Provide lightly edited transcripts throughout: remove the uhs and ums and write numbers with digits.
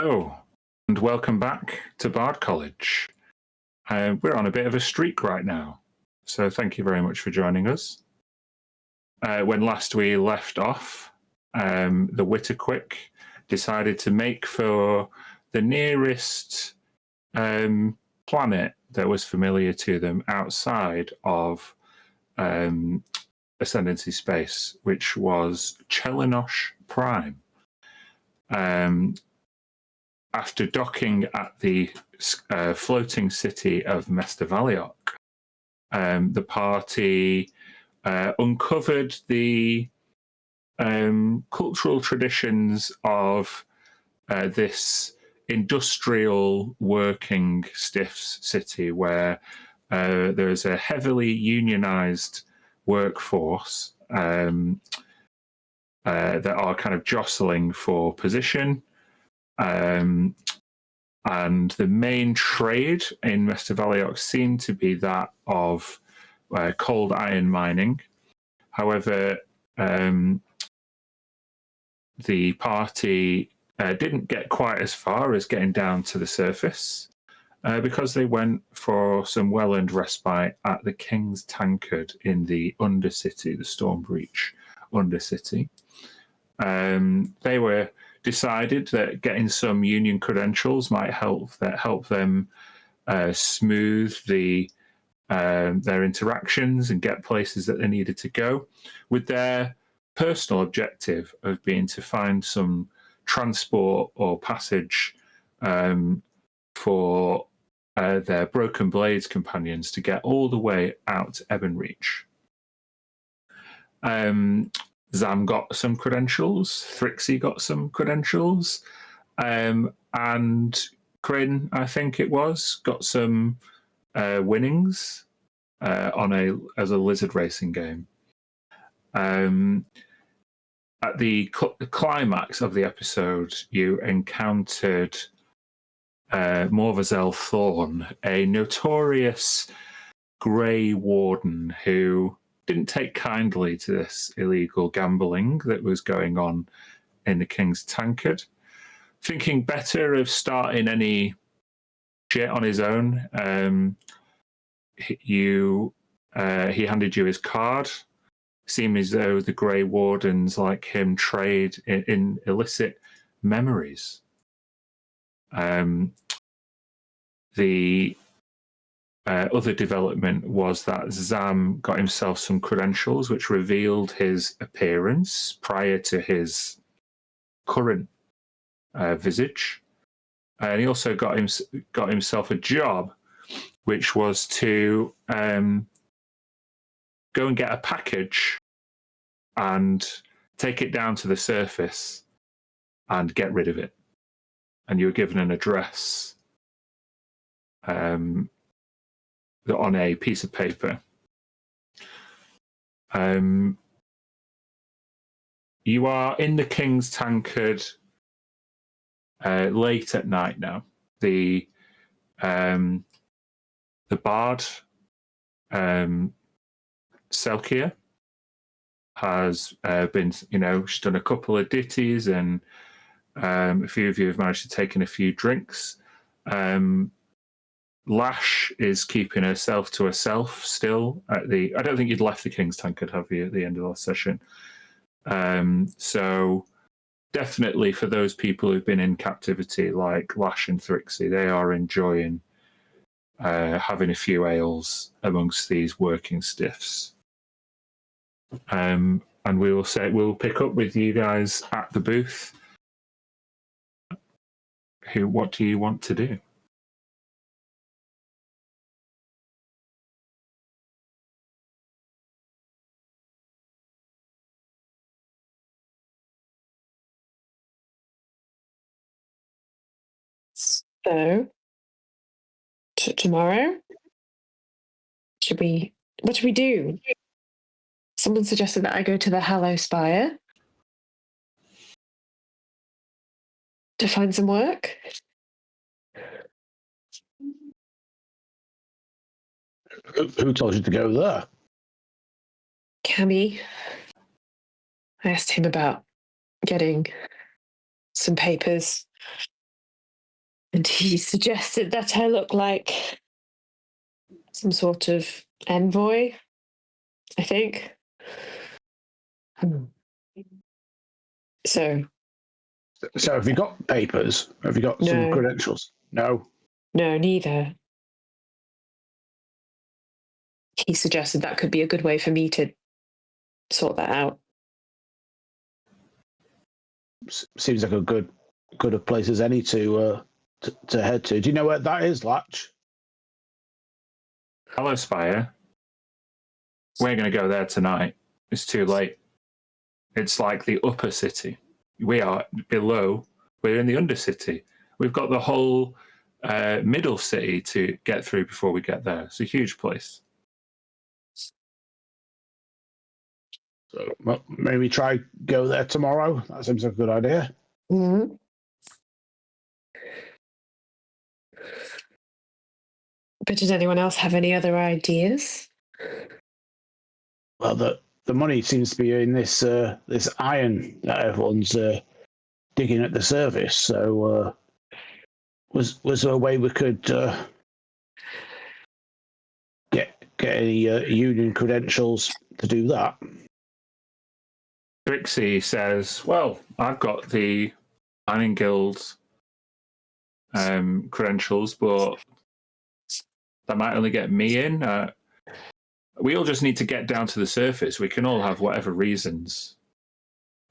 Hello, and welcome back to Bard College. We're on a bit of a streak right now, so thank you very much for joining us. When last we left off, the Witterquick decided to make for the nearest planet that was familiar to them outside of Ascendancy space, which was Chelenosh Prime. After docking at the floating city of Mestevaliok, the party uncovered the cultural traditions of this industrial working stiffs city where there's a heavily unionized workforce that are kind of jostling for position. And the main trade in Mestevaliok seemed to be that of cold iron mining. However, the party didn't get quite as far as getting down to the surface because they went for some well-earned respite at the King's Tankard in the Undercity, the Stormbreach Undercity. They were decided that getting some union credentials might help them smooth their interactions and get places that they needed to go, with their personal objective of being to find some transport or passage for their Broken Blades companions to get all the way out to Ebonreach. Zam got some credentials, Thrixie got some credentials, and Kryn, I think it was, got some winnings as a lizard racing game. At the climax of the episode, you encountered Morvazel Thorn, a notorious Grey Warden who didn't take kindly to this illegal gambling that was going on in the King's Tankard. Thinking better of starting any shit on his own, he handed you his card. Seemed as though the Grey Wardens like him trade in illicit memories. The other development was that Zam got himself some credentials which revealed his appearance prior to his current visage. And he also got himself a job, which was to go and get a package and take it down to the surface and get rid of it. And you were given an address on a piece of paper. You are in the King's Tankard late at night now. The bard, Selkia, has been, she's done a couple of ditties, and a few of you have managed to take in a few drinks. Lash is keeping herself to herself still I don't think you'd left the King's Tankard, have you, at the end of the last session? So definitely for those people who've been in captivity, like Lash and Thrixie, they are enjoying having a few ales amongst these working stiffs. And we'll pick up with you guys at the booth. What do you want to do? So, tomorrow, what should we do? Someone suggested that I go to the Hallow Spire to find some work. Who told you to go there? Cammy. I asked him about getting some papers And he suggested that I look like some sort of envoy, I think. So have you got papers? Have you got some No. credentials? No. no, neither. He suggested that could be a good way for me to sort that out. Seems like a good a place as any to head to. Do you know where that is, Latch? Hello, Spire. We're going to go there tonight. It's too late. It's like the upper city. We are below. We're in the undercity. We've got the whole middle city to get through before we get there. It's a huge place. So maybe try go there tomorrow. That seems like a good idea. Mm-hmm. But does anyone else have any other ideas? Well, the money seems to be in this this iron that everyone's digging at the surface. So was there a way we could get any union credentials to do that? Trixie says, well, I've got the Mining Guild credentials, but that might only get me in. We all just need to get down to the surface. We can all have whatever reasons.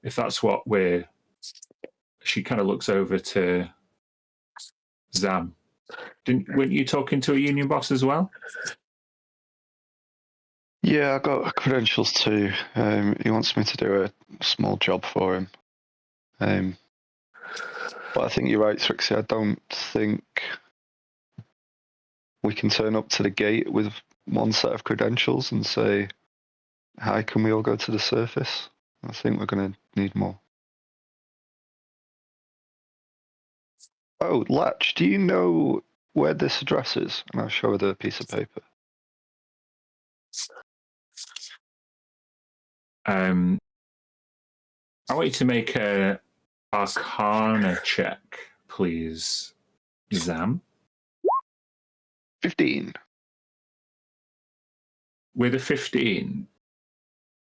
If that's what we're... She kind of looks over to Zam. Weren't you talking to a union boss as well? Yeah, I got credentials too. He wants me to do a small job for him. But I think you're right, Trixie. I don't think we can turn up to the gate with one set of credentials and say, hi, can we all go to the surface? I think we're going to need more. Oh, Latch, do you know where this address is? And I'll show her the piece of paper. I want you to make a Arcana check, please, Zam. 15. With a 15,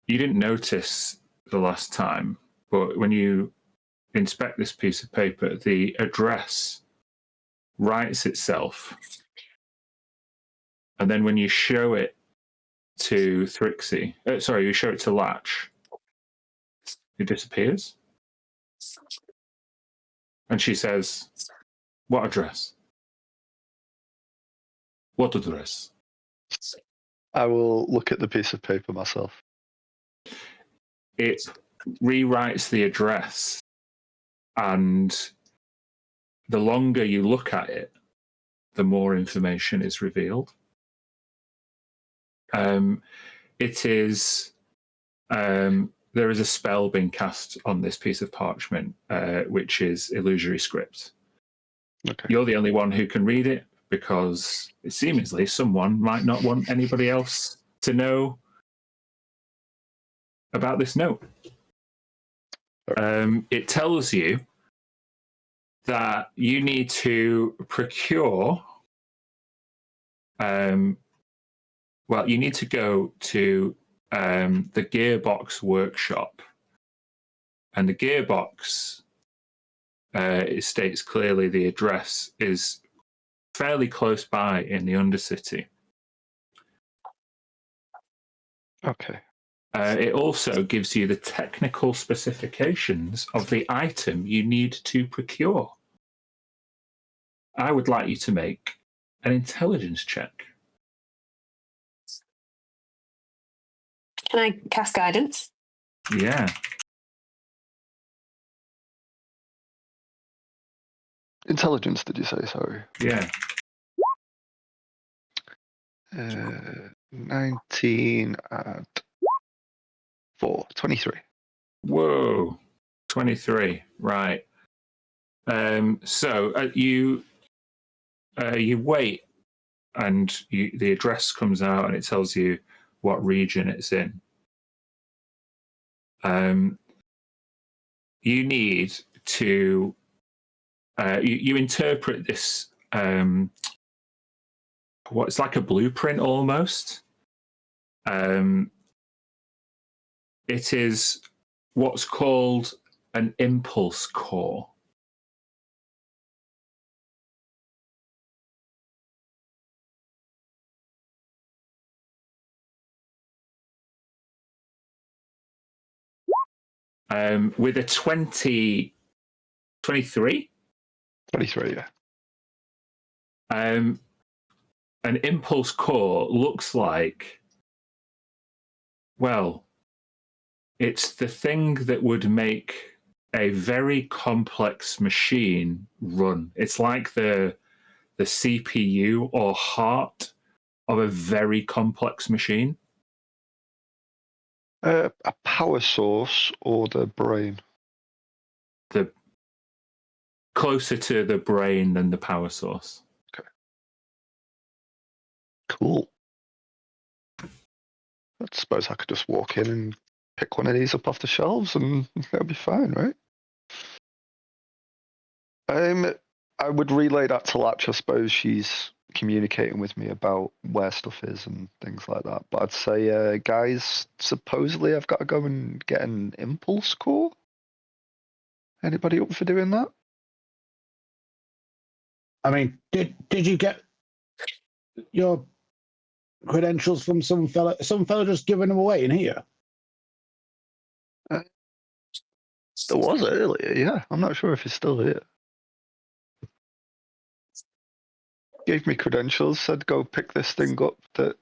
you didn't notice the last time, but when you inspect this piece of paper, the address writes itself. And then when you show it to Thrixie, you show it to Latch, it disappears. And she says, what address? What address? I will look at the piece of paper myself. It rewrites the address, and the longer you look at it, the more information is revealed. It is there is a spell being cast on this piece of parchment, which is illusory script. Okay. You're the only one who can read it, because seemingly someone might not want anybody else to know about this note. It tells you that you need to procure, you need to go to the Gearbox workshop. And the Gearbox, it states clearly the address is fairly close by in the Undercity. Okay. It also gives you the technical specifications of the item you need to procure. I would like you to make an intelligence check. Can I cast guidance? Yeah. Intelligence, did you say? Sorry. Yeah. 19 and 4. 23. Whoa. 23. Right. So you wait, and the address comes out, and it tells you what region it's in. You need to You interpret this. What's like a blueprint almost. It is what's called an impulse core. With a 23? 23, yeah. An impulse core looks like, well, it's the thing that would make a very complex machine run. It's like the CPU or heart of a very complex machine. A power source or the brain? The closer to the brain than the power source. Okay. Cool. I suppose I could just walk in and pick one of these up off the shelves and that'll be fine, right? I would relay that to Latch. I suppose she's communicating with me about where stuff is and things like that. But I'd say, guys, supposedly I've got to go and get an impulse core. Anybody up for doing that? I mean, did you get your credentials from some fella? Some fella just giving them away in here? There was earlier, yeah. I'm not sure if he's still here. Gave me credentials, said go pick this thing up that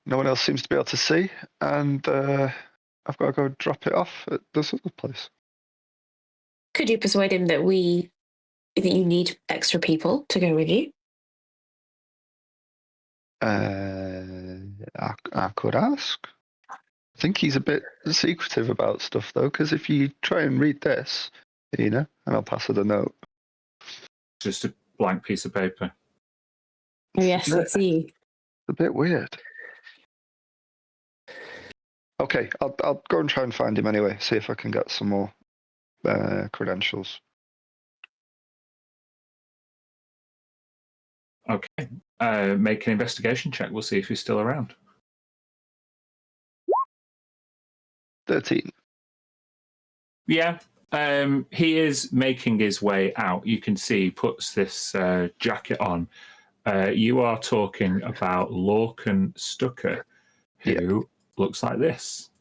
no one else seems to be able to see, and I've got to go drop it off at this other place. Could you persuade him that you need extra people to go with you? I could ask. I think he's a bit secretive about stuff, though, because if you try and read this, Ina, and I'll pass her the note. Just a blank piece of paper. Oh, yes, I see. It's a bit weird. Okay, I'll go and try and find him anyway, see if I can get some more credentials. Okay. Make an investigation check. We'll see if he's still around. 13. Yeah. He is making his way out. You can see he puts this jacket on. You are talking about Lorcan Stucker, who looks like this.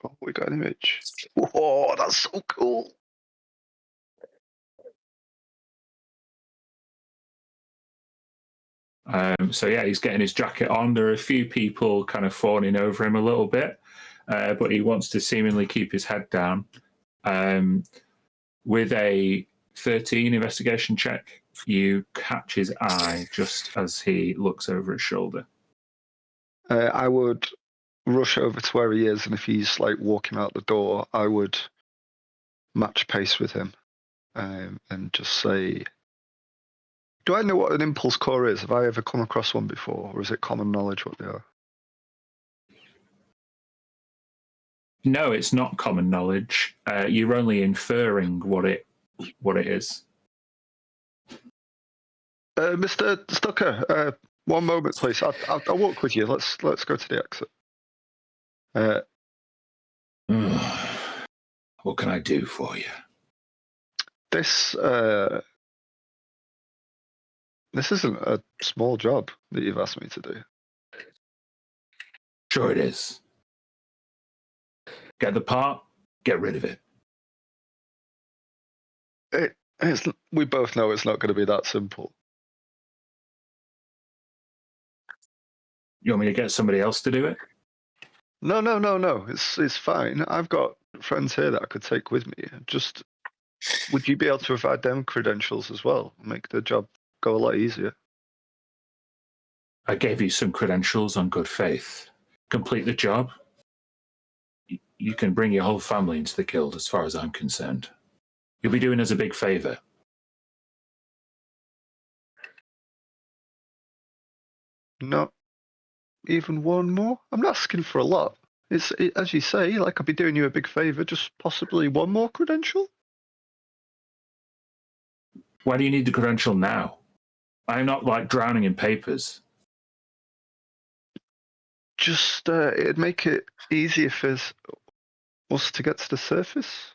Oh, we got an image. Whoa, that's so cool. So yeah, he's getting his jacket on. There are a few people kind of fawning over him a little bit, but he wants to seemingly keep his head down. With a 13 investigation check, you catch his eye just as he looks over his shoulder. I would rush over to where he is, and if he's like walking out the door, I would match pace with him and just say, do I know what an impulse core is? Have I ever come across one before, or is it common knowledge what they are? No, it's not common knowledge. You're only inferring what it is. Mr. Stucker, one moment, please. I'll walk with you. Let's go to the exit. What can I do for you? This isn't a small job that you've asked me to do. Sure it is. Get the part, get rid of it. We both know it's not going to be that simple. You want me to get somebody else to do it? No. It's fine. I've got friends here that I could take with me. Just, would you be able to provide them credentials as well? Make the job go a lot easier. I gave you some credentials on good faith. Complete the job. You can bring your whole family into the guild as far as I'm concerned. You'll be doing us a big favor. Not even one more? I'm not asking for a lot. As you say, like I'll be doing you a big favor, just possibly one more credential? Why do you need the credential now? I'm not like drowning in papers. Just it'd make it easier for us to get to the surface.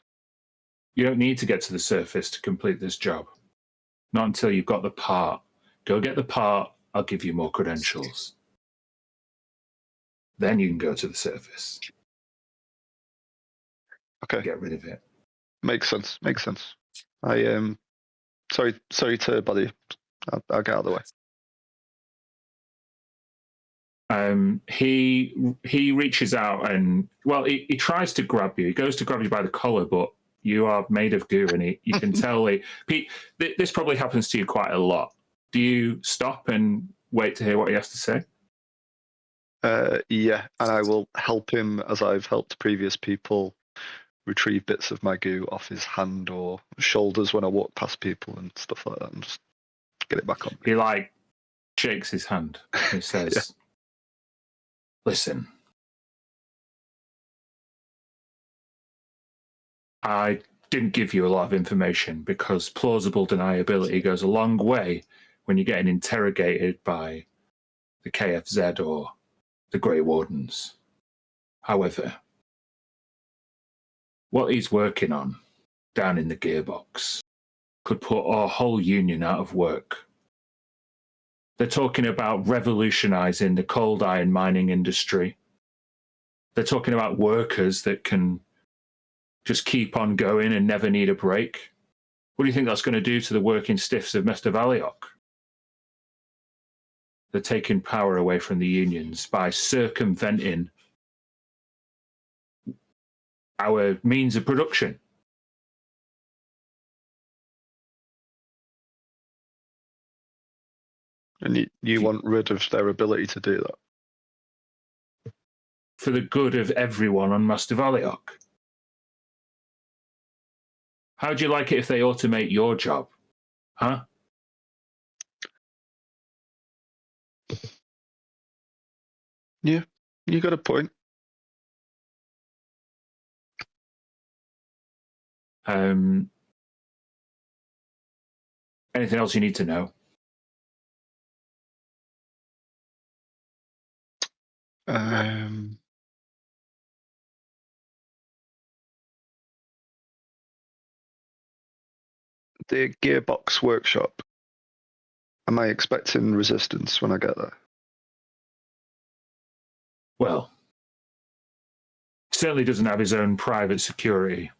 You don't need to get to the surface to complete this job. Not until you've got the part. Go get the part, I'll give you more credentials. Then you can go to the surface. Okay. Get rid of it. Makes sense. Makes sense. I sorry to bother you. I'll get out of the way. He reaches out and, well, he tries to grab you. He goes to grab you by the collar, but you are made of goo, and you can tell. Pete, this probably happens to you quite a lot. Do you stop and wait to hear what he has to say? Yeah, and I will help him as I've helped previous people retrieve bits of my goo off his hand or shoulders when I walk past people and stuff like that, and just get it back on. He like shakes his hand. He says, Yeah. Listen, I didn't give you a lot of information because plausible deniability goes a long way when you're getting interrogated by the KFZ or the Grey Wardens. However, what he's working on down in the gearbox could put our whole union out of work. They're talking about revolutionizing the cold iron mining industry. They're talking about workers that can just keep on going and never need a break. What do you think that's going to do to the working stiffs of Mr. Valiok? They're taking power away from the unions by circumventing our means of production. And you want rid of their ability to do that? For the good of everyone on Master Valiok. How'd you like it if they automate your job? Huh? Yeah, you got a point. Anything else you need to know? The gearbox workshop. Am I expecting resistance when I get there? Well, certainly doesn't have his own private security.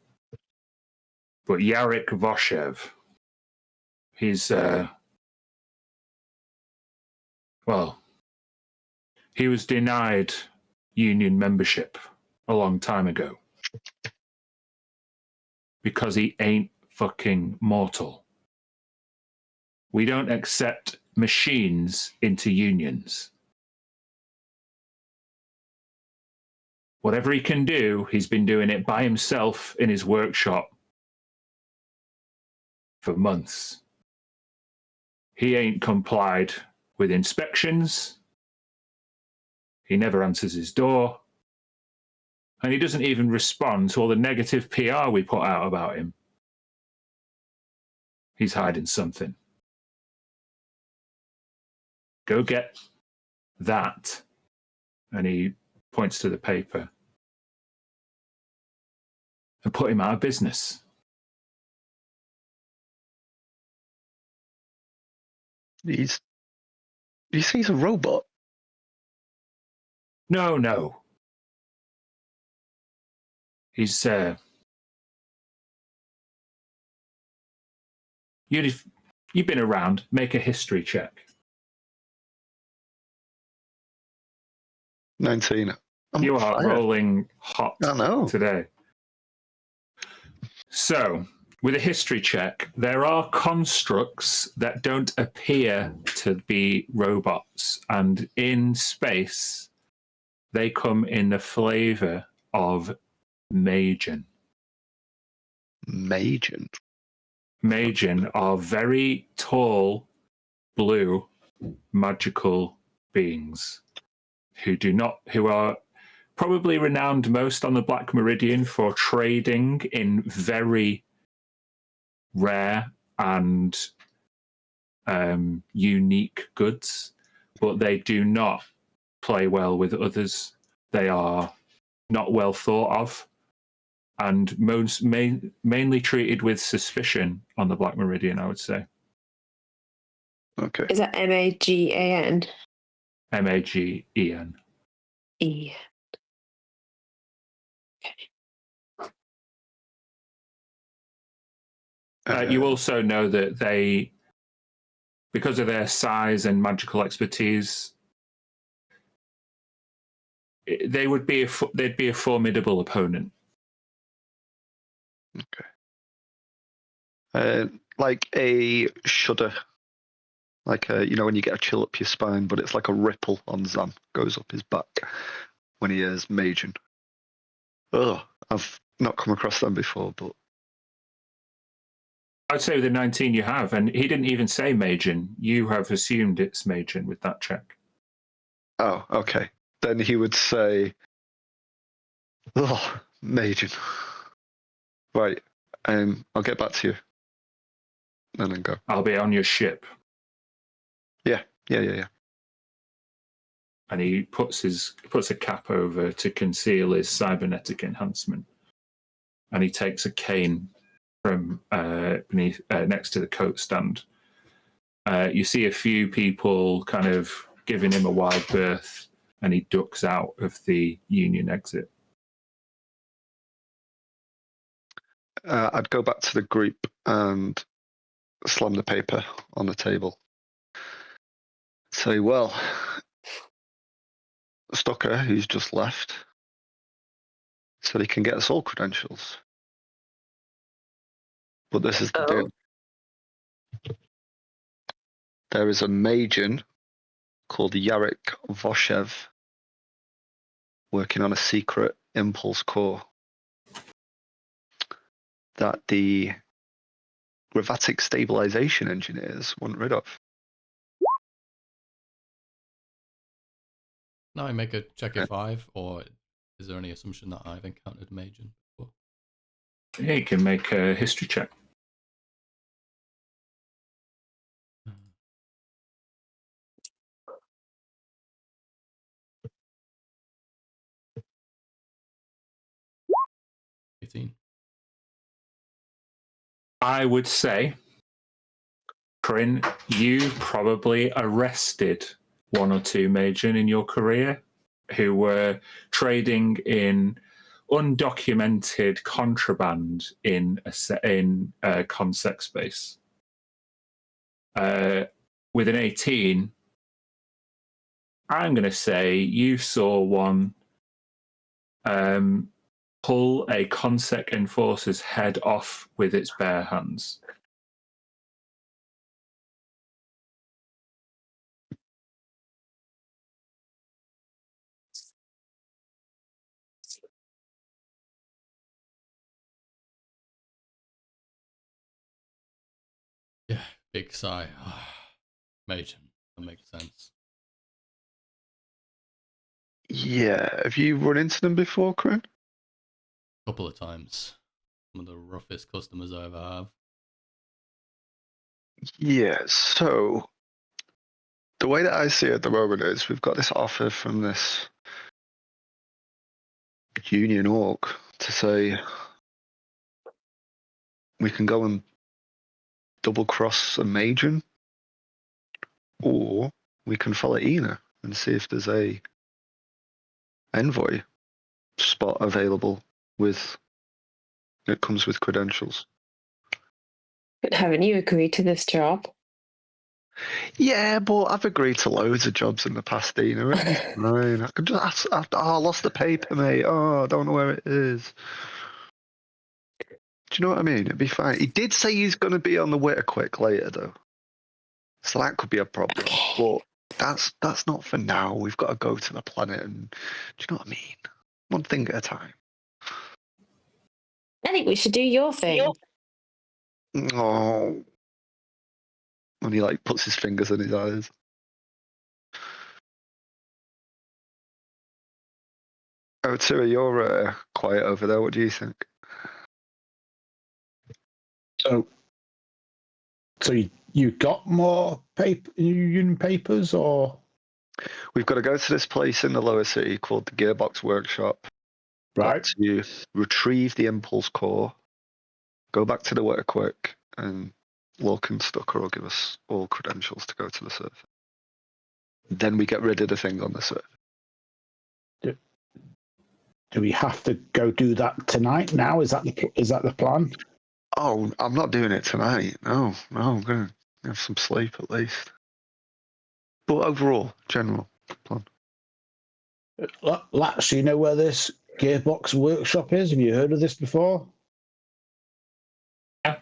But Yarek Voshev, he's, he was denied union membership a long time ago because he ain't fucking mortal. We don't accept machines into unions. Whatever he can do, he's been doing it by himself in his workshop for months. He ain't complied with inspections. He never answers his door. And he doesn't even respond to all the negative PR we put out about him. He's hiding something. Go get that. And he points to the paper. And put him out of business. You say he's a robot? No. He's, you've been around. Make a history check. 19. You are rolling hot today. So, with a history check, there are constructs that don't appear to be robots, and in space, they come in the flavor of Magian. Magian? Magian are very tall, blue, magical beings who are probably renowned most on the Black Meridian for trading in very rare and unique goods, but they do not play well with others. They are not well thought of, and mainly treated with suspicion on the Black Meridian, I would say. Okay. Is that Magan? Magen. E. You also know that they, because of their size and magical expertise, they'd be a formidable opponent. Okay. Like a shudder, like when you get a chill up your spine, but it's like a ripple on Zam goes up his back when he hears Magen. Oh, I've not come across them before, but I'd say with the 19 you have, and he didn't even say Magen. You have assumed it's Magen with that check. oh, okay. Then he would say, "Oh, Magen. Right. I'll get back to you." And then go. I'll be on your ship. Yeah. And he puts a cap over to conceal his cybernetic enhancement. And he takes a cane from beneath next to the coat stand. You see a few people kind of giving him a wide berth, and he ducks out of the Union exit. I'd go back to the group and slam the paper on the table. Say, well, Stucker, who's just left, said he can get us all credentials. But this is the deal. There is a Magen called Yarek Voshev working on a secret impulse core that the Gravatic stabilization engineers want rid of. Now I make a check at 5, or is there any assumption that I've encountered Magen before? Yeah, you can make a history check. I would say, Corinne, you probably arrested one or two Magen in your career who were trading in undocumented contraband in consec space. With an 18, I'm going to say you saw one pull a consec enforcer's head off with its bare hands. Yeah, big sigh. Magen, that makes sense. Yeah, have you run into them before, Corinne? A couple of times. Some of the roughest customers I ever have. Yeah, so the way that I see it at the moment is we've got this offer from this Union Orc to say we can go and double cross a Magen, or we can follow Ina and see if there's a envoy spot available with it comes with credentials. But haven't you agreed to this job? Yeah, but I've agreed to loads of jobs in the past, Ina. It'll be fine. I could just I lost the paper, mate. Oh, I don't know where it is. Do you know what I mean? It'd be fine. He did say he's going to be on the Witterquick later, though. So that could be a problem. Okay. But that's not for now. We've got to go to the planet and... Do you know what I mean? One thing at a time. I think we should do your thing. Oh. And he, puts his fingers in his eyes. Oh, Tua, you're quiet over there. What do you think? So So you got more union papers, or We've got to go to this place in the lower city called the Gearbox Workshop. right? Got to retrieve the impulse core, go back to the work quick, and Lorcan and Stucker will give us all credentials to go to the surface. Then we get rid of the thing on the surface. Do we have to go do that tonight? Now is that the plan? Oh, I'm not doing it tonight. No, I'm going to have some sleep at least. But overall, general plan. Latch, do you know where this Gearbox Workshop is? Have you heard of this before? Yeah.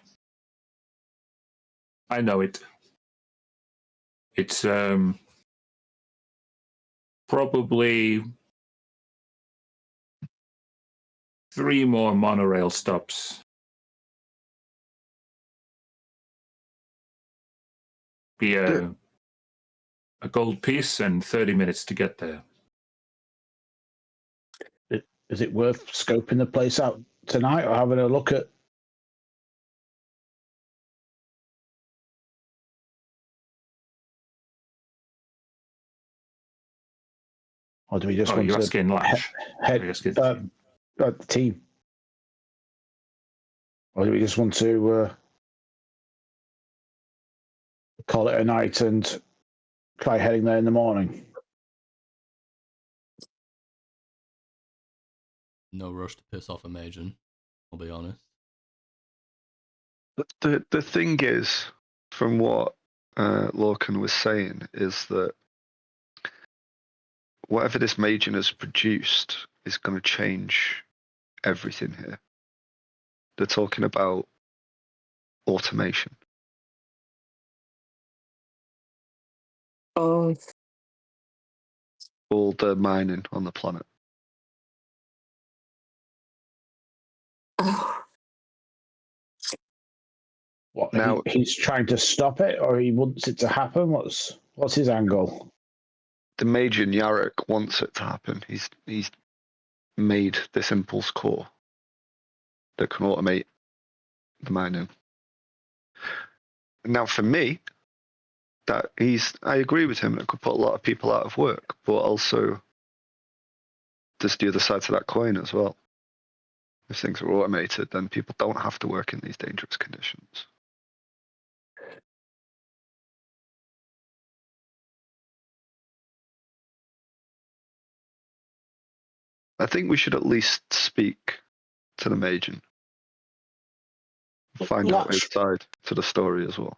I know it. It's probably 3 more monorail stops. Be a gold piece and 30 minutes to get there. Is it worth scoping the place out tonight or having a look at? Or do we just want you're to asking Lash. head You're asking the team? Or do we just want to call it a night and try heading there in the morning? No rush to piss off a Major, I'll be honest. The thing is, from what Lorcan was saying, is that whatever this Major has produced is going to change everything here. They're talking about automation. Oh, All the mining on the planet. oh. What Now- he's trying to stop it, or he wants it to happen? What's his angle? The Major Yarrick wants it to happen. He's made this impulse core that can automate the mining. Now, for me, I agree with him. It could put a lot of people out of work, but also there's the other side to that coin as well. If things are automated, then people don't have to work in these dangerous conditions. I think we should at least speak to the Major. Find out his side to the story as well.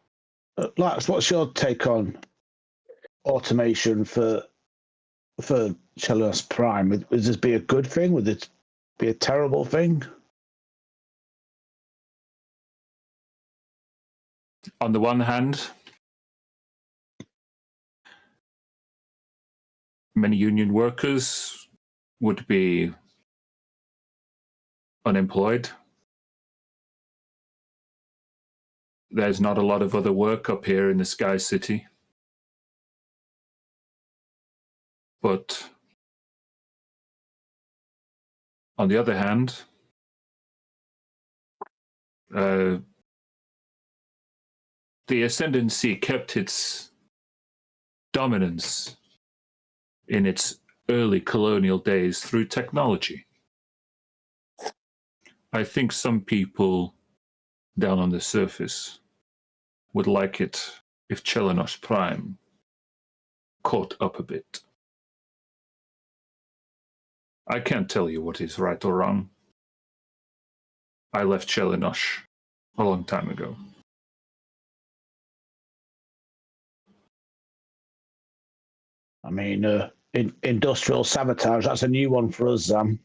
Lax, what's your take on automation for Chelios Prime? Would this be a good thing? Would it be a terrible thing? On the one hand, many union workers would be unemployed. There's not a lot of other work up here in the Sky City. But on the other hand, the Ascendancy kept its dominance in its early colonial days through technology. I think some people down on the surface would like it if Chelios Prime caught up a bit. I can't tell you what is right or wrong. I left Chelios a long time ago. I mean, industrial sabotage, that's a new one for us, Zam.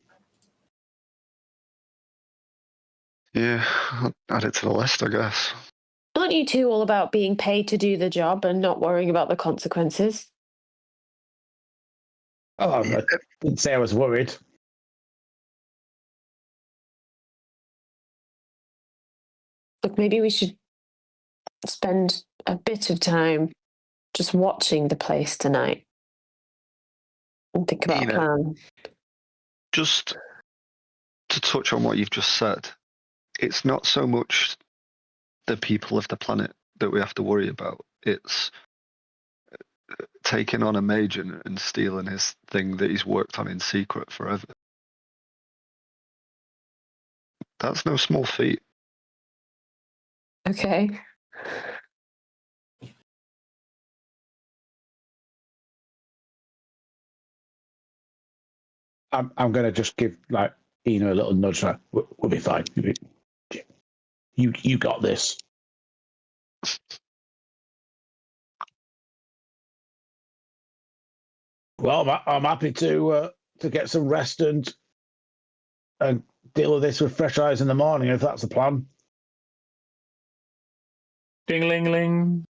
Yeah, I'll add it to the list, I guess. Aren't you two all about being paid to do the job and not worrying about the consequences? Oh, I didn't say I was worried. Look, maybe we should spend a bit of time just watching the place tonight and think about a plan. Just to touch on what you've just said, it's not so much the people of the planet that we have to worry about. It's taking on a mage and stealing his thing that he's worked on in secret forever. That's no small feat. Okay. I'm going to just give like Ina a little nudge. Like, we'll be fine. You got this. Well, I'm happy to get some rest and deal with this with fresh eyes in the morning, if that's the plan. Ding ling ling.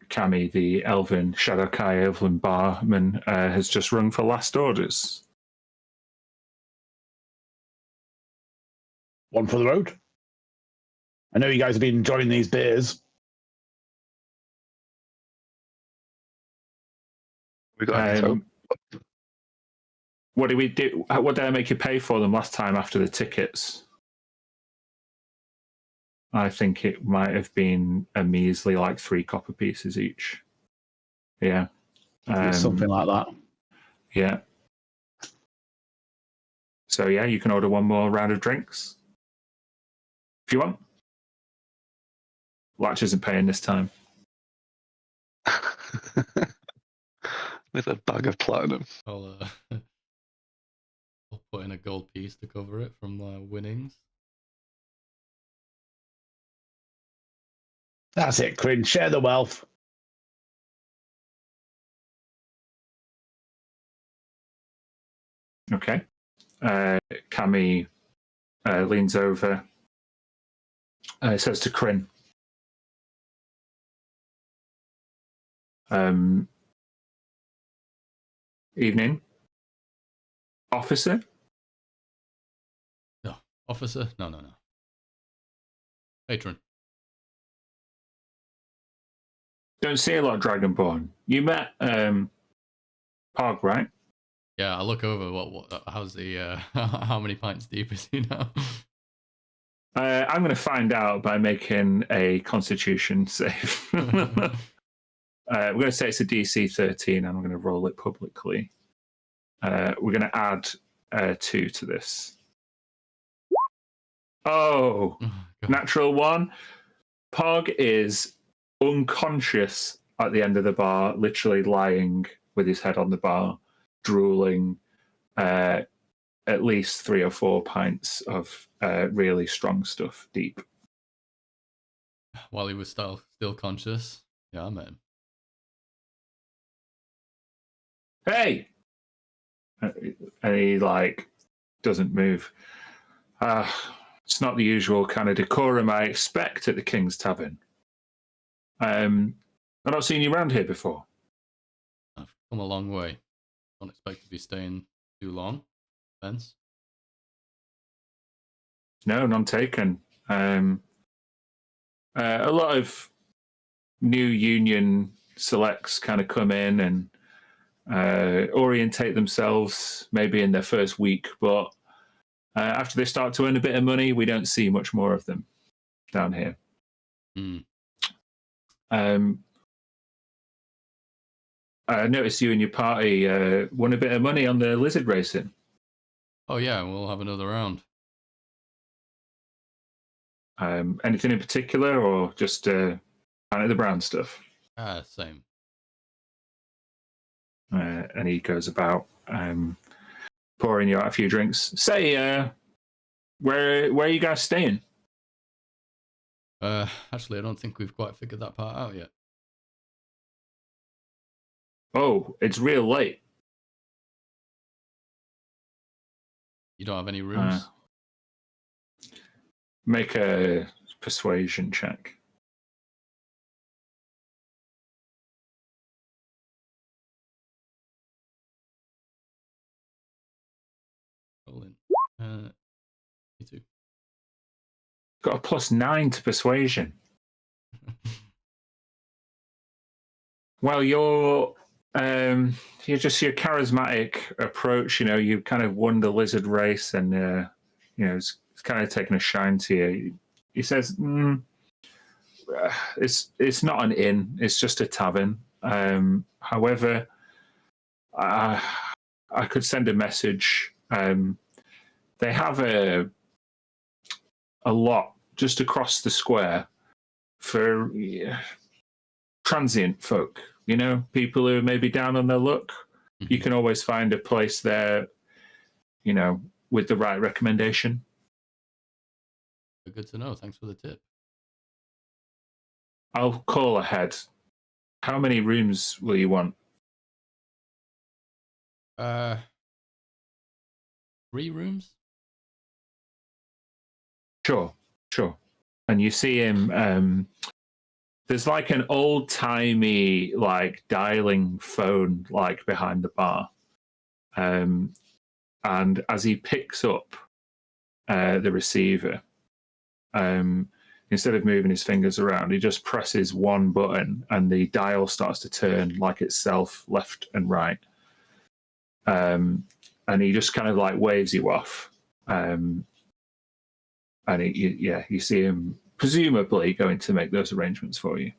Cammy, the elven Shadowkai elven barman, has just rung for last orders. One for the road. I know you guys have been enjoying these beers. We got any hope? What did we do? What did I make you pay for them last time after the tickets? I think it might have been a measly, like 3 copper pieces each. Yeah. Something like that. Yeah. So, yeah, you can order one more round of drinks if you want. Latch isn't paying this time. With a bag of platinum. I'll put in a gold piece to cover it from winnings. That's it, Crin. Share the wealth. Okay. Cammy leans over, says to Crin, evening, officer? No, officer? No. Patron. Don't see a lot of Dragonborn. You met Pog, right? Yeah, I look over. How's the? How many pints deep is he now? I'm going to find out by making a Constitution save. We're going to say it's a DC 13, and I'm going to roll it publicly. We're going to add 2 to this. Oh, natural 1. Pog is unconscious at the end of the bar, literally lying with his head on the bar, drooling at least 3 or 4 pints of really strong stuff deep. While he was still conscious. Yeah, I met him. Hey! And he, doesn't move. It's not the usual kind of decorum I expect at the King's Tavern. I've not seen you around here before. I've come a long way. Don't expect to be staying too long. Thanks. No, none taken. A lot of new union selects kind of come in and orientate themselves maybe in their first week, but after they start to earn a bit of money, we don't see much more of them down here. I noticed you and your party won a bit of money on the lizard racing. Oh yeah, we'll have another round. Anything in particular, or just kind of the brown stuff? Same. And he goes about pouring you out a few drinks. Say, where are you guys staying? Actually, I don't think we've quite figured that part out yet. Oh, it's real late. You don't have any rooms? Make a persuasion check. Roll in. Me too. Got a +9 to persuasion. Well, you're just your charismatic approach. You know, you kind of won the lizard race, and it's kind of taken a shine to you. He says, it's not an inn, it's just a tavern. However, I could send a message. They have a lot just across the square for transient folk, people who are maybe down on their luck. You can always find a place there, with the right recommendation. Good to know. Thanks for the tip. I'll call ahead. How many rooms will you want? 3 rooms? Sure. And you see him, there's like an old-timey, dialing phone, behind the bar. And as he picks up the receiver, instead of moving his fingers around, he just presses one button and the dial starts to turn like itself left and right. And he just kind of waves you off. And you see him presumably going to make those arrangements for you.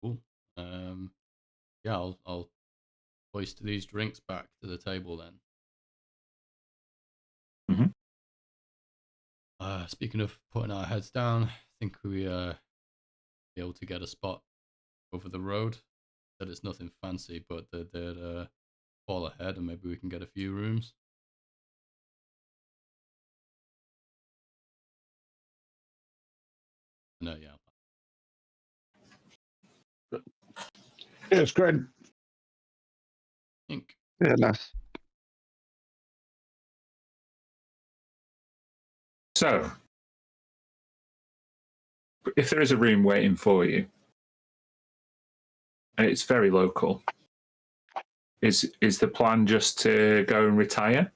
Cool. Yeah, I'll hoist these drinks back to the table then. Speaking of putting our heads down, I think we be able to get a spot over the road. That it's nothing fancy, but they'd call ahead and maybe we can get a few rooms. No, yeah. Yeah, it's great. Think. Yeah, nice. So, if there is a room waiting for you, and it's very local, is the plan just to go and retire?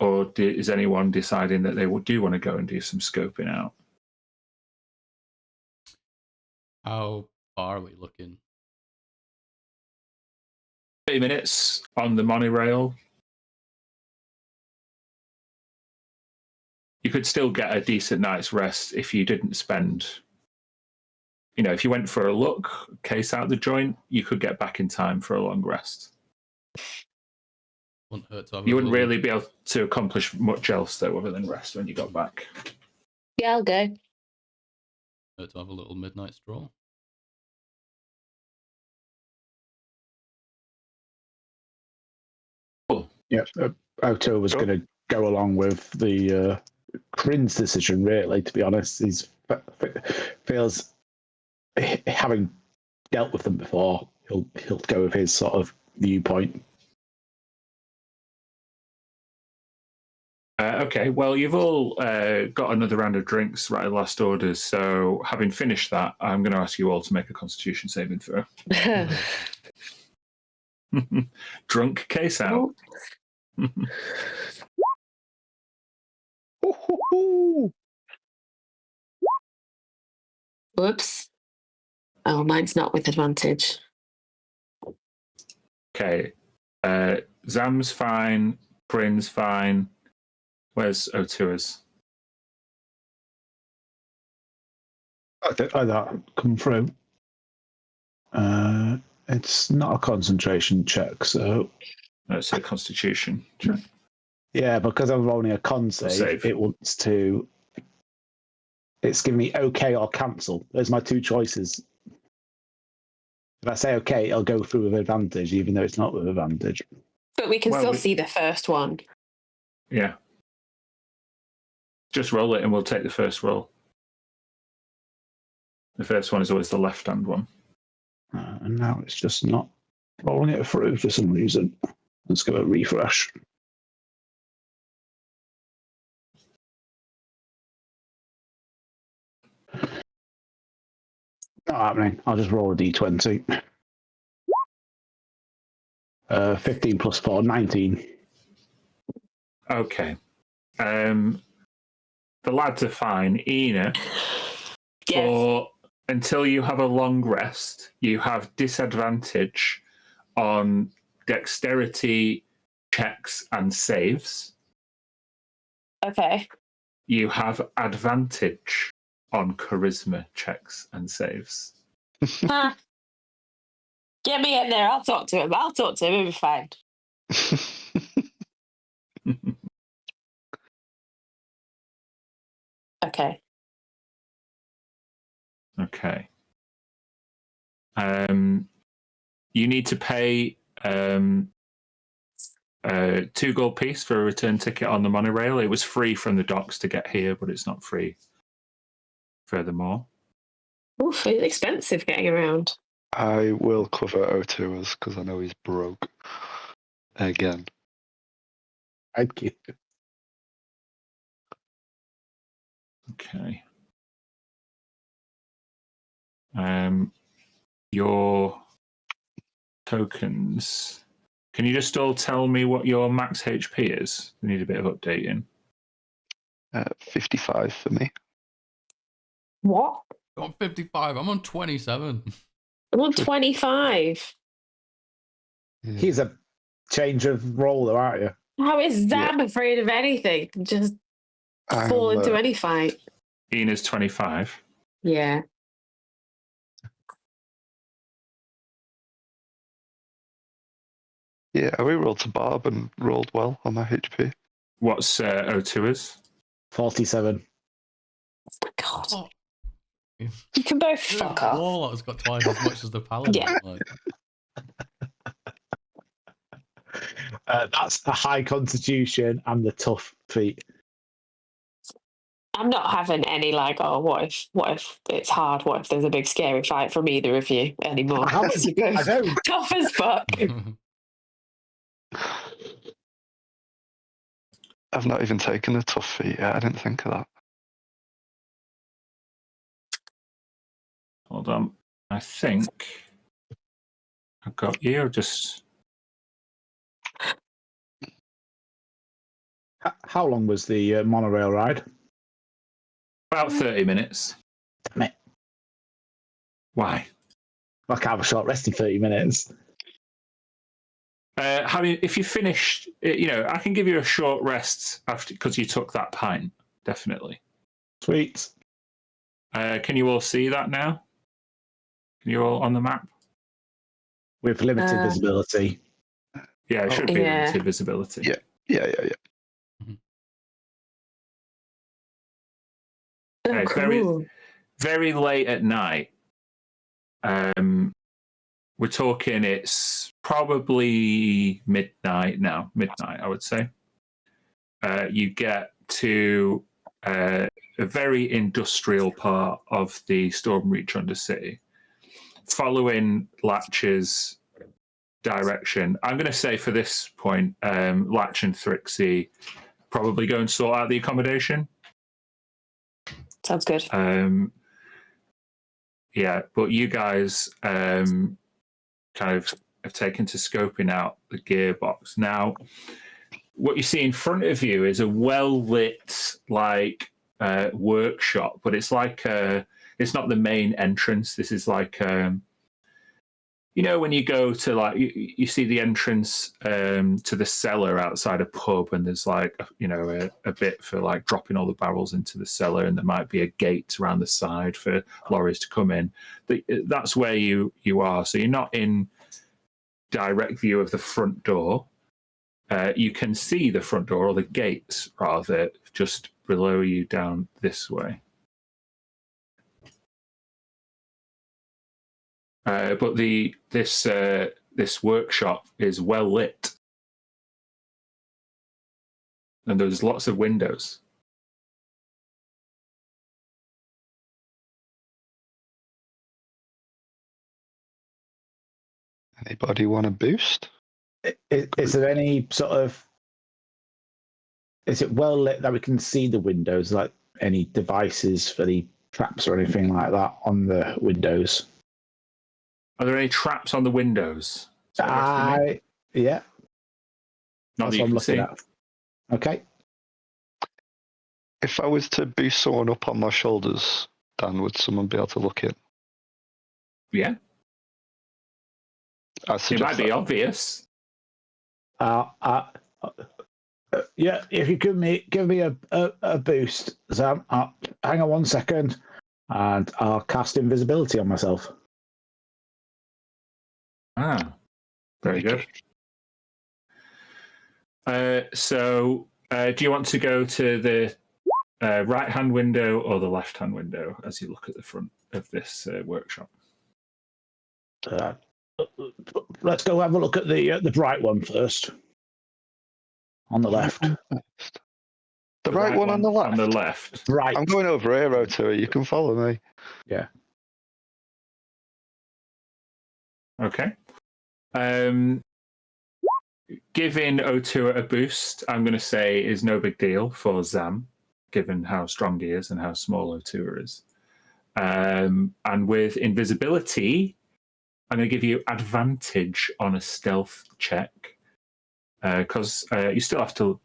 Or is anyone deciding that they do want to go and do some scoping out? How far are we looking? 30 minutes on the monorail. You could still get a decent night's rest if you didn't spend, if you went for a look, case out the joint, you could get back in time for a long rest. Wouldn't hurt to have You wouldn't really be able to accomplish much else, though, other than rest when you got back. Yeah, I'll go. Hurt to have a little midnight stroll. Cool. Yeah, Oto was going to go along with the Crin's decision, really, to be honest. He feels, having dealt with them before, he'll go with his sort of viewpoint. Okay, well, you've all got another round of drinks right at last orders, so having finished that, I'm going to ask you all to make a Constitution saving throw. Drunk case out. Whoops. Oh, mine's not with advantage. Okay. Zam's fine. Prin's fine. Where's O'Tua's? I think that come through. It's not a concentration check, so... It's a Constitution check. Yeah, because I'm rolling a con save. It wants to... It's giving me okay or cancel. Those are my two choices. If I say okay, it'll go through with advantage, even though it's not with advantage. But we can still see the first one. Yeah. Just roll it and we'll take the first roll. The first one is always the left-hand one. And now it's just not rolling it through for some reason. Let's go a refresh. Not happening. I'll just roll a d20. 15 plus 4, 19. Okay. The lads are fine. Ina, Yes. Until you have a long rest, you have disadvantage on dexterity checks and saves. Okay. You have advantage on charisma checks and saves. Ah, get me in there. I'll talk to him. It'll be fine. Okay. Okay. You need to pay 2 gold piece for a return ticket on the monorail. It was free from the docks to get here, but it's not free furthermore. Oof, it's expensive getting around. I will cover O2 because I know he's broke again. Thank you. Okay. Your tokens. Can you just all tell me what your max HP is? We need a bit of updating. 55 for me. What? I'm on 55. I'm on 27. I'm on 25. Yeah. He's a change of role, though, aren't you? How is Zam afraid of anything? Just fall into any fight. Ina's 25. Yeah. Yeah, we rolled to Barb and rolled well on my HP. What's O2 is? 47. God. Oh, You can both fuck off. Warlock's got twice as much as the paladin. Yeah. Like, That's the high constitution and the tough feat. I'm not having any like, oh, what if it's hard? What if there's a big scary fight from either of you anymore? I haven't. You're both I don't. tough as fuck. I've not even taken the tough feat yet. I didn't think of that. Hold on. I think I've got you. Just How long was the monorail ride? about 30 minutes. Damn it. Why? I can't have a short rest in 30 minutes. If you finished, I can give you a short rest after because you took that pint. Definitely. Sweet. Can you all see that now? Can you all on the map? With limited visibility. Yeah, it should be Yeah. limited visibility. Yeah. Yeah. Oh, It's cool. very late at night. We're talking it's probably midnight now. Midnight, I would say. You get to a very industrial part of the Stormreach Undercity. Following Latch's direction, I'm going to say for this point, Latch and Thrixie probably go and sort out the accommodation. Sounds good. Yeah, but you guys kind of have taken to scoping out the gearbox. Now, what you see in front of you is a well-lit workshop, but it's it's not the main entrance. This is like when you go to you see the entrance to the cellar outside a pub, and there's a bit for dropping all the barrels into the cellar, and there might be a gate around the side for lorries to come in. That's where you are. So you're not in direct view of the front door. You can see the front door, or the gates rather, just below you down this way. But this workshop is well lit, and there's lots of windows. Anybody want a boost? Is there any sort of... Is it well lit that we can see the windows, like any devices for the traps or anything like that on the windows? Are there any traps on the windows? Yeah. Not That's that you what I'm can looking see. at. Okay. If I was to boost someone up on my shoulders, Dan, would someone be able to look in? Yeah, I it suggest might be that. obvious. Yeah, if you give me a boost, Sam. Hang on 1 second, and I'll cast invisibility on myself. Very good. So, do you want to go to the right-hand window or the left-hand window as you look at the front of this workshop? Let's go have a look at the bright one first. On the left. The right one on the left? On the left. Right. I'm going over here, to it. You can follow me. Yeah. Okay. Giving Otua a boost, I'm going to say, is no big deal for Zam, given how strong he is and how small Otua is. And with invisibility, I'm going to give you advantage on a stealth check. Because you still have to,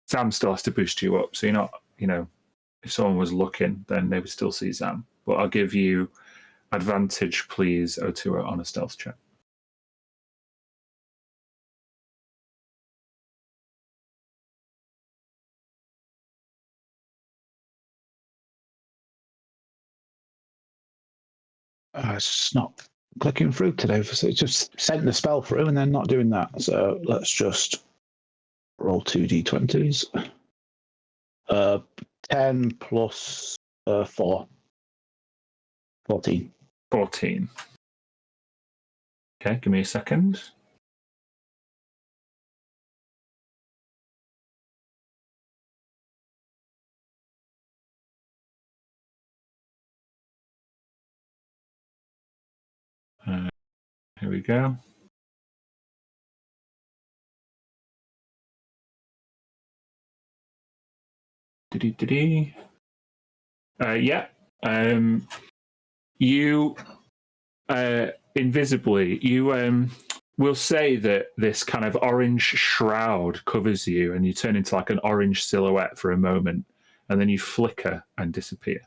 Zam still has to boost you up. So you're not, if someone was looking, then they would still see Zam. But I'll give you advantage, please, Otua, on a stealth check. It's just not clicking through today. So it just sent the spell through and then not doing that. So let's just roll 2d20s. 10 plus 4. 14. 14. Okay, give me a second. Here we go. Yeah. You invisibly, you will say that this kind of orange shroud covers you, and you turn into like an orange silhouette for a moment, and then you flicker and disappear.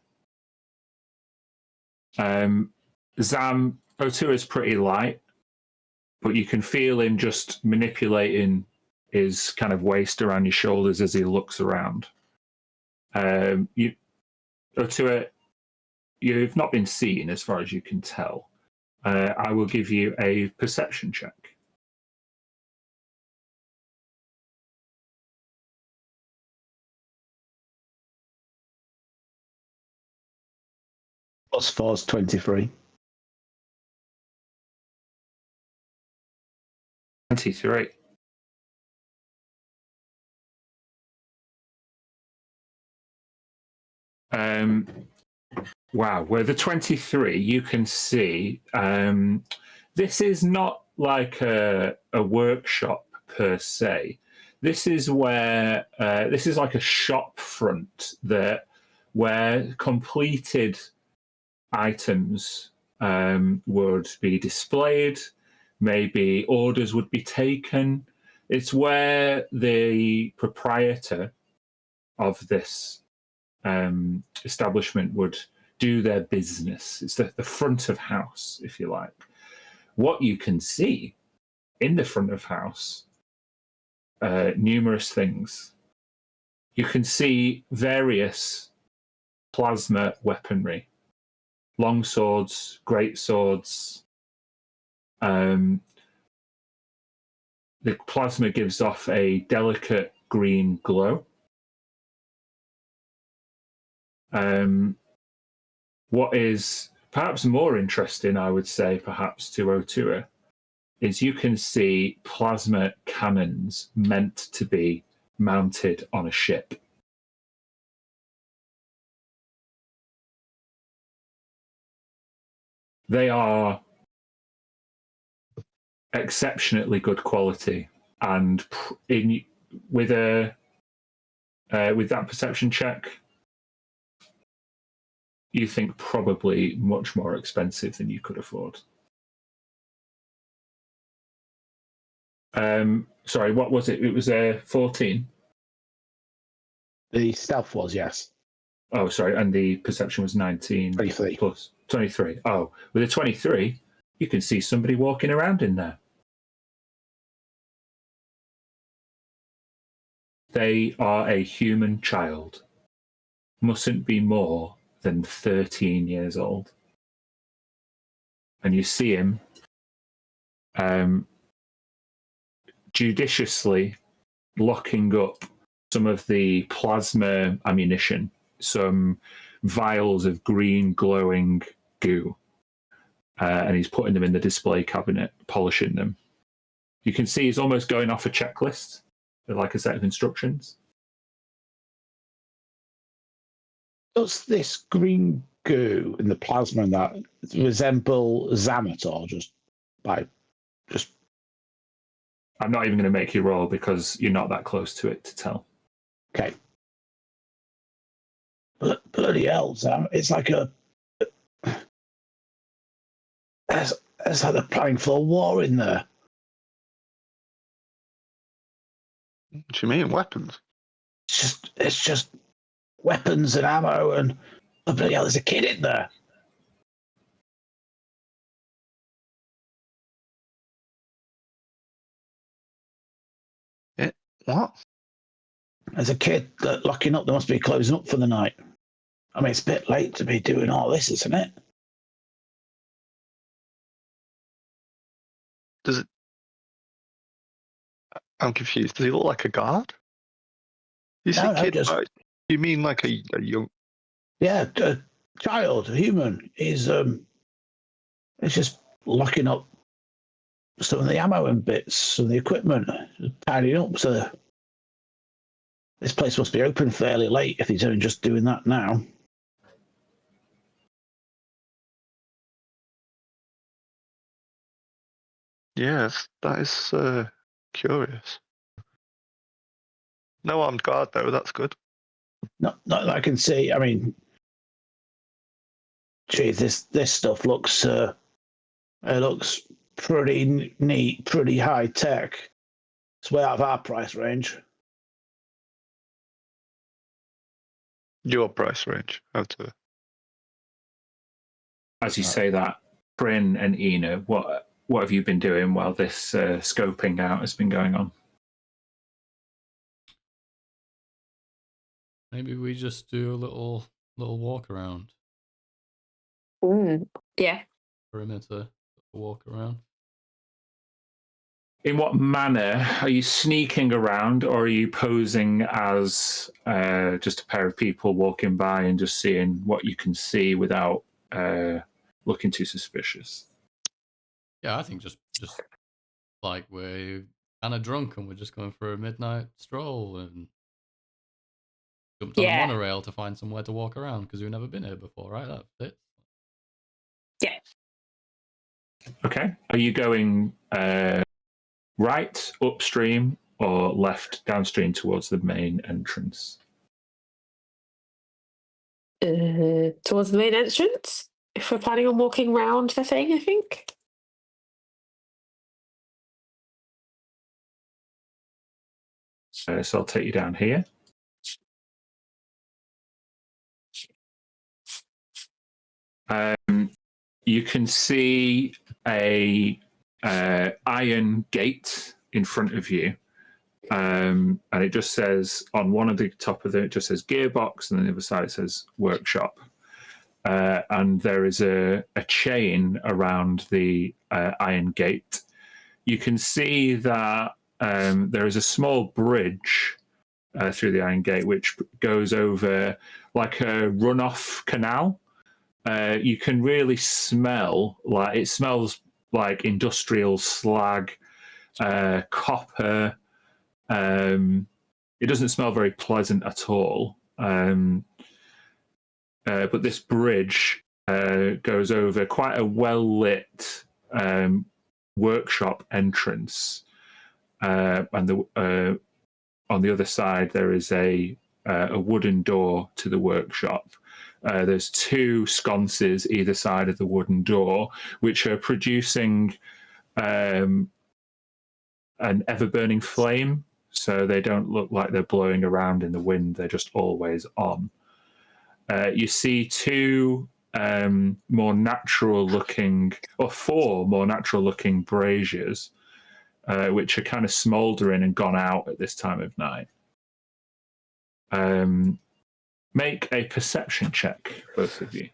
Zam, Otua is pretty light, but you can feel him just manipulating his kind of waist around your shoulders as he looks around. Otua, you've not been seen as far as you can tell. I will give you a perception check. Plus 4 is 23. 23. Wow, with the 23, you can see this is not like a workshop per se. This is where this is like a shop front where completed items would be displayed. Maybe orders would be taken. It's where the proprietor of this establishment would do their business. It's the front of house, if you like. What you can see in the front of house, numerous things. You can see various plasma weaponry, long swords, great swords. The plasma gives off a delicate green glow. What is perhaps more interesting, I would say, perhaps to Otua, is you can see plasma cannons meant to be mounted on a ship. They are exceptionally good quality, and with that perception check, you think probably much more expensive than you could afford. Sorry, what was it? It was 14? The stealth was, yes. Oh, sorry, and the perception was 19 23. plus 23. Oh, with a 23, you can see somebody walking around in there. They are a human child. Mustn't be more than 13 years old. And you see him judiciously locking up some of the plasma ammunition, some vials of green glowing goo, and he's putting them in the display cabinet, polishing them. You can see he's almost going off a checklist, like a set of instructions. Does this green goo in the plasma and that resemble Zamet or just? I'm not even going to make you roll because you're not that close to it to tell. Okay. Bloody hell, Sam! It's like it's like they're planning for a war in there. What do you mean weapons? It's just weapons and ammo and bloody hell, there's a kid in there. What? There's a kid locking up. They must be closing up for the night. I mean, it's a bit late to be doing all this, isn't it? Does it? I'm confused. Does he look like a guard? You say kid? Just... You mean like a young? Yeah, a child, a human. He's just locking up some of the ammo and bits and the equipment, tidying up. So this place must be open fairly late if he's only just doing that now. Yes, that is curious. No armed guard though. That's good. Not that I can see. I mean, geez, this stuff looks pretty neat, pretty high tech. It's way out of our price range. Your price range, As you say that, Bryn and Ina, what have you been doing while this scoping out has been going on? Maybe we just do a little walk around. Yeah. Perimeter walk around. In what manner are you sneaking around, or are you posing as just a pair of people walking by and just seeing what you can see without looking too suspicious? Yeah, I think just like we're kind of drunk and we're just going for a midnight stroll and jumped on a monorail to find somewhere to walk around because we've never been here before, right? That's it. Yeah. Okay. Are you going right upstream or left downstream towards the main entrance? Towards the main entrance, if we're planning on walking around the thing, I think. So I'll take you down here. You can see a iron gate in front of you, and it just says on one of the top of it just says gearbox, and on the other side it says workshop. And there is a chain around the iron gate. You can see that there is a small bridge through the iron gate which goes over like a runoff canal. You can really smell it smells like industrial slag, copper. It doesn't smell very pleasant at all. But this bridge goes over quite a well-lit workshop entrance. And on the other side, there is a wooden door to the workshop. There's two sconces either side of the wooden door, which are producing an ever-burning flame. So they don't look like they're blowing around in the wind. They're just always on. You see four more natural-looking braziers, which are kind of smouldering and gone out at this time of night. Make a perception check, both of you.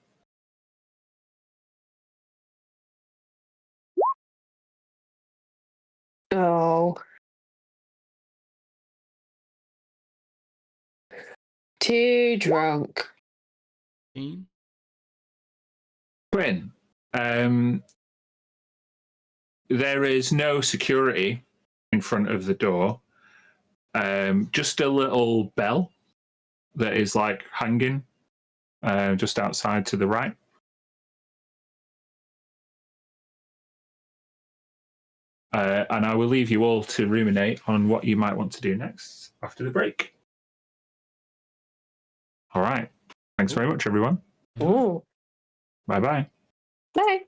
Oh. Too drunk. Quinn, there is no security in front of the door. Just a little bell that is like hanging just outside to the right. And I will leave you all to ruminate on what you might want to do next after the break. All right. Thanks very much, everyone. Ooh. Bye-bye. Bye.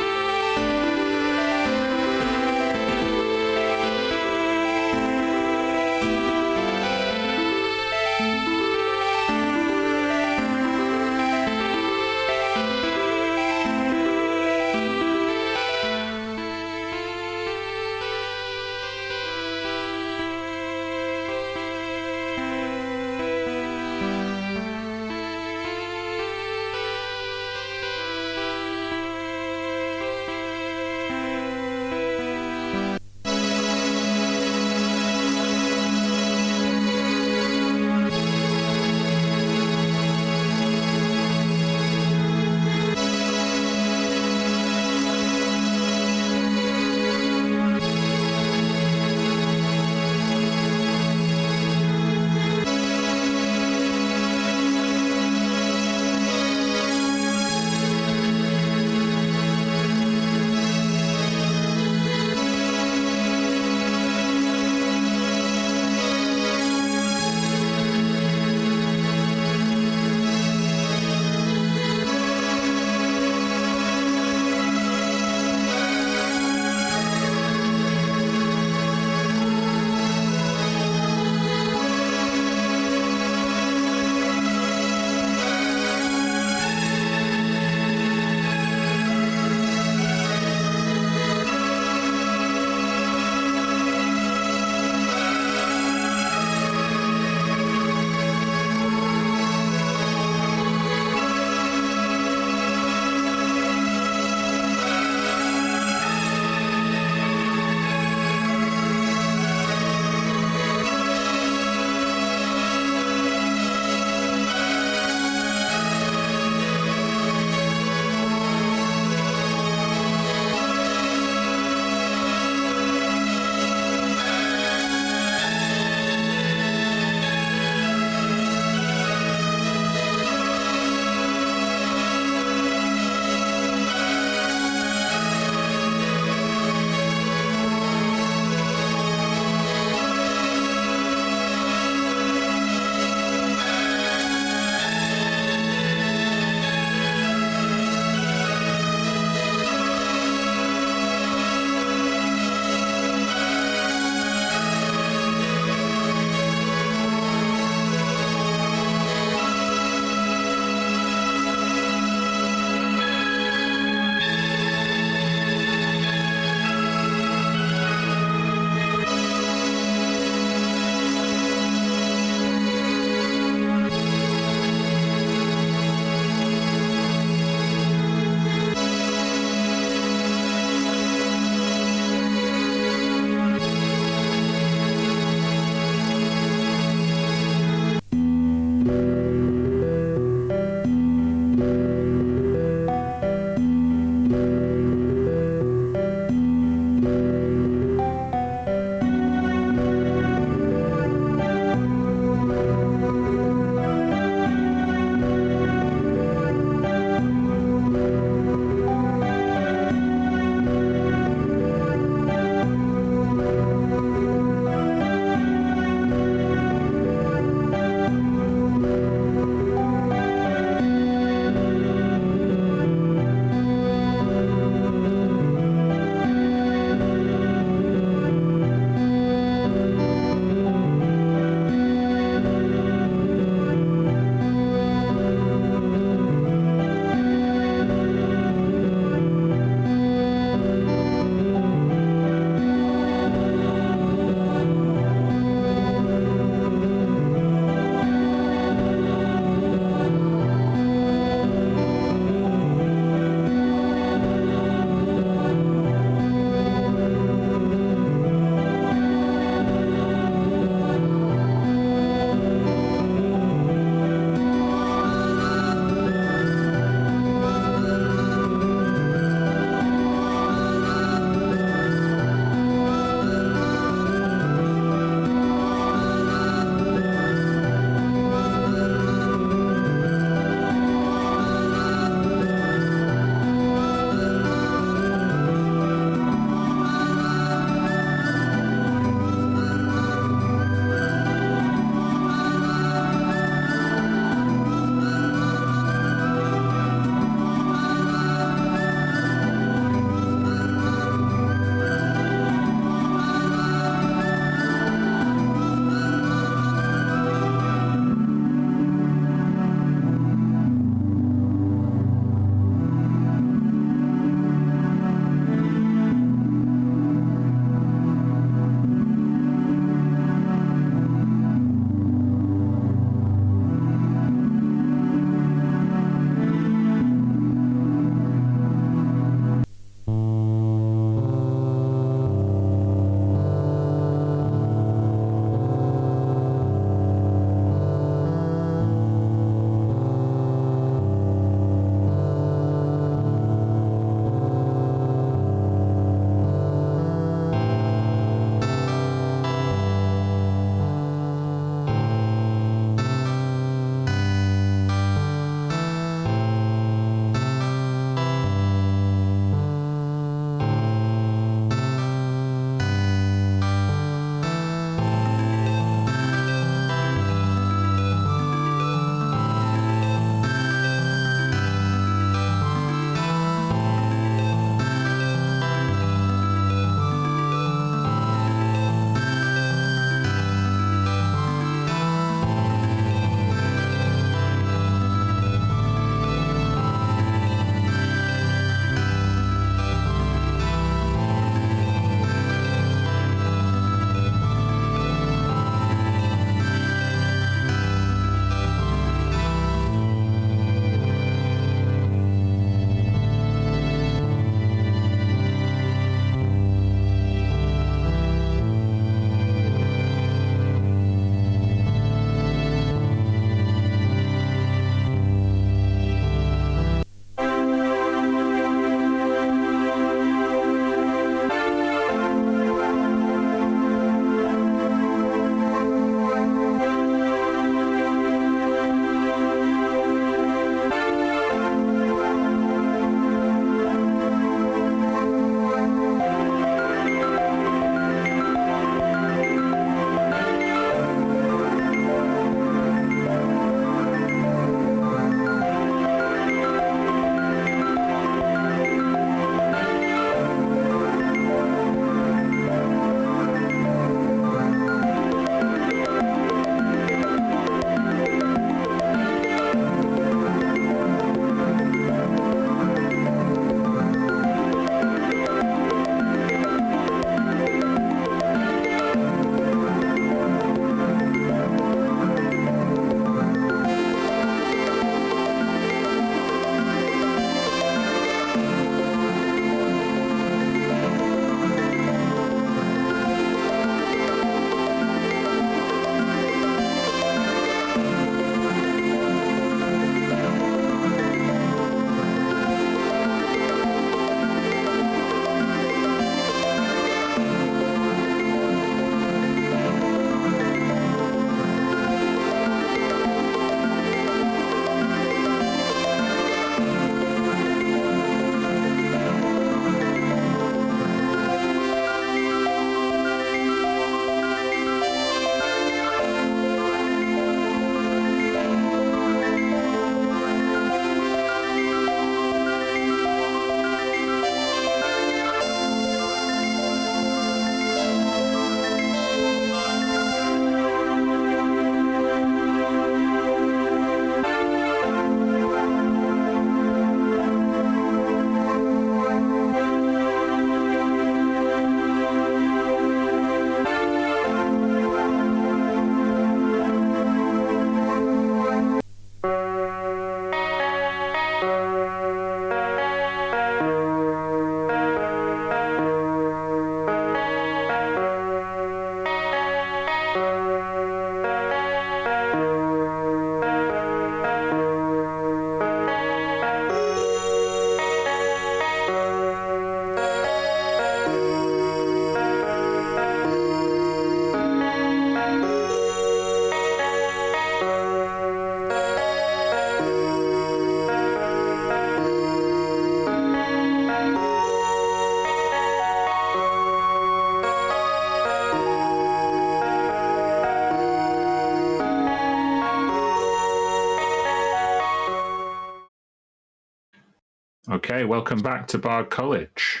Okay, welcome back to Bard College.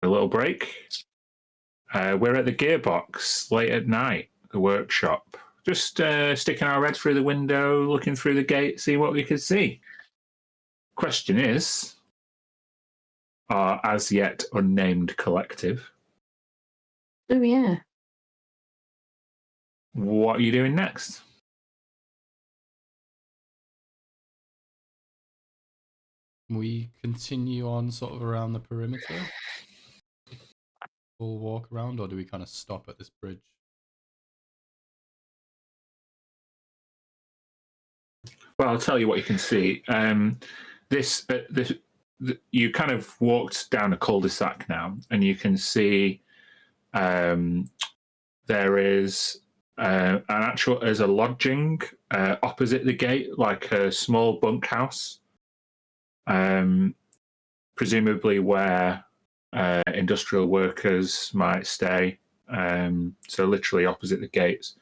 A little break. We're at the Gearbox late at night, the workshop. Just sticking our head through the window, looking through the gate, see what we can see. Question is, our as yet unnamed collective, Oh, yeah. what are you doing next? We continue on sort of around the perimeter. We'll walk around, or do we kind of stop at this bridge? Well, I'll tell you what you can see. You kind of walked down a cul-de-sac now, and you can see there is there's a lodging opposite the gate, like a small bunkhouse, presumably where industrial workers might stay. So literally opposite the gates.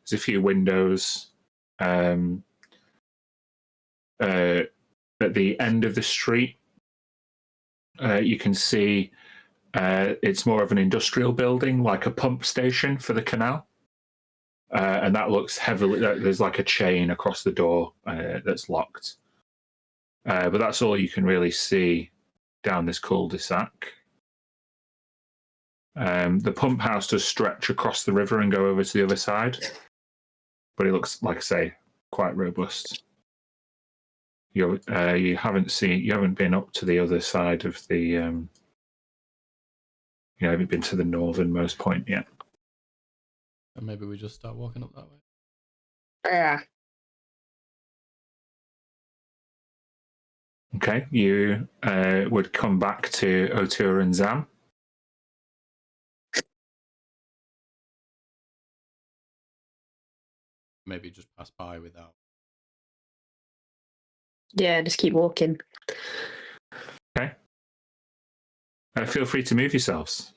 There's a few windows. At the end of the street, you can see it's more of an industrial building, like a pump station for the canal. And that looks heavily, there's like a chain across the door that's locked. But that's all you can really see down this cul-de-sac. The pump house does stretch across the river and go over to the other side. But it looks, like I say, quite robust. You haven't been up to the other side of the you haven't been to the northernmost point yet. And maybe we just start walking up that way. Yeah. Okay, you would come back to O'Toole and Zam. Maybe just pass by without. Yeah, just keep walking. Okay. Feel free to move yourselves.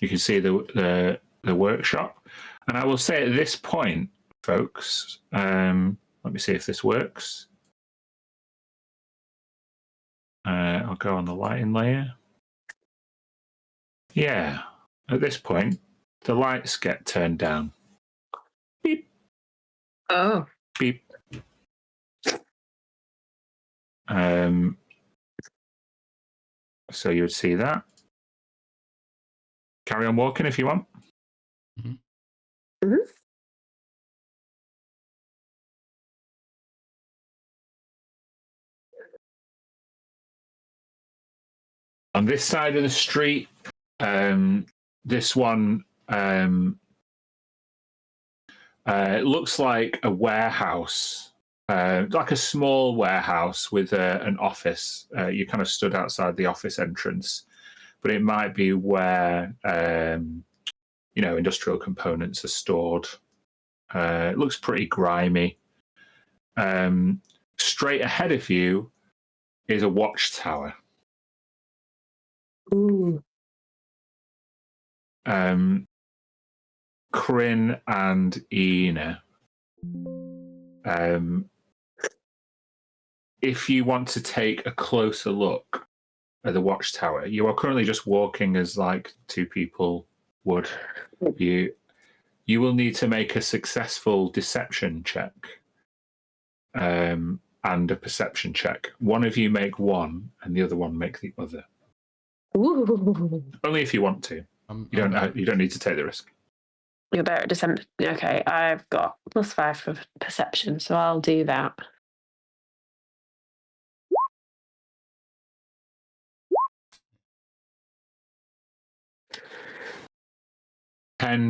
You can see the workshop. And I will say at this point, folks, let me see if this works. I'll go on the lighting layer. Yeah, at this point, the lights get turned down. Beep. Oh. Beep. So you would see that. Carry on walking if you want. Mm-hmm. On this side of the street, this one it looks like a warehouse, like a small warehouse with an office. You kind of stood outside the office entrance, but it might be where industrial components are stored. It looks pretty grimy. Straight ahead of you is a watchtower. Ooh. Kryn and Ina. If you want to take a closer look at the watchtower, you are currently just walking as like two people would. You will need to make a successful deception check and a perception check. One of you make one, and the other one make the other. Ooh. Only if you want to. You don't need to take the risk. You're better at December. Okay, I've got +5 for perception, so I'll do that.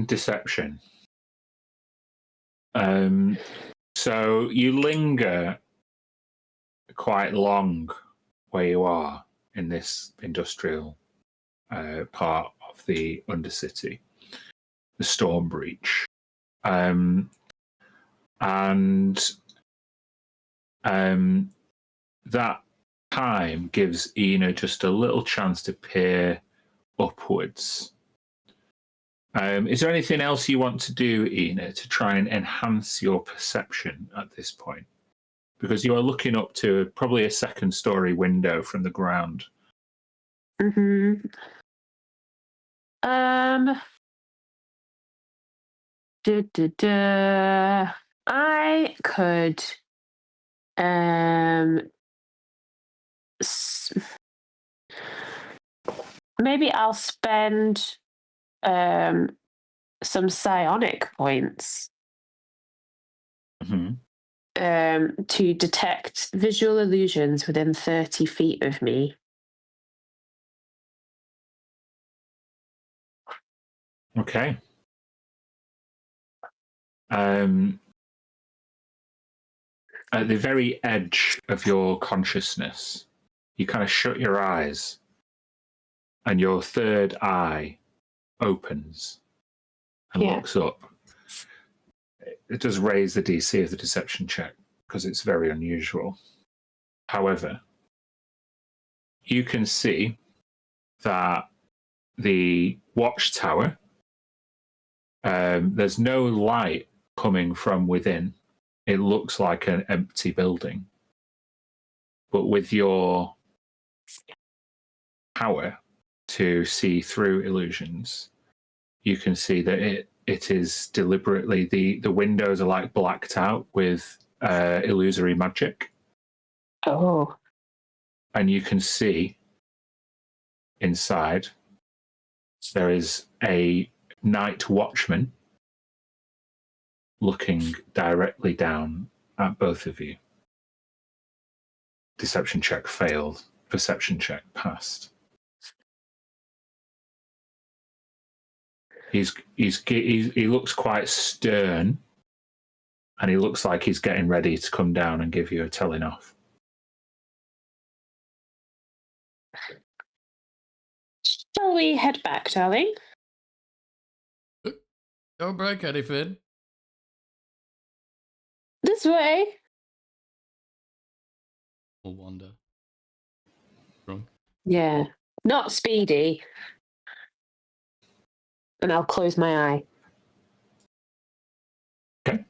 Deception. So you linger quite long where you are in this industrial part of the Undercity, the Storm Breach. And that time gives Ina just a little chance to peer upwards. Is there anything else you want to do, Ina, to try and enhance your perception at this point? Because you are looking up to probably a second-story window from the ground. Mm-hmm. I could maybe I'll spend some psionic points to detect visual illusions within 30 feet of me. Okay. At the very edge of your consciousness, you kind of shut your eyes and your third eye opens and looks up. It does raise the DC of the deception check because it's very unusual. However, you can see that the watchtower, there's no light coming from within. It looks like an empty building. But with your power to see through illusions, you can see that it is deliberately, the windows are like blacked out with illusory magic. Oh. And you can see inside there is a night watchman looking directly down at both of you. Deception check failed. Perception check passed. He looks quite stern, and he looks like he's getting ready to come down and give you a telling off. Shall we head back, darling? Don't break anything. This way. We'll wander. Drunk. Yeah. Not speedy. And I'll close my eye. Okay.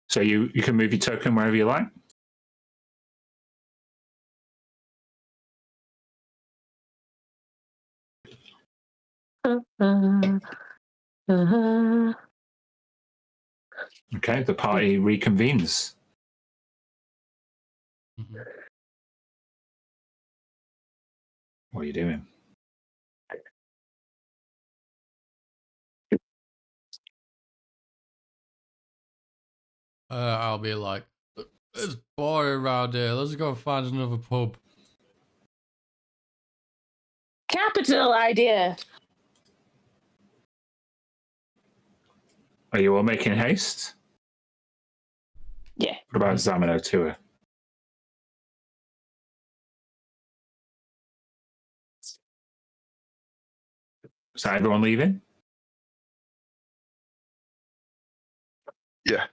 So you can move your token wherever you like. Okay, the party reconvenes. Mm-hmm. What are you doing? I'll be like, it's boring around here. Let's go find another pub. Capital idea. Are you all making haste? Yeah. What about Zamino Tour? Is that everyone leaving? Yeah.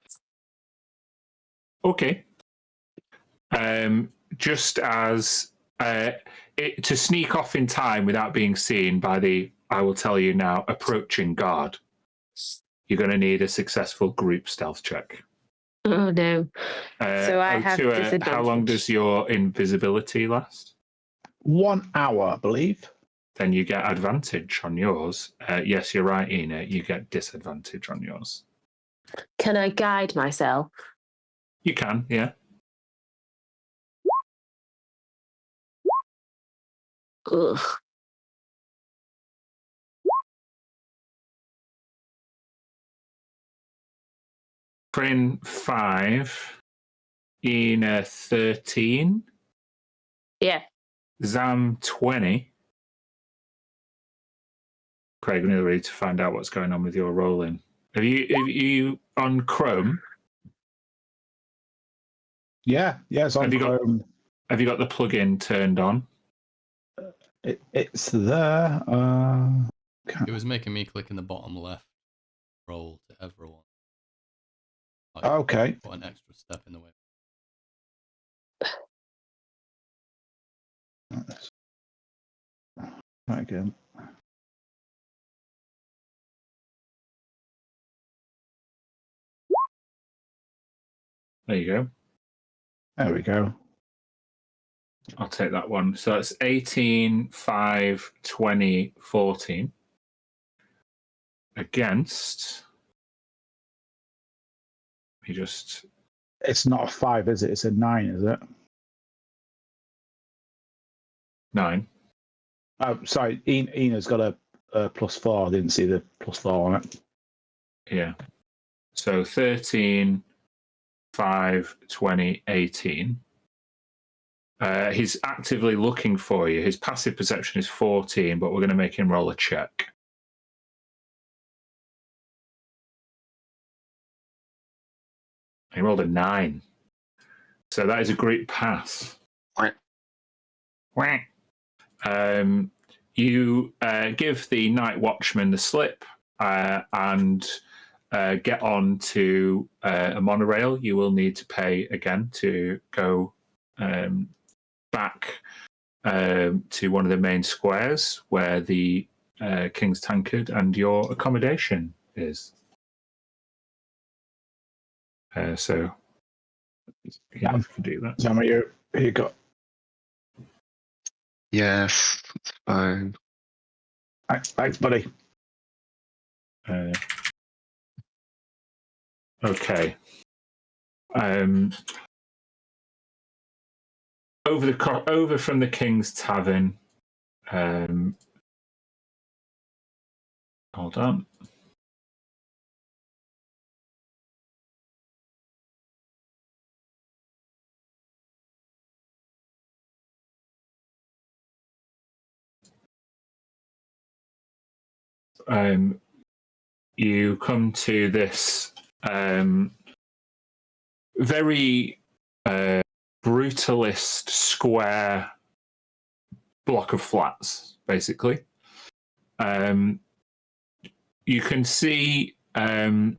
Okay. Just as to sneak off in time without being seen by the, I will tell you now, approaching guard, you're going to need a successful group stealth check. Oh, no. So I have disadvantage. How long does your invisibility last? 1 hour, I believe. Then you get advantage on yours. Yes, you're right, Ina. You get disadvantage on yours. Can I guide myself? You can, yeah. Ugh. Prin 5, Ina 13. Yeah. Zam 20. Craig, we need ready to find out what's going on with your rolling. Are you on Chrome? Yeah, it's on Chrome. Have you got the plugin turned on? It's there. It was making me click in the bottom left roll to everyone. Like, okay. Put an extra step in the way. Right again. There you go. There we go. I'll take that one. So it's 18, 5, 20, 14. Against. He just. It's not a 5, is it? It's a 9, is it? 9. Oh, sorry. Ina's got a +4. I didn't see the +4 on it. Yeah. So 13, 5, 20, 18. He's actively looking for you. His passive perception is 14, but we're going to make him roll a check. He rolled a 9. So that is a great pass. You give the night watchman the slip and get on to a monorail. You will need to pay again to go back to one of the main squares where the King's Tankard and your accommodation is. So yeah, you can do that. Tell me here you go. Yes, that's fine. Thanks, buddy. Okay. Over from the King's Tavern. Hold on. You come to this very brutalist square block of flats, basically. You can see an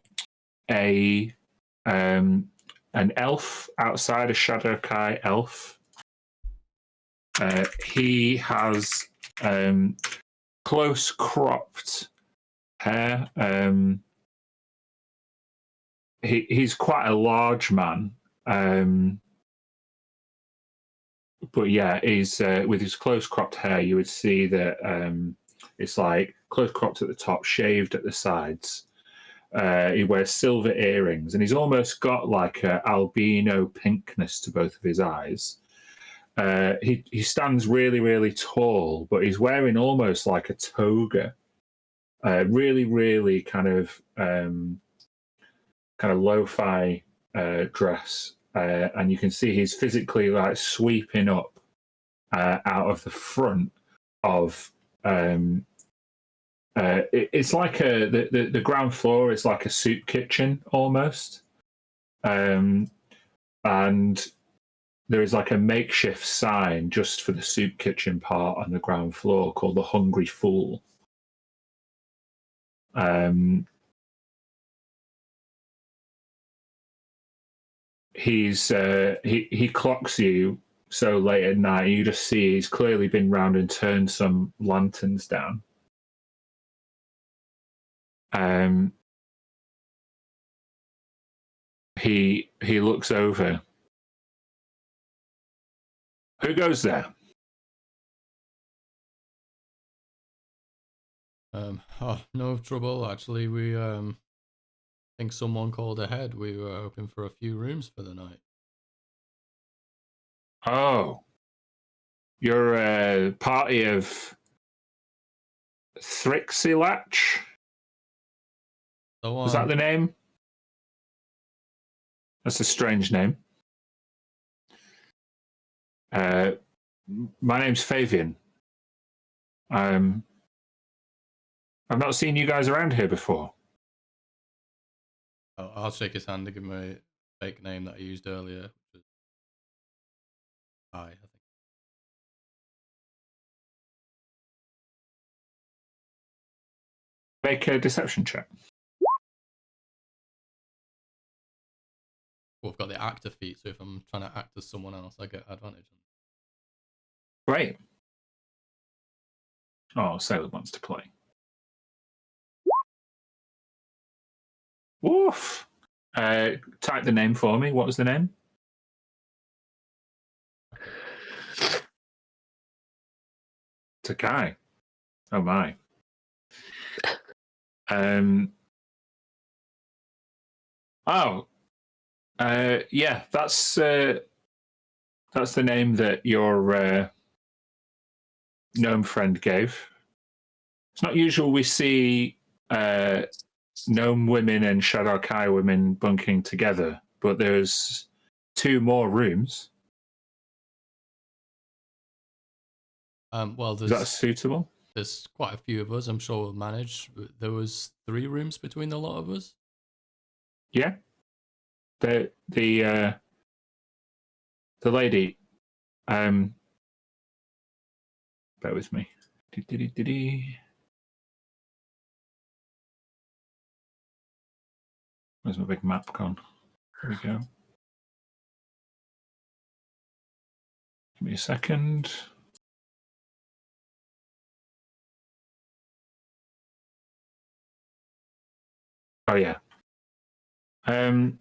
elf outside, a Shadowkai elf. He has close cropped hair. He's quite a large man. But yeah, he's with his close cropped hair, you would see that it's like close cropped at the top, shaved at the sides. He wears silver earrings, and he's almost got like an albino pinkness to both of his eyes. He stands really, really tall, but he's wearing almost like a toga. Really, really kind of lo-fi dress. And you can see he's physically like sweeping up out of the front of it's like the ground floor is like a soup kitchen almost, and there is like a makeshift sign just for the soup kitchen part on the ground floor called the Hungry Fool. He clocks you so late at night. You just see he's clearly been round and turned some lanterns down. He looks over. Who goes there? No trouble. Actually, we think someone called ahead. We were hoping for a few rooms for the night. Oh, you're a party of Thrixilach? Was that the name? That's a strange name. My name's Fabian. I've not seen you guys around here before. I'll shake his hand to give him a fake name that I used earlier. Which is I think. Make a deception check. Well, I've got the actor feat, so if I'm trying to act as someone else, I get advantage. Great. Oh, Sailor wants to play. Woof. Type the name for me. What was the name? Takai. Oh my. Yeah, that's the name that your gnome friend gave. It's not usual we see gnome women and Shadar-kai women bunking together, but there's 2 more rooms. Well, Is that suitable? There's quite a few of us. I'm sure we'll manage. There was 3 rooms between the lot of us. Yeah. The lady. Bear with me. Where's my big map gone? Here we go. Give me a second. Oh yeah. The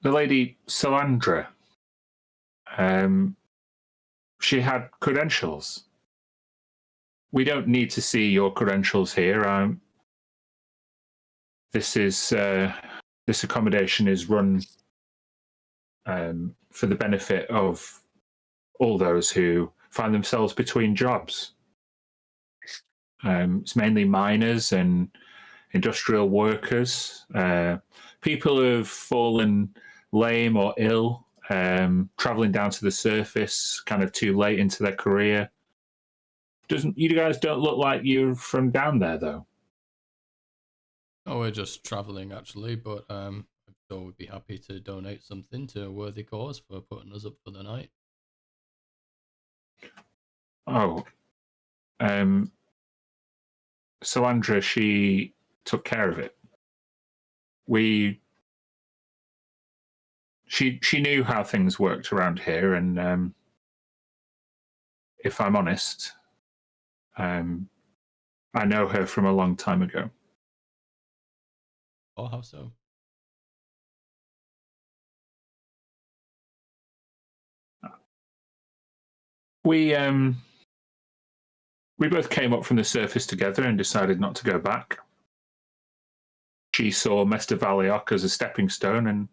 lady Salandra. She had credentials. We don't need to see your credentials here. This accommodation is run for the benefit of all those who find themselves between jobs. It's mainly miners and industrial workers, people who've fallen lame or ill, traveling down to the surface kind of too late into their career. You guys don't look like you're from down there, though. Oh, we're just traveling, actually, but I'm sure we'd be happy to donate something to a worthy cause for putting us up for the night. Oh, Salandra, she took care of it. She knew how things worked around here, and if I'm honest, I know her from a long time ago. Oh, how so? We both came up from the surface together and decided not to go back. She saw Mester Valiok as a stepping stone, and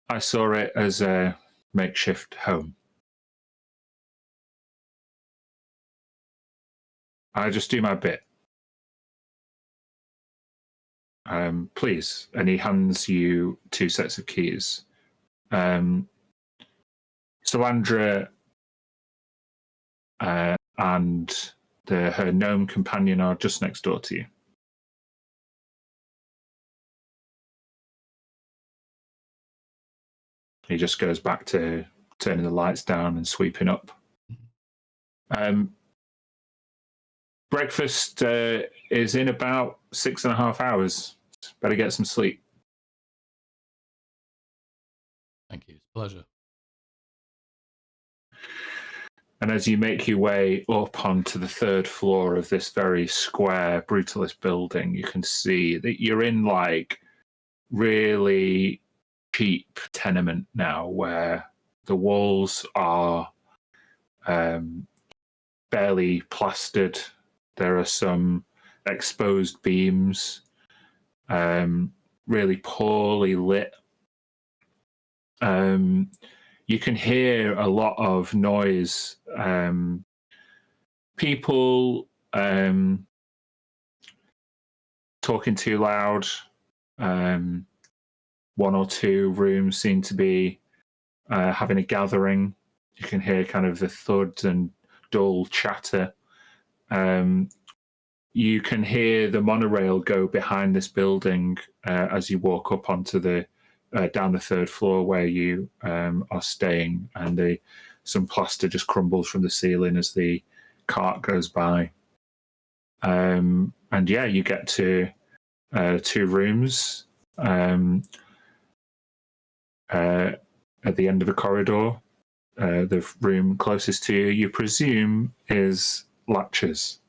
I saw it as a makeshift home. I just do my bit. Please. And he hands you 2 sets of keys. Salandra and her gnome companion are just next door to you. He just goes back to turning the lights down and sweeping up. Breakfast is in about 6.5 hours. Better get some sleep. Thank you. It's a pleasure. And as you make your way up onto the 3rd floor of this very square, brutalist building, you can see that you're in like really cheap tenement now, where the walls are barely plastered. There are some exposed beams, really poorly lit. You can hear a lot of noise. People talking too loud. 1 or 2 rooms seem to be having a gathering. You can hear kind of the thud and dull chatter. You can hear the monorail go behind this building as you walk up onto the down the 3rd floor where you are staying, and some plaster just crumbles from the ceiling as the cart goes by. And yeah, you get to 2 rooms at the end of a corridor. The room closest to you, you presume, is Latcher's.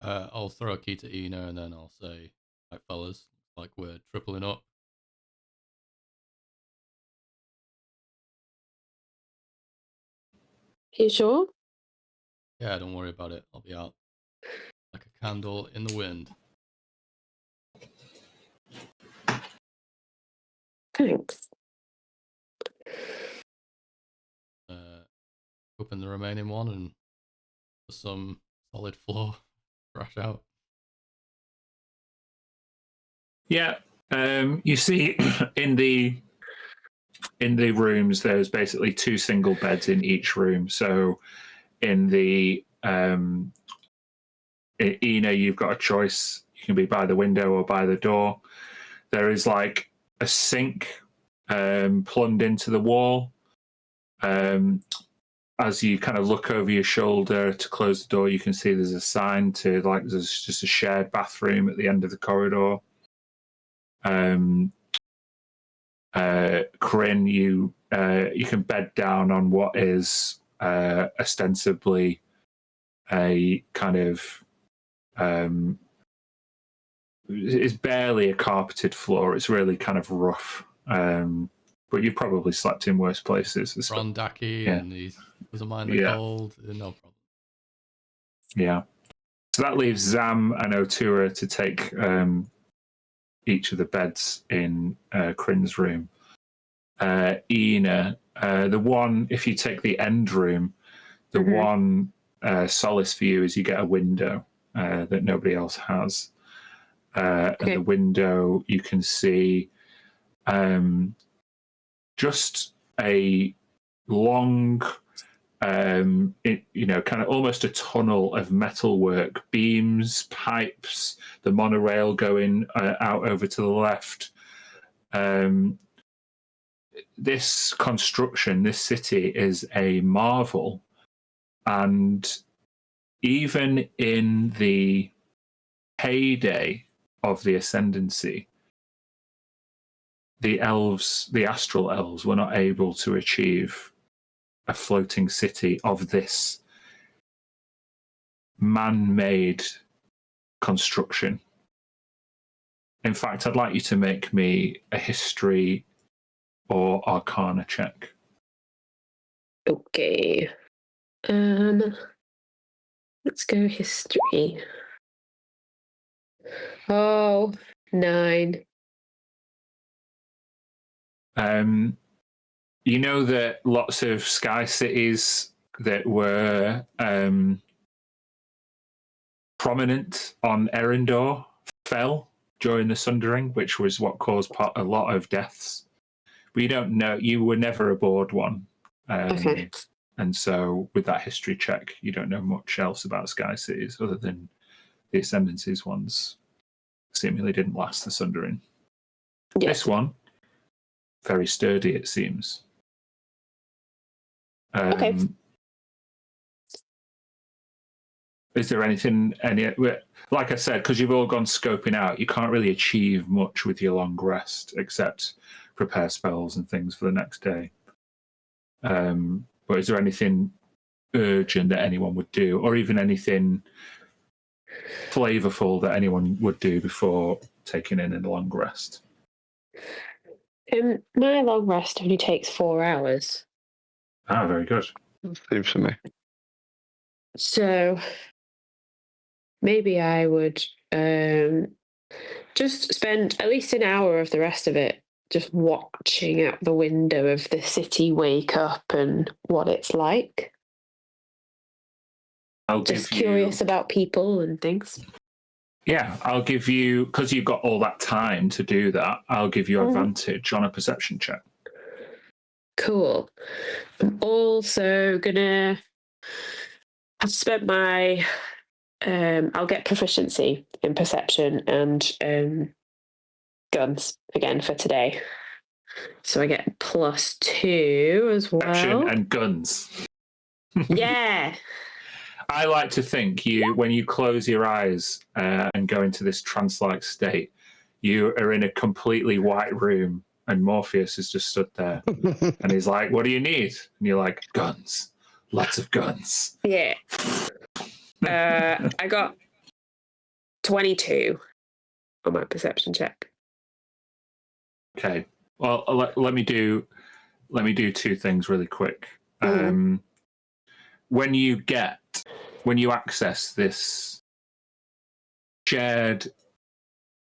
I'll throw a key to Ina, and then I'll say, "Right, fellas, like we're tripling up." You sure? Yeah, don't worry about it. I'll be out like a candle in the wind. Thanks. Open the remaining one and for some solid floor, crash out. Yeah, you see in the rooms there's basically 2 single beds in each room. So in the Ina, you've got a choice. You can be by the window or by the door. There is like a sink plumbed into the wall. As you kind of look over your shoulder to close the door, you can see there's a sign to like there's just a shared bathroom at the end of the corridor. Corinne, you can bed down on what is ostensibly a kind of it's barely a carpeted floor. It's really kind of rough. But you've probably slept in worse places. Ron Daki, Yeah. and he doesn't mind the cold. No problem. Yeah. So that leaves Zam and Otura to take each of the beds in Crin's room. Ina, the one, if you take the end room, the one solace for you is you get a window that nobody else has. And the window, you can see just a long, kind of almost a tunnel of metalwork, beams, pipes, the monorail going out over to the left. This construction, this city is a marvel. And even in the heyday of the Ascendancy, the elves, the astral elves, were not able to achieve a floating city of this man-made construction. In fact, I'd like you to make me a history or arcana check. Okay. Let's go history. Oh, 9. You know that lots of sky cities that were prominent on Erindor fell during the Sundering, which was what caused a lot of deaths. But you don't know, you were never aboard one. Okay. And so with that history check, you don't know much else about sky cities other than the Ascendancy's ones seemingly didn't last the Sundering. Yeah. This one, very sturdy, it seems. Okay. Is there anything, like I said, because you've all gone scoping out, you can't really achieve much with your long rest except prepare spells and things for the next day. But is there anything urgent that anyone would do, or even anything flavorful that anyone would do before taking in a long rest? My long rest only takes 4 hours. Ah, very good. Seems for me. So maybe I would just spend at least an hour of the rest of it just watching out the window of the city wake up and what it's like. Just curious about people and things. Yeah, I'll give you, because you've got all that time to do that, I'll give you advantage on a perception check. Cool. I'm also gonna have spent my I'll get proficiency in perception and guns again for today. So I get +2 as well. Perception and guns. Yeah. I like to think when you close your eyes and go into this trance-like state, you are in a completely white room and Morpheus has just stood there and he's like, "What do you need?" And you're like, "Guns. Lots of guns." Yeah. I got 22 on my perception check. Okay. Well, let me do two things really quick. Mm. When you access this shared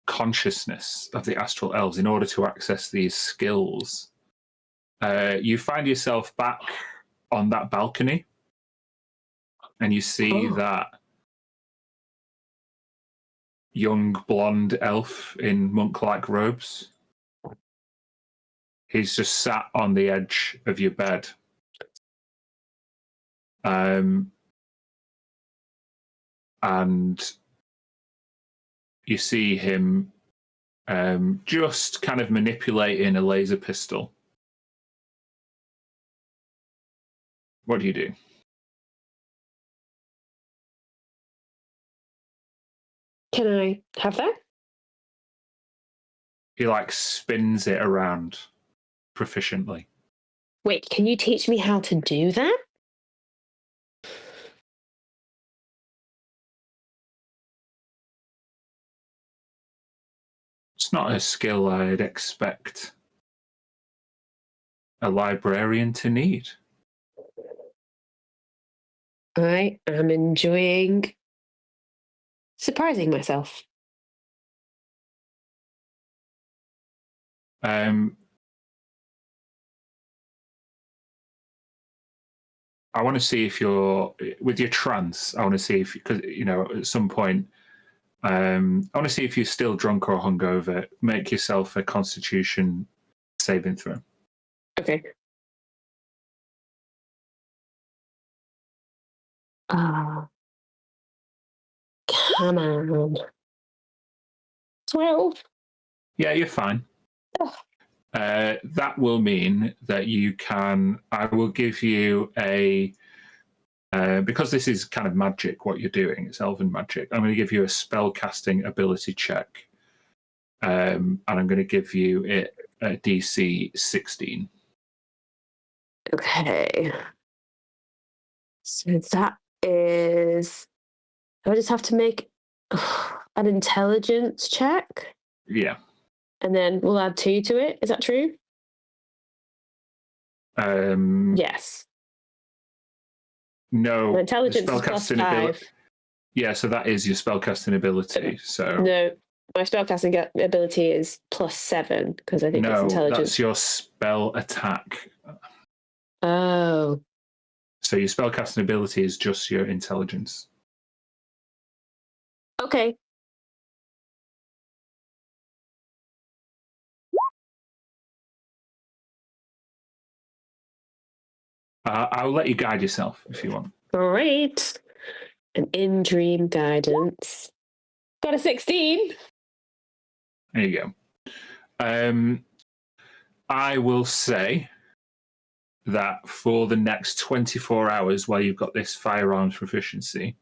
consciousness of the astral elves, in order to access these skills, you find yourself back on that balcony, and you see that young blonde elf in monk-like robes. He's just sat on the edge of your bed. And you see him just kind of manipulating a laser pistol. What do you do? Can I have that? He spins it around proficiently. Wait, can you teach me how to do that? It's not a skill I'd expect a librarian to need. I am enjoying surprising myself. I want to see if you're with your trance. I want to see if, because at some point, I want to see if you're still drunk or hungover. Make yourself a Constitution saving throw. Okay. Come on. 12. Yeah, you're fine. That will mean that you can. I will give you a. Because this is kind of magic, what you're doing, it's elven magic. I'm going to give you a spellcasting ability check, and I'm going to give you it a DC 16. Okay. So that is. I just have to make an intelligence check. Yeah. And then we'll add 2 to it. Is that true? Yes. No. My intelligence is plus 5. Yeah, so that is your spellcasting ability. So no, my spellcasting ability is plus 7 because I think it's intelligence. That's your spell attack. Oh. So your spellcasting ability is just your intelligence. Okay. I'll let you guide yourself if you want. All right. An in-dream guidance. Got a 16. There you go. I will say that for the next 24 hours while you've got this firearms proficiency,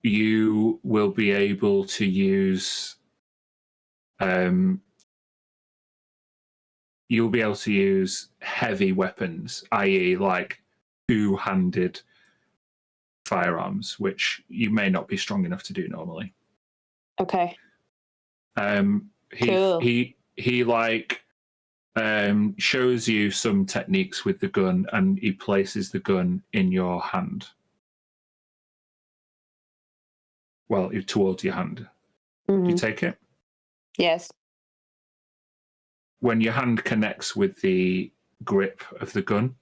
you will be able to use you'll be able to use heavy weapons, i.e. like two-handed firearms, which you may not be strong enough to do normally. Okay. Cool. He shows you some techniques with the gun, and he places the gun in your hand. Well, towards your hand. Mm-hmm. Do you take it? Yes. When your hand connects with the grip of the gun,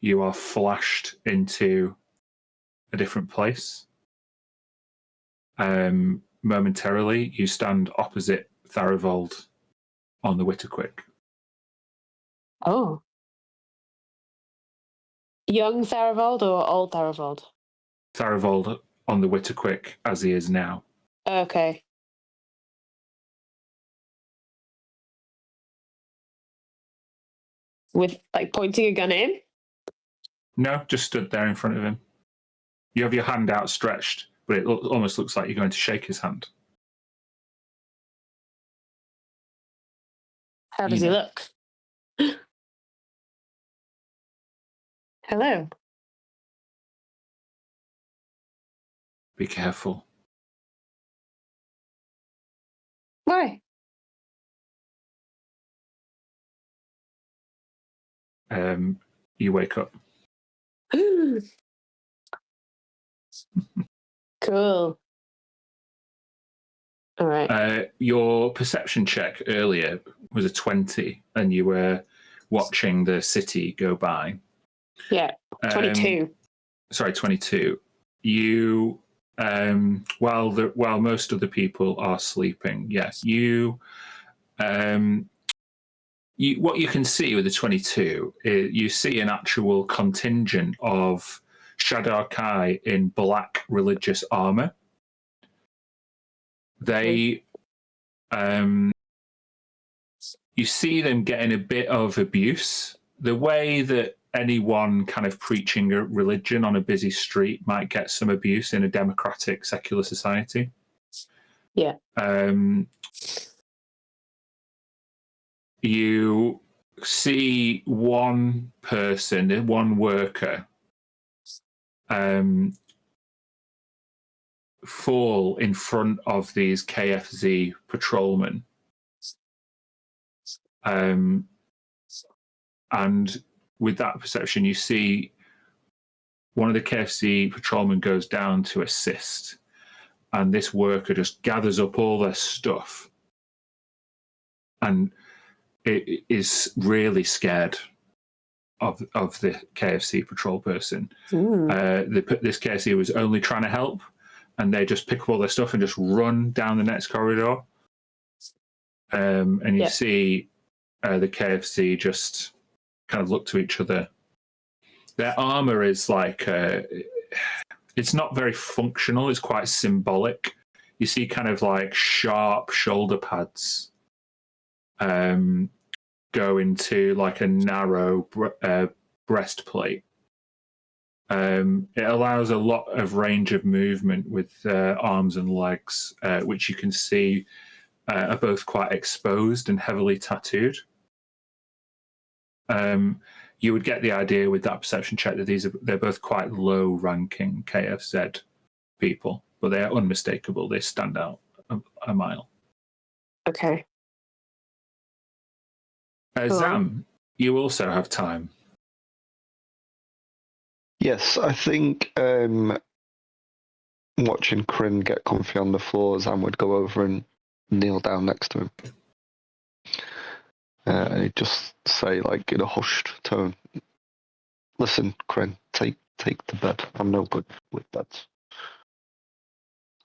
you are flashed into a different place. Momentarily, you stand opposite Tharivold on the Witterquick. Oh. Young Tharivold or old Tharivold? Tharivold on the Witterquick as he is now. Okay. With pointing a gun in? No, just stood there in front of him. You have your hand outstretched, but it almost looks like you're going to shake his hand. How does he look? Hello. Be careful. Why? You wake up. Cool. All right. Your perception check earlier was a 20, and you were watching the city go by. Yeah, 22. Sorry, 22. You, while most of the people are sleeping, what you can see with the 22 is you see an actual contingent of Shadar Kai in black religious armor. They, you see them getting a bit of abuse. The way that anyone kind of preaching a religion on a busy street might get some abuse in a democratic, secular society. Yeah. You see one person, one worker, fall in front of these KFZ patrolmen. And with that perception, you see one of the KFC patrolmen goes down to assist, and this worker just gathers up all their stuff and it is really scared of the KFC patrol person. This KFC was only trying to help, and they just pick up all their stuff and just run down the next corridor. And you see the KFC just kind of look to each other. Their armor is like, it's not very functional. It's quite symbolic. You see kind of like sharp shoulder pads go into like a narrow breastplate. It allows a lot of range of movement with arms and legs, which you can see are both quite exposed and heavily tattooed. You would get the idea with that perception check that they're both quite low-ranking KFZ people, but they are unmistakable. They stand out a mile. Okay. Zam, you also have time. Yes, I think watching Kryn get comfy on the floor, Zam would go over and kneel down next to him. And he'd just say, like, in a hushed tone, "Listen, Kryn, take the bed. I'm no good with beds.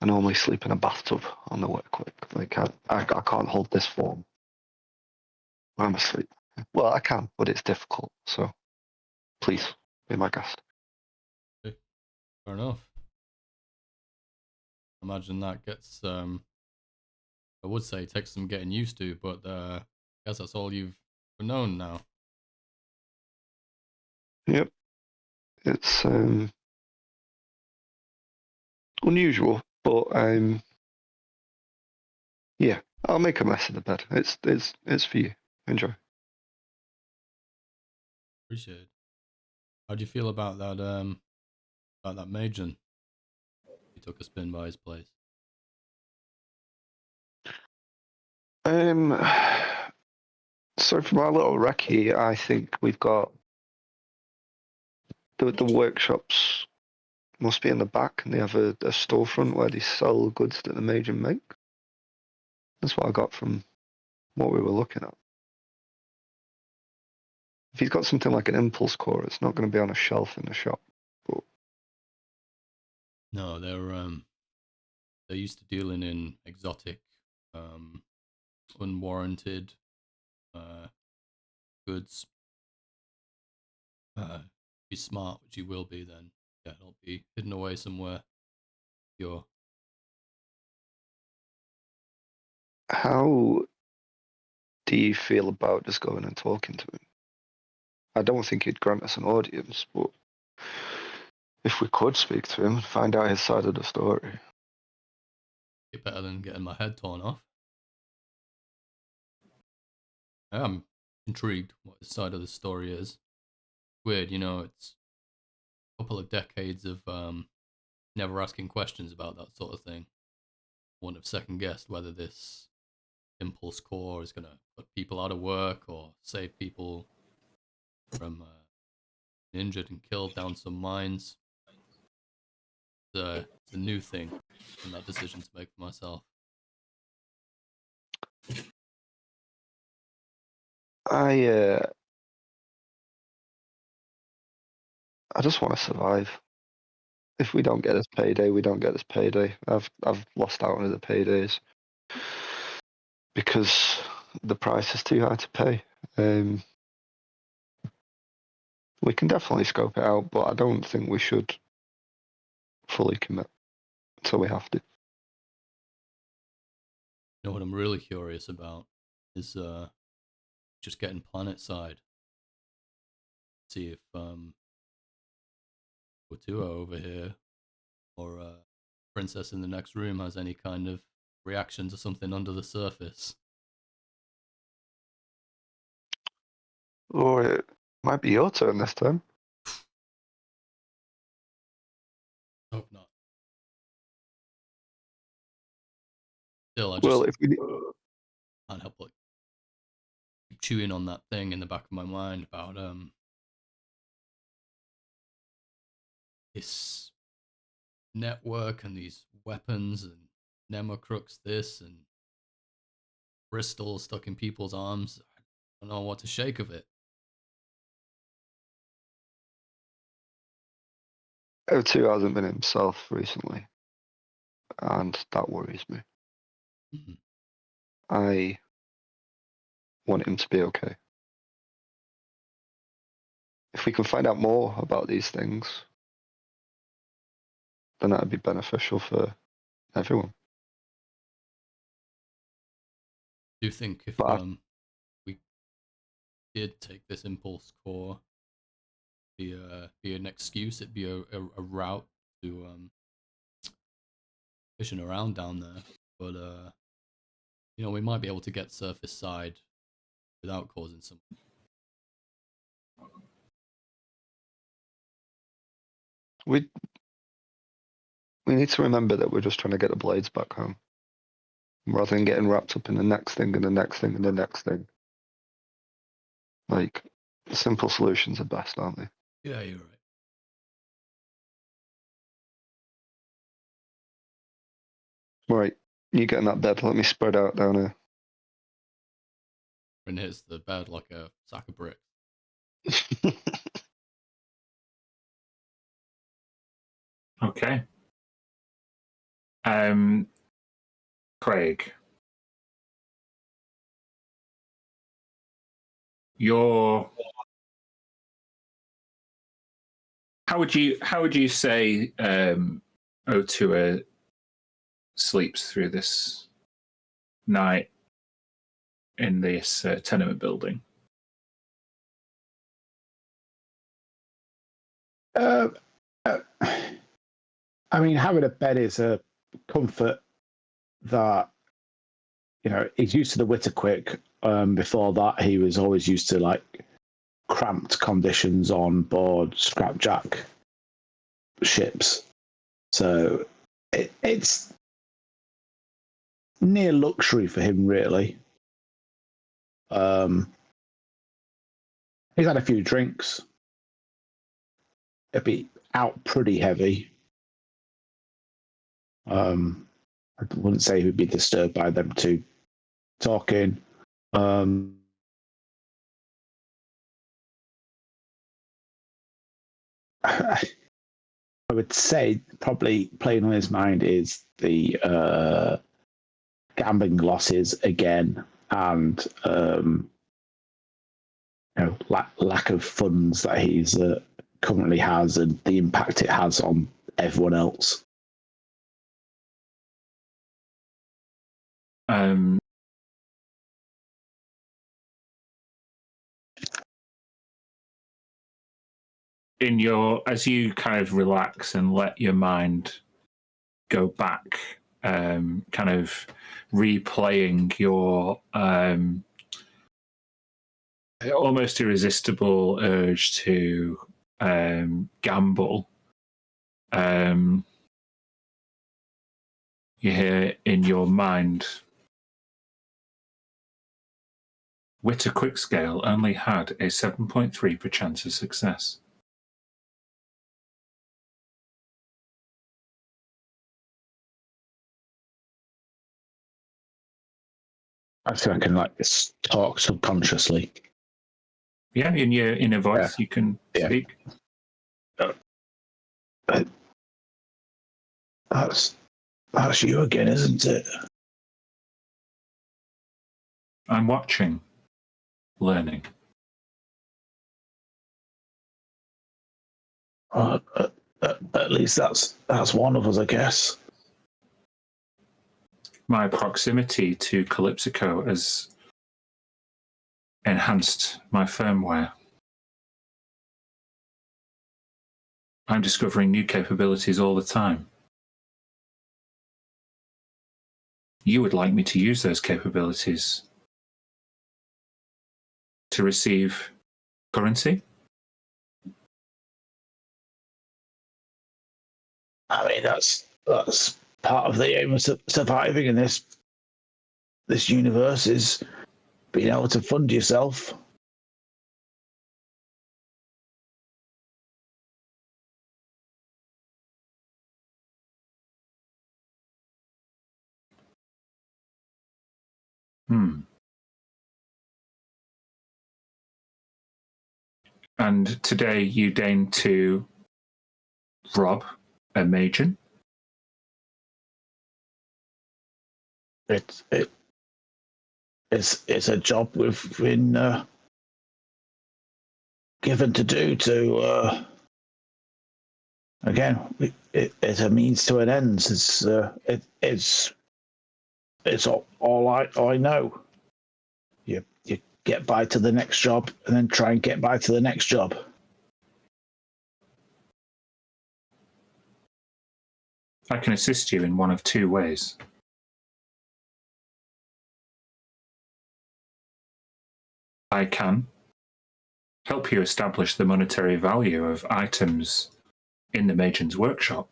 I normally sleep in a bathtub on the work week. Like, I can't hold this form when I'm asleep. Well, I can, but it's difficult. So, please, be my guest." Okay. Fair enough. Imagine that gets, I would say takes some getting used to, but I guess that's all you've known now. Yep. It's unusual, but yeah, I'll make a mess of the bed. It's for you. Enjoy. Appreciate it. How do you feel about that Major? He took a spin by his place. So for my little recce, I think we've got the workshops must be in the back, and they have a storefront where they sell goods that the Major make. That's what I got from what we were looking at. If he's got something like an impulse core, it's not going to be on a shelf in the shop. But... No, they're used to dealing in exotic, unwarranted goods. Be smart, which you will be then. Yeah, it'll be hidden away somewhere. Pure. How do you feel about just going and talking to him? I don't think he'd grant us an audience, but if we could speak to him and find out his side of the story. It's better than getting my head torn off. I'm intrigued what his side of the story is. Weird, it's a couple of decades of never asking questions about that sort of thing. I wouldn't have second guessed whether this impulse core is going to put people out of work or save people from injured and killed down some mines. It's a new thing, and that decision to make for myself. I just want to survive. If we don't get this payday, we don't get this payday. I've lost out on the paydays because the price is too high to pay. We can definitely scope it out, but I don't think we should fully commit until we have to. You know what I'm really curious about is just getting planet side. See if Otua over here or Princess in the next room has any kind of reaction to something under the surface. Or it might be your turn this time. Hope not. Still, I just Well, if we can't help but keep chewing on that thing in the back of my mind about this network and these weapons and Nemocrux this and Bristol stuck in people's arms. I don't know what to shake of it. O2 hasn't been himself recently, and that worries me. Mm-hmm. I want him to be okay. If we can find out more about these things, then that would be beneficial for everyone. Do you think if we did take this impulse core, be an excuse, it'd be a route to fishing around down there, but you know, we might be able to get surface side without causing some. We need to remember that we're just trying to get the blades back home, rather than getting wrapped up in the next thing and the next thing and the next thing. Like, simple solutions are best, aren't they? Yeah, you're right. Right, you get in that bed. Let me spread out down here. And hits the bed like a sack of bricks. Okay. Craig, how would you say Otua sleeps through this night in this tenement building? I mean, having a bed is a comfort that, you know, he's used to the Witterquick. Before that, he was always used to like cramped conditions on board scrapjack ships. So it's near luxury for him, really. He's had a few drinks. It'd be out pretty heavy. I wouldn't say he'd be disturbed by them two talking. I would say probably playing on his mind is the gambling losses again, and you know, lack of funds that he's currently has, and the impact it has on everyone else. As you kind of relax and let your mind go back, kind of replaying your almost irresistible urge to gamble, You hear in your mind, Witter Quickscale only had a 7.3 chance of success. I think I can like talk subconsciously. Yeah, in your inner voice, you can speak. That's you again, isn't it? I'm watching, learning. At least that's one of us, I guess. My proximity to Calypsico has enhanced my firmware. I'm discovering new capabilities all the time. You would like me to use those capabilities to receive currency? I mean, that's part of the aim of surviving in this universe is being able to fund yourself. And today you deign to rob a Magian? It's a job we've been given to do to again it's a means to an end. It's all I know. You get by to the next job and then try and get by to the next job. I can assist you in one of two ways. I can help you establish the monetary value of items in the Magian's workshop,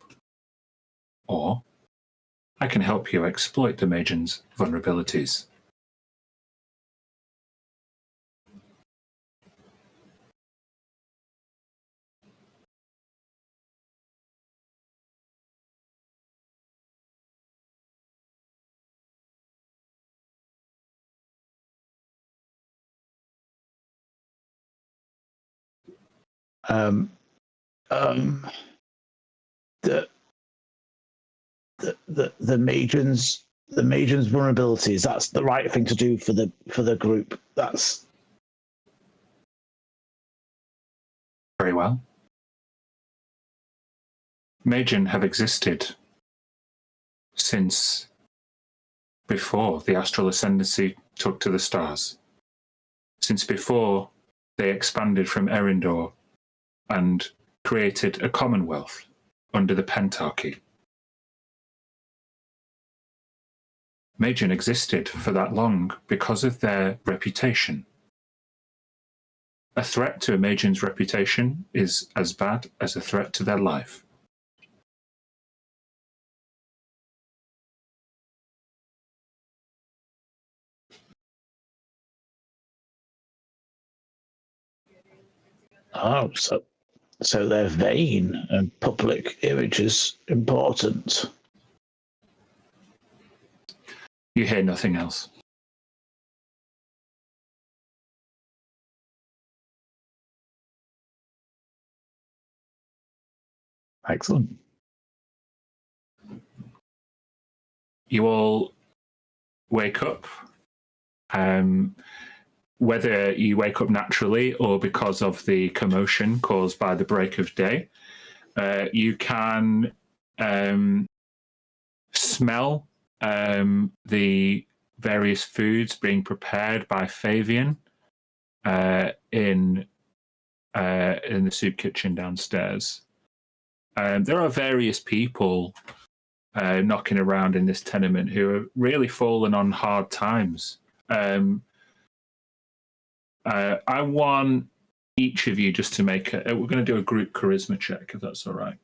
or I can help you exploit the Magian's vulnerabilities. The Magian's vulnerabilities. That's the right thing to do for the group. That's very well. Magian have existed since before the astral ascendancy took to the stars, since before they expanded from Erindor and created a commonwealth under the Pentarchy. Magian existed for that long because of their reputation. A threat to a Magian's reputation is as bad as a threat to their life. oh, so they're vain and public image is important. You hear nothing else. Excellent. You all wake up. Whether you wake up naturally or because of the commotion caused by the break of day, you can smell the various foods being prepared by Fabian in the soup kitchen downstairs. There are various people knocking around in this tenement who are really fallen on hard times. I want each of you just to make we're going to do a group charisma check, if that's all right.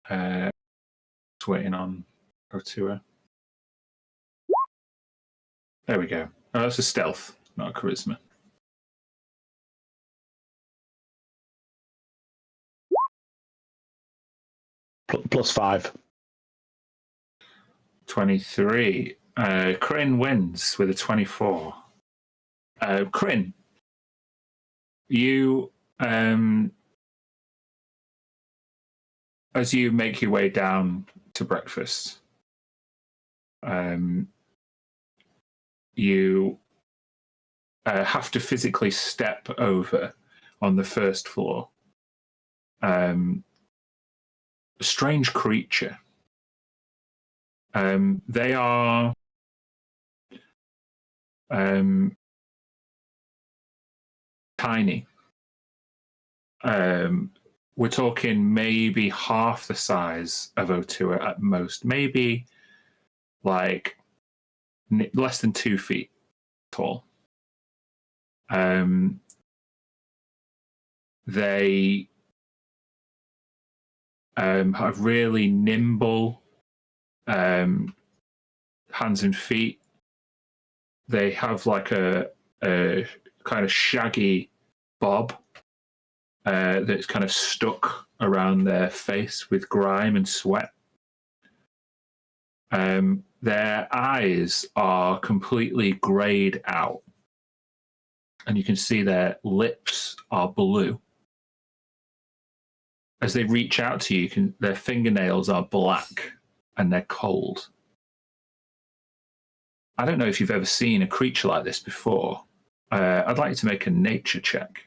Just waiting on Otua. There we go. Oh, that's a stealth, not a charisma. +5. 23. Kryn wins with a 24. Kryn, you, as you make your way down to breakfast, you have to physically step over on the first floor a strange creature. They are tiny. We're talking maybe half the size of Otua at most, maybe like less than 2 feet tall. They have really nimble hands and feet. They have like a kind of shaggy bob that's kind of stuck around their face with grime and sweat. Their eyes are completely grayed out, and you can see their lips are blue. As they reach out to you, their fingernails are black and they're cold. I don't know if you've ever seen a creature like this before. I'd like you to make a nature check.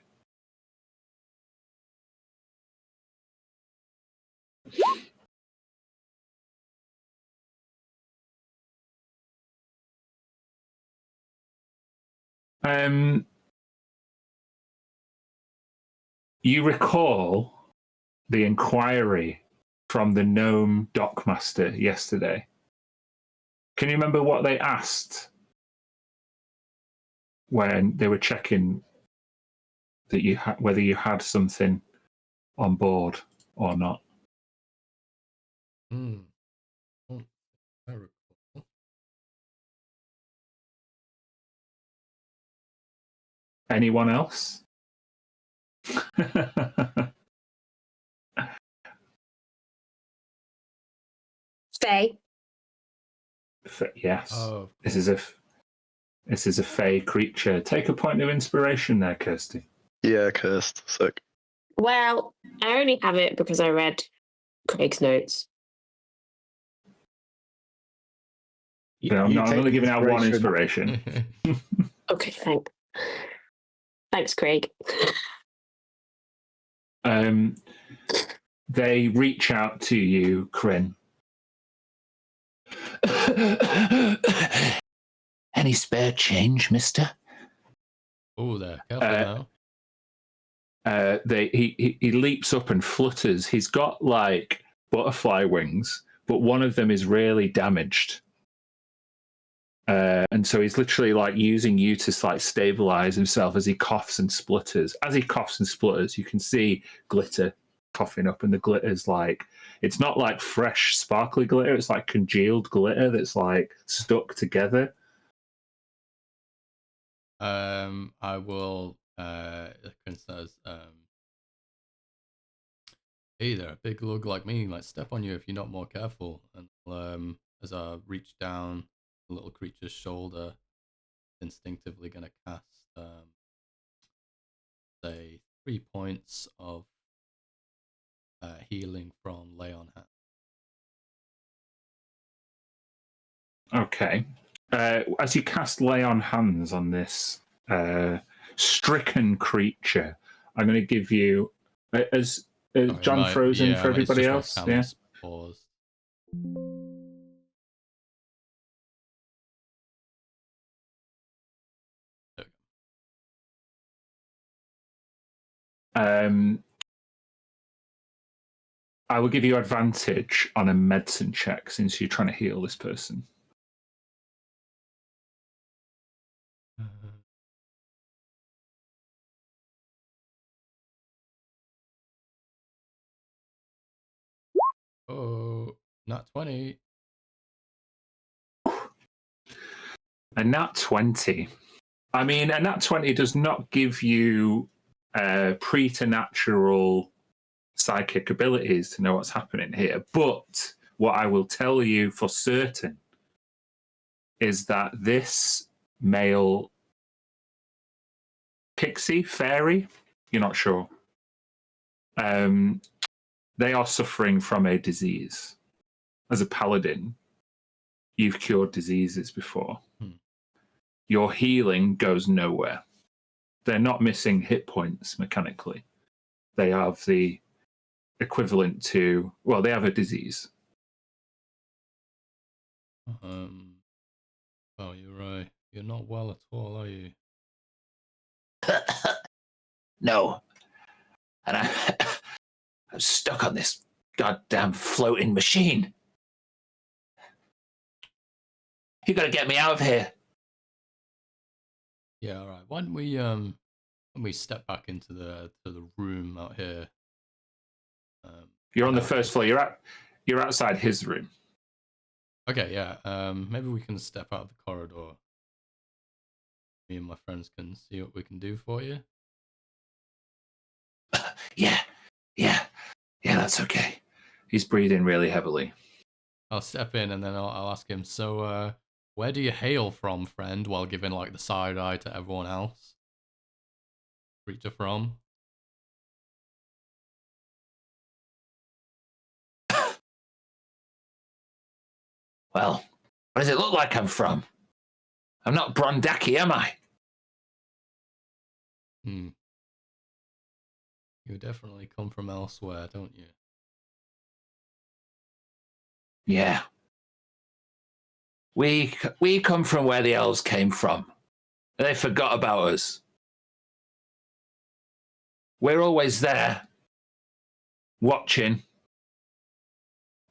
You recall the inquiry from the gnome dockmaster yesterday. Can you remember what they asked when they were checking that you whether you had something on board or not? Oh, I recall. Anyone else? Faye. Yes. Oh, This is a fey creature. Take a point of inspiration there, Kirsty. Yeah, cursed. Sick. Well, I only have it because I read Craig's notes. I'm only giving out one inspiration. Okay, thanks, Craig. They reach out to you, Kryn. Any spare change, mister? Oh, there. Careful now. He leaps up and flutters. He's got like butterfly wings, but one of them is really damaged. And so he's literally like using you to like stabilize himself as he coughs and splutters. As he coughs and splutters, you can see glitter coughing up, and the glitter's like, it's not like fresh sparkly glitter, it's like congealed glitter that's like stuck together. I will Prince says, hey there, a big lug like me might step on you if you're not more careful. And as I reach down the little creature's shoulder, instinctively gonna cast say 3 points of healing from Lay on Hand. Okay. As you cast Lay on Hands on this stricken creature, I'm going to give you, as Sorry, John frozen for everybody it's just else. my Yeah. paused. I will give you advantage on a medicine check since you're trying to heal this person. Oh, not 20. A nat 20. I mean, a nat 20 does not give you preternatural psychic abilities to know what's happening here. But what I will tell you for certain is that this male pixie, fairy, you're not sure, they are suffering from a disease. As a paladin, you've cured diseases before. Your healing goes nowhere. They're not missing hit points mechanically. They have the equivalent to, well, they have a disease. Oh, you're right. You're not well at all, are you? No. And I'm stuck on this goddamn floating machine. You gotta get me out of here. Yeah, all right. Why don't we step back into the room out here? You're on the first floor. You're outside his room. Okay, yeah. Maybe we can step out of the corridor. Me and my friends can see what we can do for you. Yeah, that's okay. He's breathing really heavily. I'll step in and then I'll ask him, so, where do you hail from, friend, while giving, like, the side eye to everyone else? Creature from? Well, what does it look like I'm from? I'm not Brondaki, am I? You definitely come from elsewhere, don't you? Yeah. We come from where the elves came from. They forgot about us. We're always there, watching.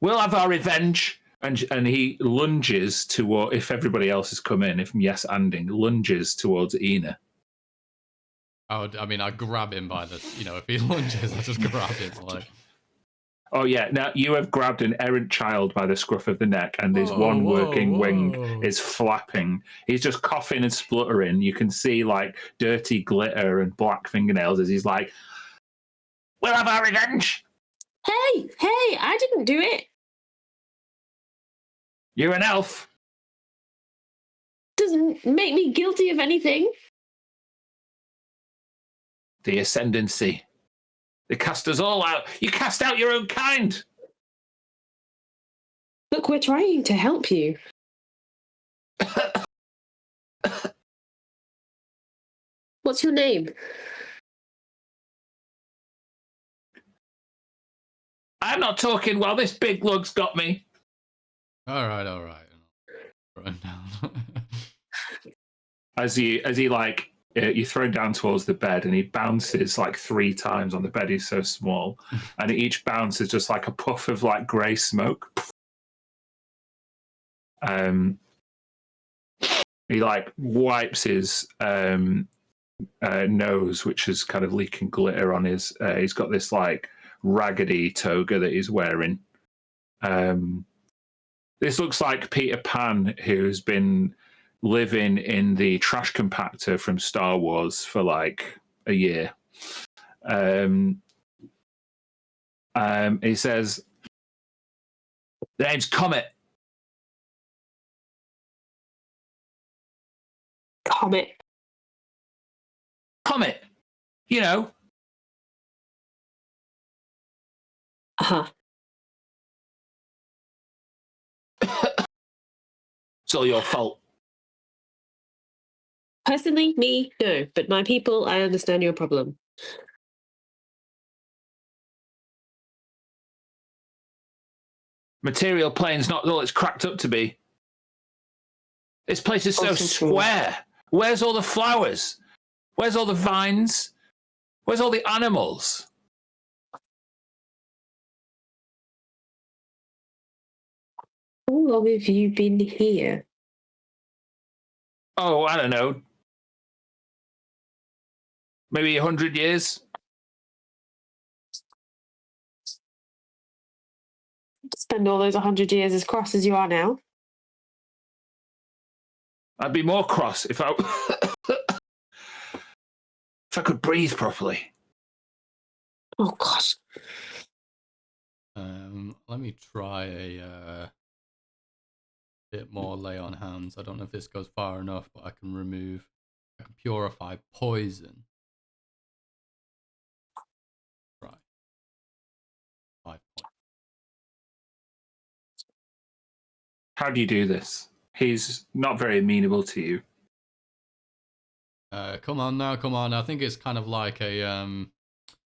We'll have our revenge. And he lunges toward, if everybody else has come in, if yes-anding, lunges towards Ina. I grab him by the, if he lunges, I just grab him, like. Oh, yeah. Now, you have grabbed an errant child by the scruff of the neck, and his one working wing is flapping. He's just coughing and spluttering. You can see, like, dirty glitter and black fingernails as he's like, we'll have our revenge. Hey, I didn't do it. You're an elf. Doesn't make me guilty of anything. The ascendancy. They cast us all out. You cast out your own kind. Look, we're trying to help you. What's your name? I'm not talking while this big lug's got me. All right. Throw him down. as he like, you throw him down towards the bed, and he bounces like 3 times on the bed. He's so small, and each bounce is just like a puff of like grey smoke. He like wipes his nose, which is kind of leaking glitter on his. He's got this like raggedy toga that he's wearing. This looks like Peter Pan, who's been living in the trash compactor from Star Wars for like a year. He says, the name's Comet. Comet. You know. Uh-huh. It's all your fault. Personally, me, no. But my people, I understand your problem. Material plane's not all it's cracked up to be. This place is so square. Where's all the flowers? Where's all the vines? Where's all the animals? How long have you been here? Oh, I don't know. Maybe 100 years. spend all those 100 years as cross as you are now. I'd be more cross if I if I could breathe properly. Oh, gosh. Let me try a bit more lay on hands. I don't know if this goes far enough, but I can purify poison. Right. 5 points. How do you do this? He's not very amenable to you. Come on now, come on. I think it's kind of like a,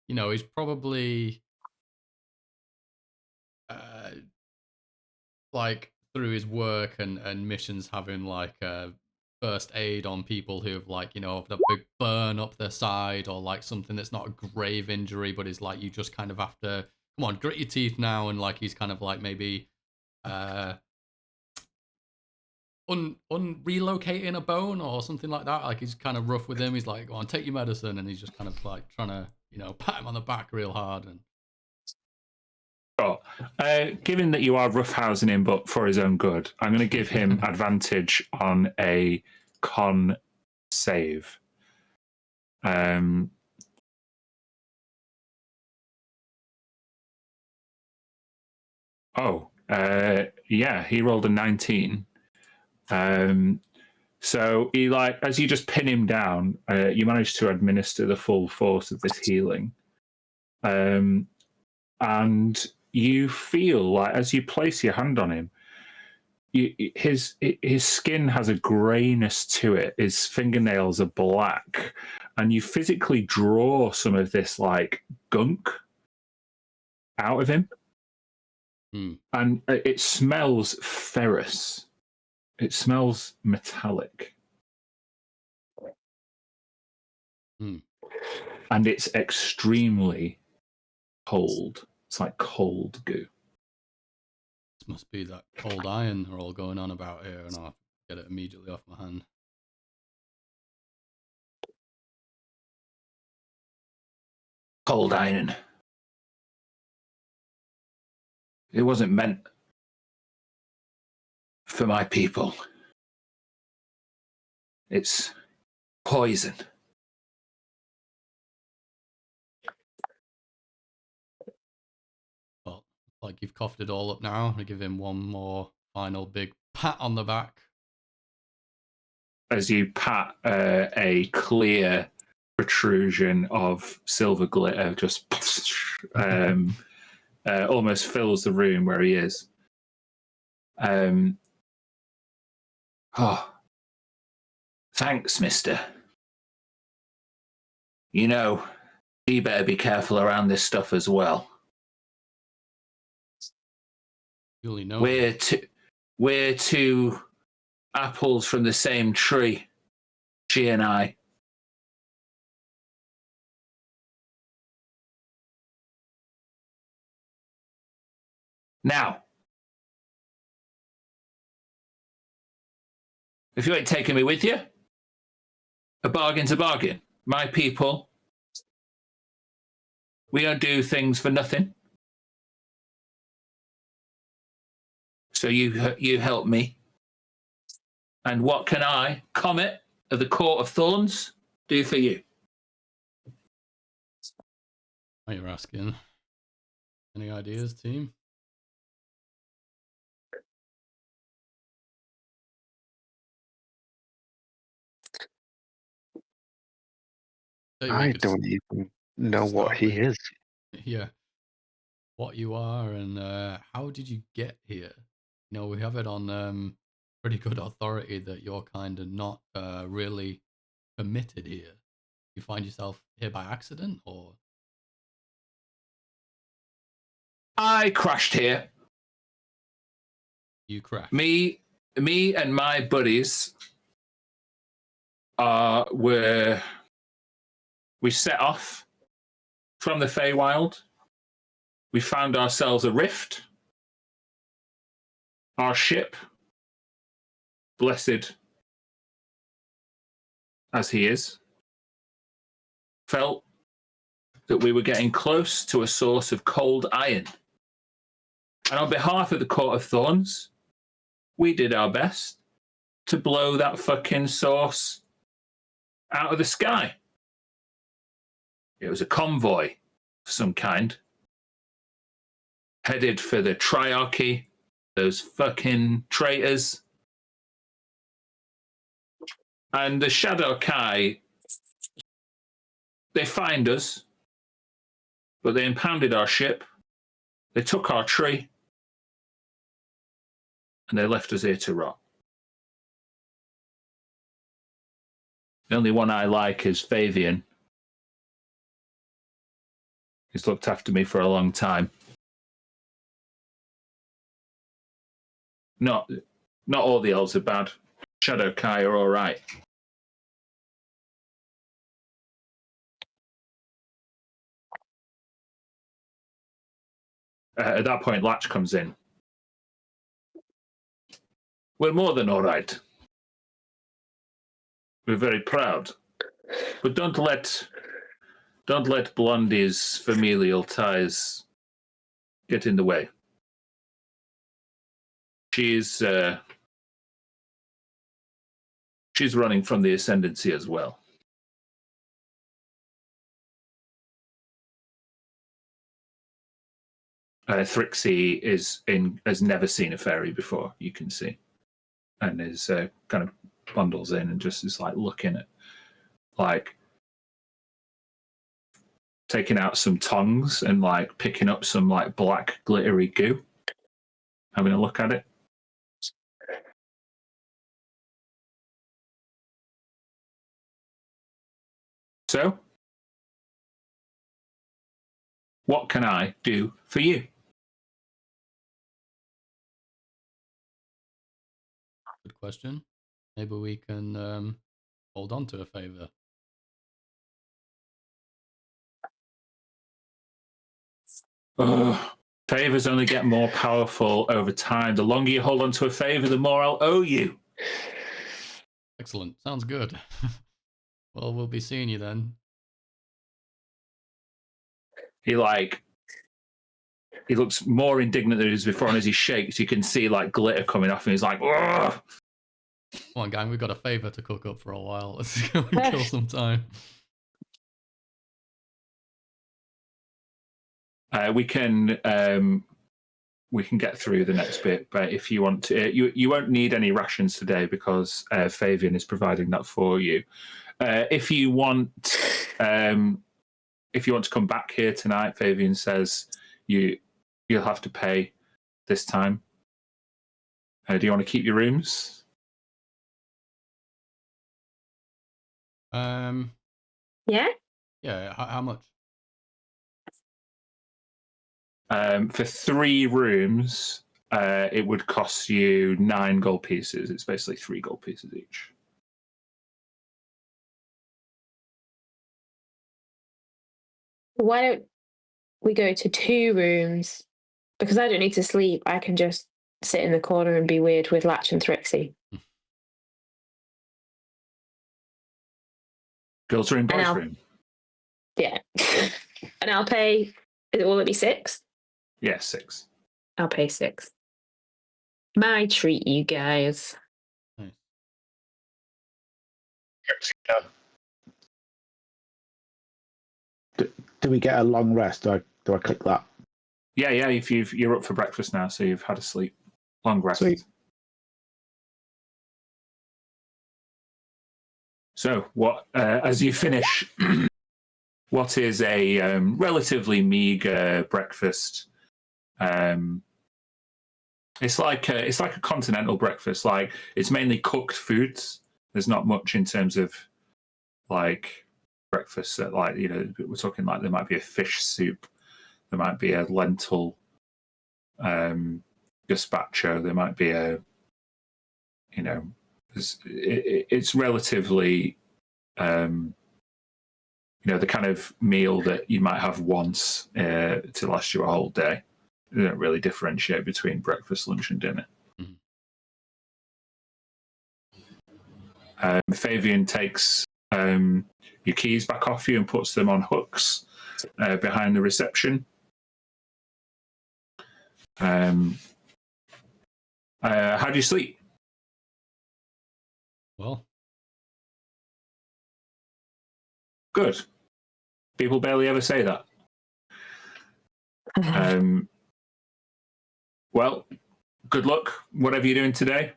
he's probably, like through his work and missions having like first aid on people who have like, have a big burn up their side or like something that's not a grave injury, but is like you just kind of have to, come on, grit your teeth now. And like he's kind of like maybe relocating a bone or something like that. Like he's kind of rough with him. He's like, go on, take your medicine. And he's just kind of like trying to, pat him on the back real hard. And Sure. Given that you are roughhousing him, but for his own good, I'm going to give him advantage on a con save. Yeah, he rolled a 19. So he, like, as you just pin him down, you manage to administer the full force of this healing. And you feel like as you place your hand on him, his skin has a greyness to it. His fingernails are black, and you physically draw some of this like gunk out of him. And it smells ferrous. It smells metallic. And it's extremely cold. It's like cold goo. this must be that cold iron they're all going on about here, and I'll get it immediately off my hand. Cold iron. It wasn't meant for my people. It's poison. Well, like you've coughed it all up now. I give him one more final big pat on the back. As you pat a clear protrusion of silver glitter just almost fills the room where he is. Thanks, mister. You better be careful around this stuff as well. You only know We're two apples from the same tree, she and I. Now, if you ain't taking me with you, a bargain's a bargain. My people, we don't do things for nothing. So you help me. And what can I, Comet of the Court of Thorns, do for you? Are you asking? Any ideas, team? I don't even know what he is. Yeah. What you are and how did you get here? We have it on pretty good authority that you're kind of not really permitted here. You find yourself here by accident, or? I crashed here. You crashed? Me and my buddies we set off from the Feywild. We found ourselves a rift. Our ship, blessed as he is, felt that we were getting close to a source of cold iron. And on behalf of the Court of Thorns, we did our best to blow that fucking sauce out of the sky. It was a convoy of some kind, headed for the Triarchy, those fucking traitors. And the Shadow Kai, they find us, but they impounded our ship, they took our tree, and they left us here to rot. The only one I like is Fabian. He's looked after me for a long time. Not all the elves are bad. Shadow Kai are all right. At that point, Latch comes in. We're more than all right. We're very proud. But don't let Blondie's familial ties get in the way. She's running from the Ascendancy as well. Thrixie has never seen a fairy before, you can see, and is kind of bundles in and just is like looking at, like, taking out some tongs and like picking up some like black glittery goo, having a look at it. So, what can I do for you? Good question. Maybe we can hold on to a favor. Favors only get more powerful over time. The longer you hold on to a favor, the more I'll owe you. Excellent. Sounds good. Well, we'll be seeing you then. He looks more indignant than he was before, and as he shakes, you can see like glitter coming off, and he's like, "Ugh!" Come on, gang, we've got a favor to cook up for a while. Let's go and kill some time. We can get through the next bit, but if you want to, you won't need any rations today because Fabian is providing that for you. If you want to come back here tonight, Fabian says you'll have to pay this time. Do you want to keep your rooms? Yeah. Yeah. How much? For 3 rooms, it would cost you 9 gold pieces. It's basically 3 gold pieces each. Why don't we go to 2 rooms? Because I don't need to sleep. I can just sit in the corner and be weird with Latch and Thrixie. Girls are in boys' room. Yeah. And I'll pay, will it be 6? Yeah, 6. I'll pay 6. My treat, you guys. Nice. Do we get a long rest? Do I click that? Yeah. If you're up for breakfast now, so you've had a sleep, long rest. Sweet. So, what as you finish, what is a relatively meager breakfast? It's like a continental breakfast. Like, it's mainly cooked foods. There's not much in terms of like breakfast. Like, you know, we're talking like there might be a fish soup, there might be a lentil gazpacho, there might be a, you know, it's relatively, you know, the kind of meal that you might have once to last you a whole day. They don't really differentiate between breakfast, lunch, and dinner. Mm-hmm. Fabian takes your keys back off you and puts them on hooks behind the reception. How do you sleep? Well, Good. People barely ever say that. Well, good luck, whatever you're doing today.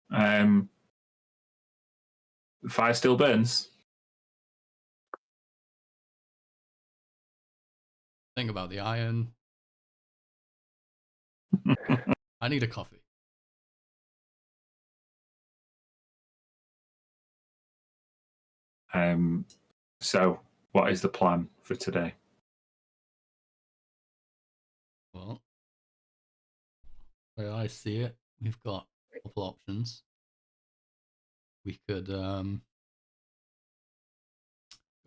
The fire still burns. think about the iron. I need a coffee. So, what is the plan for today? Well, the way I see it, we've got a couple options. We could go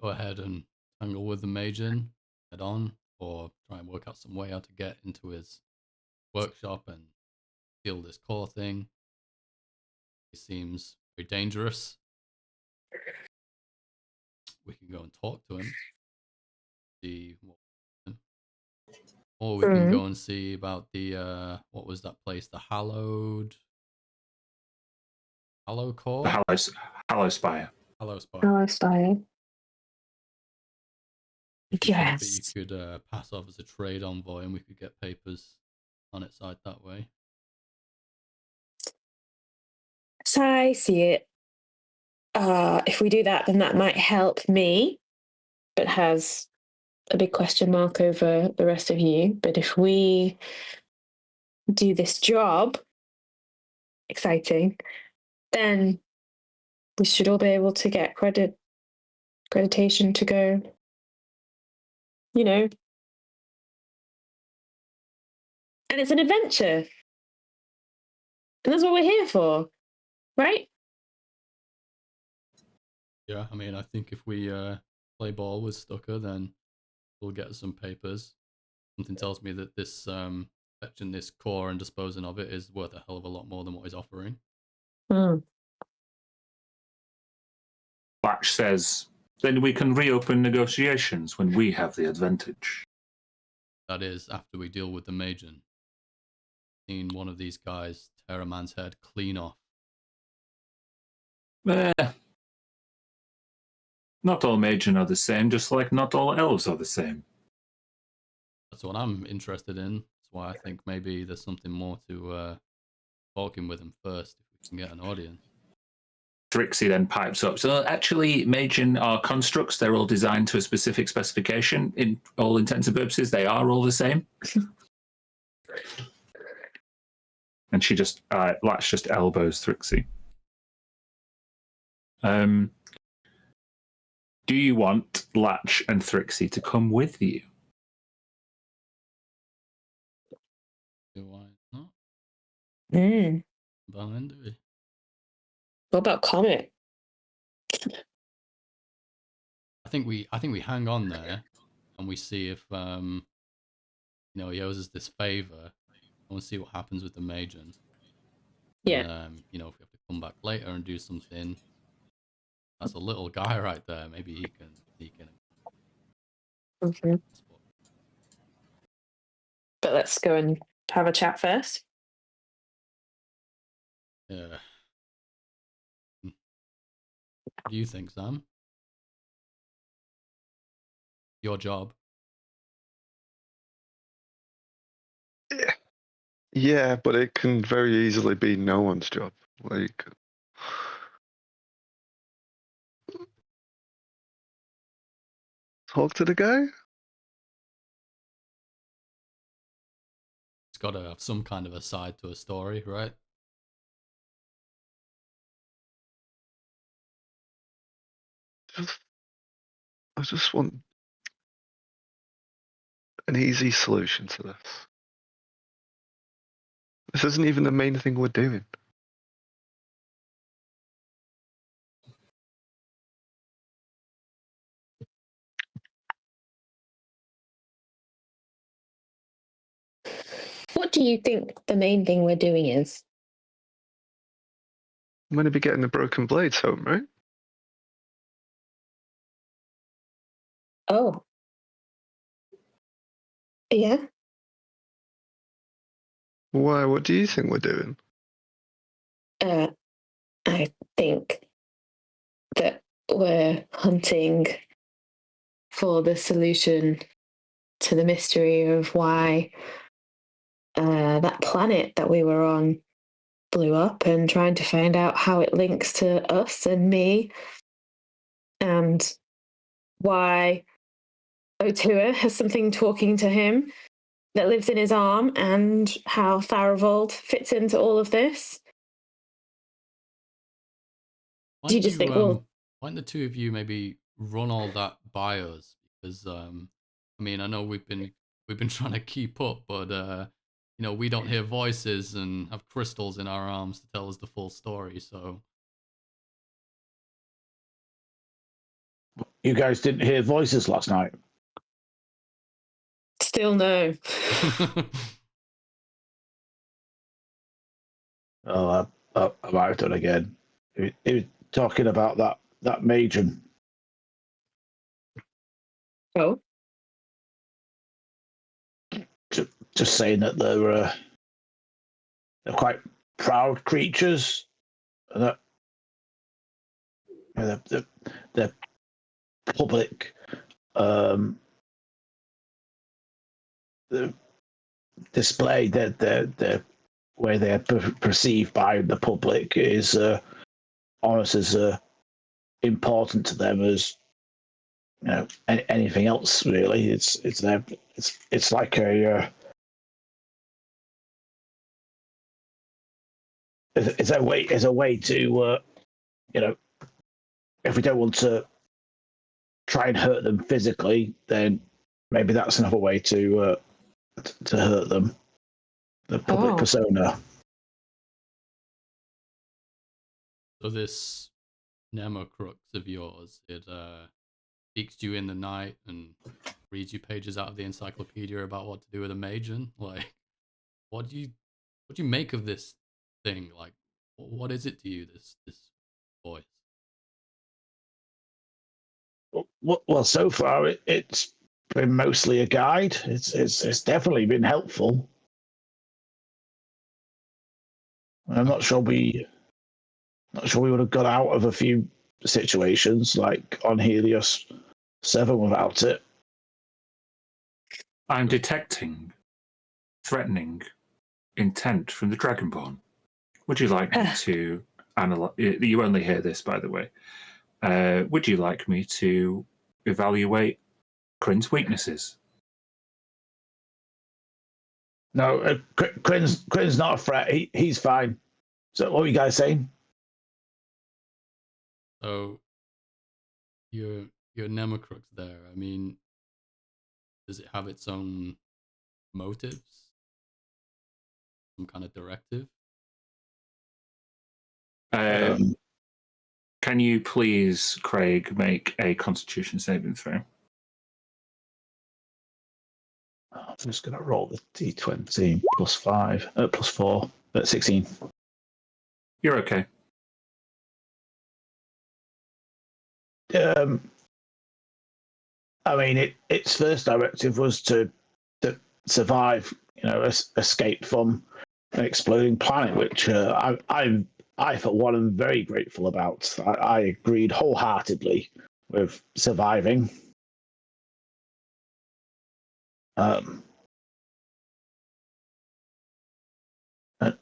ahead and tangle with the Magian head on, or try and work out some way how to get into his workshop and steal this core thing. He seems very dangerous. We can go and talk to him, see what, or we can go and see about the what was that place? The Hollow Core? The Hallow Spire. Hollow Spire. Hello, style. If you think that Yes. you could pass off as a trade envoy and we could get papers on its side that way. So I see it. If we do that, then that might help me, but has a big question mark over the rest of you. But if we do this job, exciting, then we should all be able to get accreditation to go, you know. And it's an adventure. And that's what we're here for, right? Yeah, I mean, I think if we play ball with Stucker, then we'll get some papers. Something tells me that this fetching this core and disposing of it is worth a hell of a lot more than what he's offering. Latch says, then we can reopen negotiations when we have the advantage. That is, after we deal with the Magian. Seen one of these guys tear a man's head clean off. Not all Magian are the same, just like not all elves are the same. That's what I'm interested in. That's why I think maybe there's something more to talking with him first, if we can get an audience. Trixie then pipes up. So actually, Magian are constructs. They're all designed to a specific specification. In all intents and purposes, they are all the same. And she just, Latch just elbows Trixie. Do you want Latch and Trixie to come with you? Do I not? Well, then do we? What about Comet? I think we hang on there, and we see if he owes us this favor. I want to see what happens with the Magian. Yeah. And, if we have to come back later and do something, that's a little guy right there. Maybe he can sneak in. Okay. But let's go and have a chat first. Yeah. What do you think, Sam? Your job. Yeah, but it can very easily be no one's job. Like, talk to the guy. It's got to have some kind of a side to a story, right? I just want an easy solution to this. This isn't even the main thing we're doing. What do you think the main thing we're doing is? I'm going to be getting the broken blades home, right? Oh. Yeah. Why? What do you think we're doing? I think that we're hunting for the solution to the mystery of why that planet that we were on blew up, and trying to find out how it links to us and me, and why Otua has something talking to him that lives in his arm, and how Tharivold fits into all of this. Do you just think, well, why don't the two of you maybe run all that by us? Because I mean, I know we've been trying to keep up, but you know, we don't hear voices and have crystals in our arms to tell us the full story. So You guys didn't hear voices last night? still no. Oh, I might have done again. He was talking about that Magian. Oh, Just saying that they're quite proud creatures, and that they're public. The display that the way they're perceived by the public is almost as important to them as anything else. Really, it's like it's a way to if we don't want to try and hurt them physically, then maybe that's another way to hurt them. The public persona. So this Nemocrux of yours, it speaks to you in the night and reads you pages out of the encyclopedia about what to do with a Magian. Like, what do you make of this thing? Like, what is it to you, this voice? Well, so far it's been mostly a guide. It's definitely been helpful. I'm not sure we would have got out of a few situations like on Helios 7 without it. I'm detecting threatening intent from the Dragonborn. Would you like me to analyze? You only hear this, by the way. Would you like me to evaluate Kryn's weaknesses? No, Kryn's not a threat. He's fine. So what are you guys saying? So your Nemocrux there, I mean, does it have its own motives? Some kind of directive? Can you please, Craig, make a Constitution saving throw? I'm just going to roll the d20 plus 4, 16. You're okay. I mean, its first directive was to survive, escape from an exploding planet, which I for one am very grateful about. I agreed wholeheartedly with surviving. And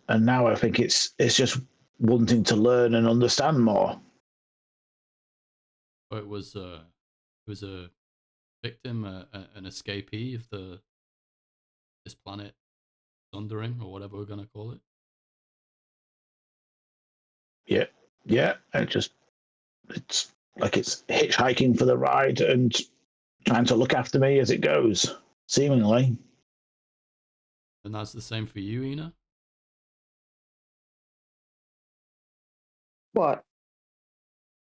now I think it's just wanting to learn and understand more. Or it was a victim, an escapee of this planet sundering, or whatever we're gonna call it. Yeah, and it's like it's hitchhiking for the ride and trying to look after me as it goes, seemingly. And that's the same for you, Ina? What?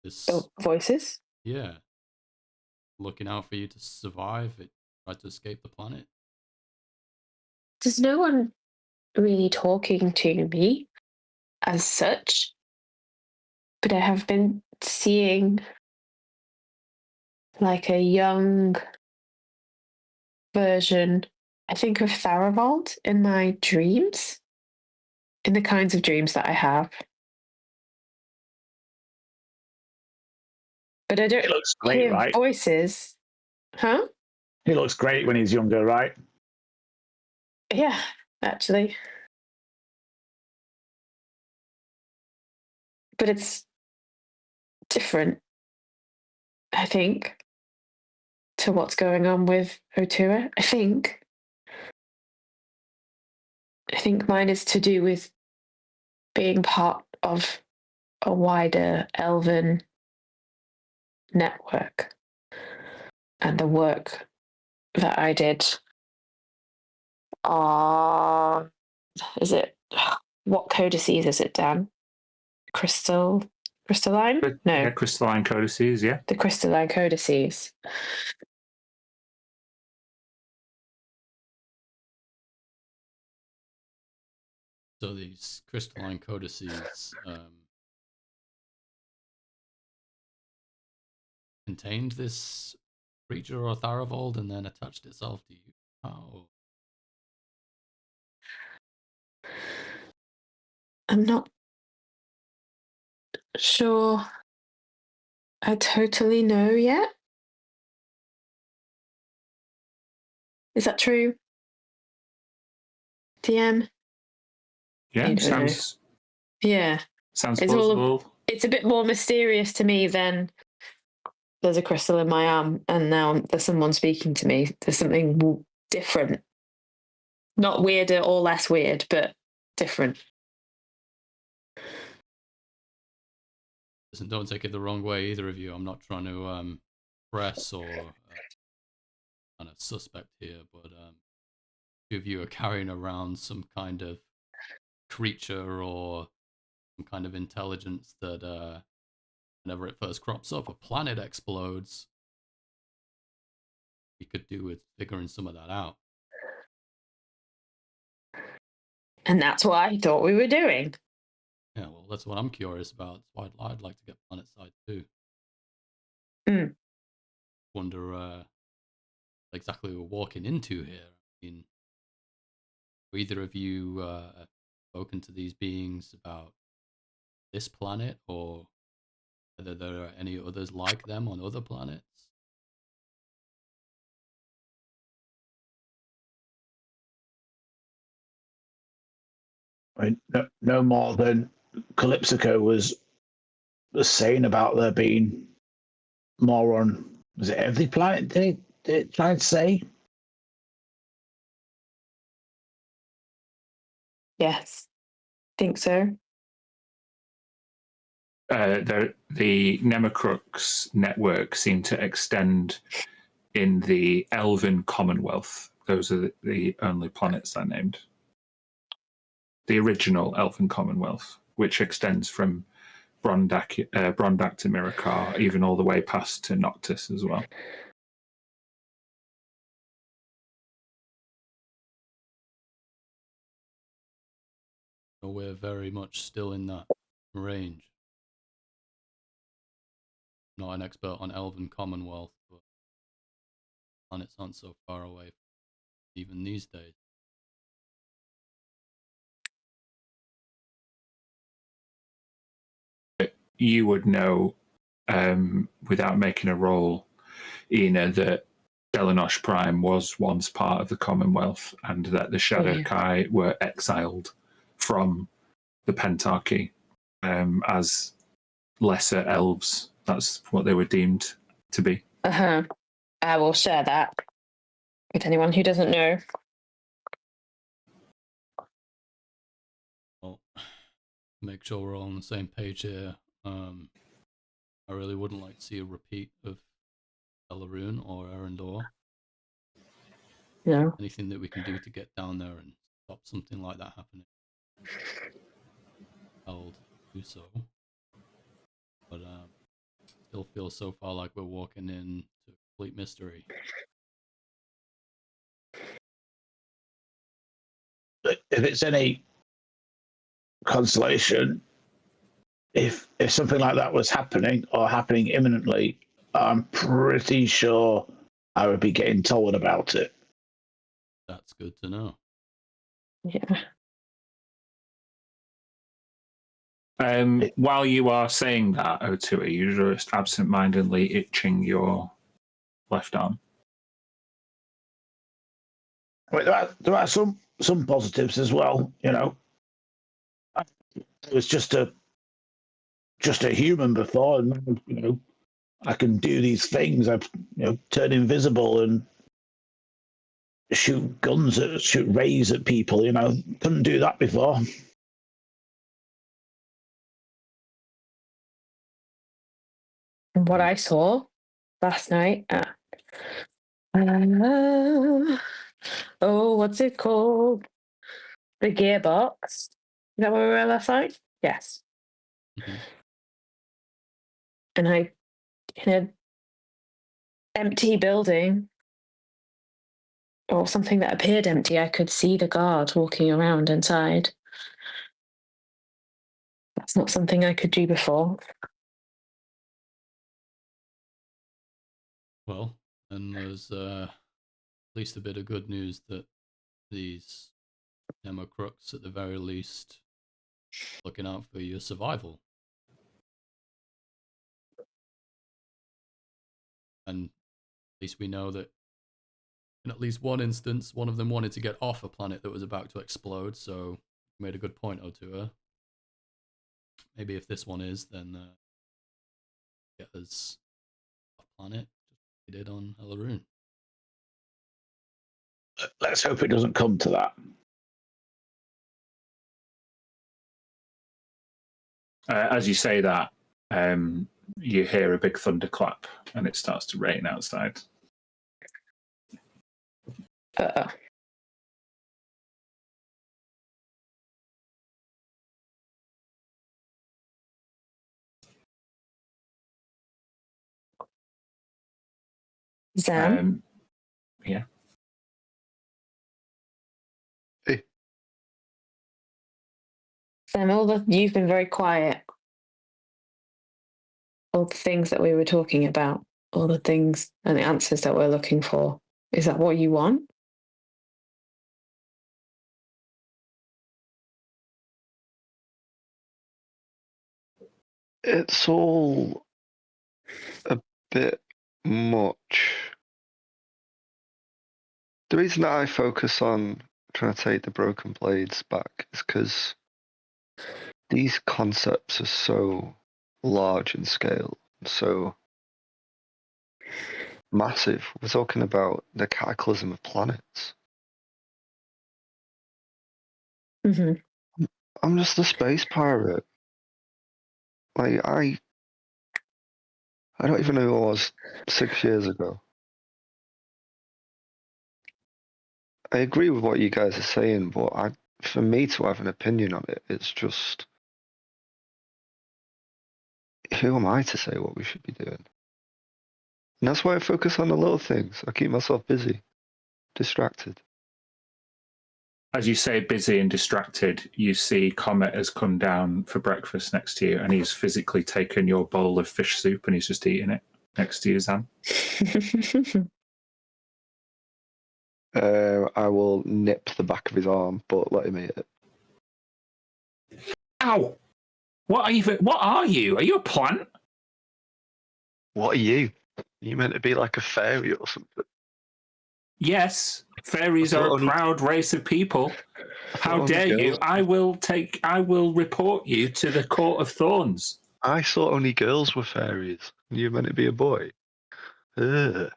This, voices? yeah. Looking out for you to survive, it tried to escape the planet. There's no one really talking to me as such, but I have been seeing like a young version, I think, of Tharivold in my dreams. in the kinds of dreams that I have. But I don't He looks great, hear right? voices. Huh? He looks great when he's younger, right? Yeah, actually. But it's different, I think, to what's going on with Otua. I think mine is to do with being part of a wider elven network and the work that I did. Is it what codices is it, Dan? Crystalline? No, Yeah, crystalline codices, yeah. the crystalline codices. So these crystalline codices contained this creature or Tharivold and then attached itself to you. Oh. I'm not sure I totally know yet. Is that true? DM? Yeah, I don't know. Yeah. sounds It's all plausible. it's a bit more mysterious to me than there's a crystal in my arm and now there's someone speaking to me. There's something different. Not weirder or less weird, but different. Listen, don't take it the wrong way, either of you. I'm not trying to press or kind of suspect here, but two of you are carrying around some kind of creature or some kind of intelligence that whenever it first crops up, a planet explodes. We could do with figuring some of that out. And that's what I thought we were doing. Yeah, well, that's what I'm curious about. That's why I'd like to get planet side too. Wonder exactly what we're walking into here. I mean, are either of you spoken to these beings about this planet, or whether there are any others like them on other planets? I mean, no more than Calypsico was saying about there being more on, was it every planet? Did it try and say? Yes. Think so. The Nemocrux network seemed to extend in the Elven Commonwealth. Those are the only planets I named. The original Elven Commonwealth, which extends from Brondak to Mirakar, even all the way past to Noctis as well. So we're very much still in that range. Not an expert on Elven Commonwealth, but planets aren't so far away even these days. You would know, without making a roll, Ina, that Delanosh Prime was once part of the Commonwealth and that the Shadowkai were exiled from the Pentarchy as lesser elves. That's what they were deemed to be. I will share that with anyone who doesn't know. Well, make sure we're all on the same page here. I really wouldn't like to see a repeat of Elaroon or Erendor. No. Anything that we can do to get down there and stop something like that happening, I'll do so. But still feels so far like we're walking into complete mystery. If it's any consolation, if something like that was happening or happening imminently, I'm pretty sure I would be getting told about it. That's good to know. Yeah. While you are saying that, Otua, you're just absent-mindedly itching your left arm. Wait, there are some positives as well. You know, I was just a human before, and you know, I can do these things. I've turn invisible and shoot rays at people. You know, couldn't do that before. From what I saw last night at what's it called? The Gearbox. Is that where we were last night? Yes. Mhm. And in an empty building, or something that appeared empty, I could see the guard walking around inside. That's not something I could do before. Well, and there's at least a bit of good news that these Democrooks, at the very least, looking out for your survival. And at least we know that in at least one instance, one of them wanted to get off a planet that was about to explode, so you made a good point, Otua. Maybe if this one is, then get us off planet, just like we did on Elaroon. Let's hope it doesn't come to that. As you say that, you hear a big thunderclap, and it starts to rain outside. Uh-oh. Zam? Yeah. Hey. Zam, you've been very quiet. All the things that we were talking about, all the things and the answers that we're looking for. Is that what you want? It's all a bit much. The reason that I focus on trying to take the broken blades back is because these concepts are so large in scale, so massive. We're talking about the cataclysm of planets. Mm-hmm. I'm just a space pirate. Like, I don't even know who I was 6 years ago. I agree with what you guys are saying, but for me to have an opinion on it, it's just, who am I to say what we should be doing? And that's why I focus on the little things. I keep myself busy, distracted. As you say, busy and distracted, you see Comet has come down for breakfast next to you, and he's physically taken your bowl of fish soup and he's just eating it next to you, Zam. I will nip the back of his arm, but let him eat it. Ow! What are you? Are you a plant? What are you? Are you meant to be like a fairy or something? Yes, fairies are a proud race of people. How dare you? I will report you to the Court of Thorns. I thought only girls were fairies. You're meant to be a boy. Ugh.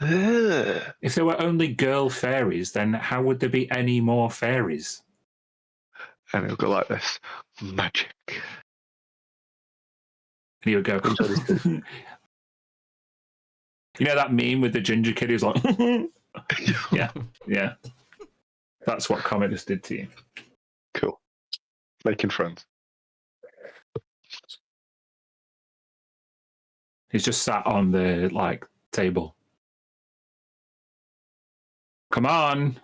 Ugh. If there were only girl fairies, then how would there be any more fairies? And it'll go like this. Magic. And he would go, you know that meme with the ginger kid who's like, yeah. That's what Comet just did to you. Cool. Making friends. He's just sat on the table. Come on.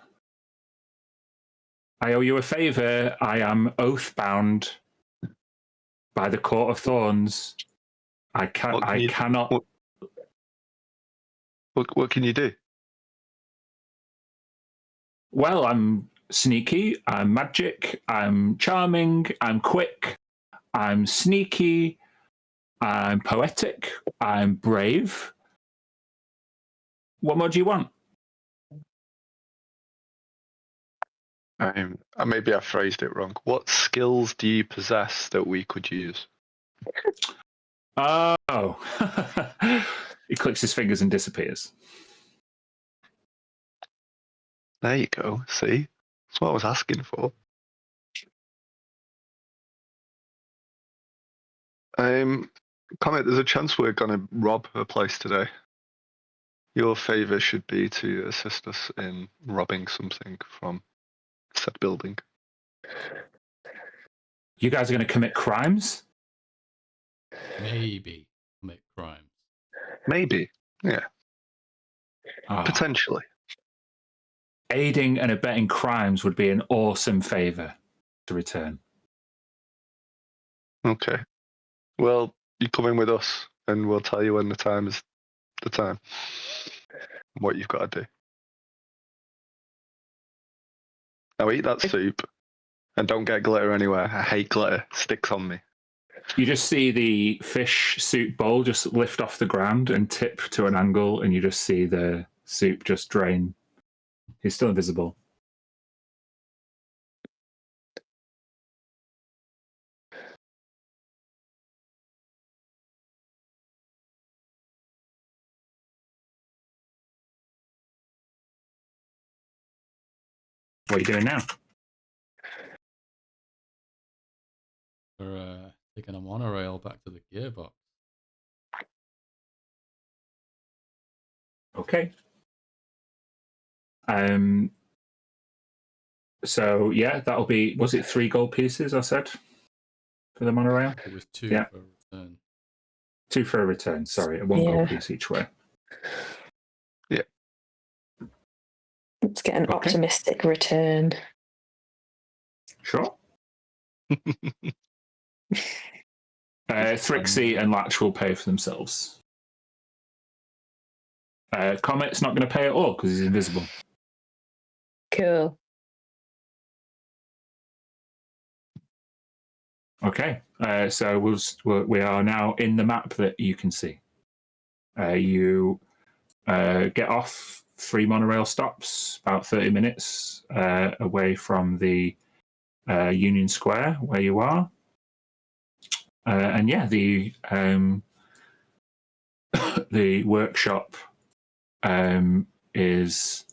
I owe you a favor. I am oath bound by the Court of Thorns. I cannot. What can you do? Well, I'm sneaky, I'm magic, I'm charming, I'm quick, I'm sneaky, I'm poetic, I'm brave. What more do you want? Maybe I phrased it wrong. What skills do you possess that we could use? Oh. He clicks his fingers and disappears. There you go. See? That's what I was asking for. Comet, there's a chance we're going to rob her place today. Your favour should be to assist us in robbing something from said building. You guys are going to commit crimes? Maybe commit crimes. Maybe. Yeah. Oh, Potentially. aiding and abetting crimes would be an awesome favour to return. Okay. Well, you come in with us and we'll tell you when the time is the time. What you've got to do. Now eat that soup and don't get glitter anywhere. I hate glitter. It sticks on me. You just see the fish soup bowl just lift off the ground and tip to an angle, and you just see the soup just drain. He's still invisible. What are you doing now? We're taking a monorail back to the gearbox. Okay. So yeah, that'll be. Was it 3 gold pieces? I said for the monorail. It was 2 Yeah. for a return. 2 for a return. Sorry, 1 gold piece each way. Yeah. Let's get an Okay. optimistic return. Sure. Thrixie and Latch will pay for themselves. Comet's not going to pay at all because he's invisible. Cool. Okay, so we are now in the map that you can see. You get off 3 monorail stops, about 30 minutes away from the Union Square where you are. And yeah, the the workshop is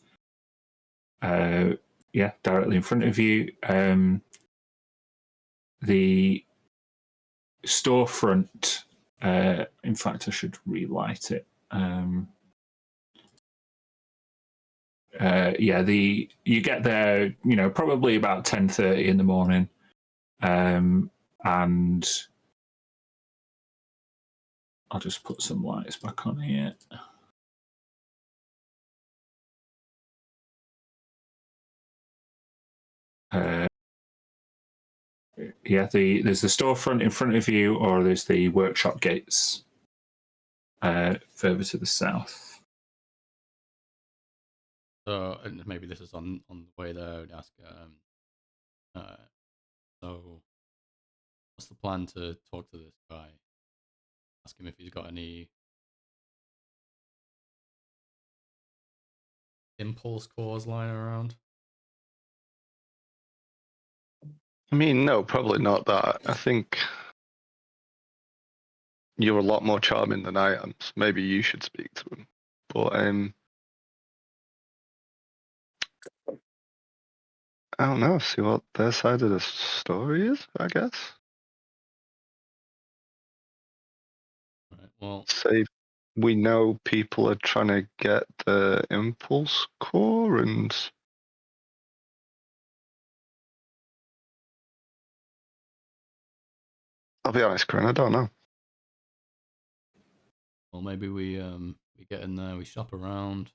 directly in front of you. The storefront, in fact, I should relight it. You get there, probably about 10:30 in the morning, and I'll just put some lights back on here. There's the storefront in front of you, or there's the workshop gates further to the south. So and maybe this is on the way there. I would ask, so what's the plan to talk to this guy? Ask him if he's got any impulse cores lying around. I mean, no, probably not that. I think you're a lot more charming than I am. So maybe you should speak to him. But I don't know. See what their side of the story is, I guess. Right. Well, Say we know people are trying to get the impulse core, and I'll be honest, Corinne, I don't know. well, maybe we get in there, we shop around,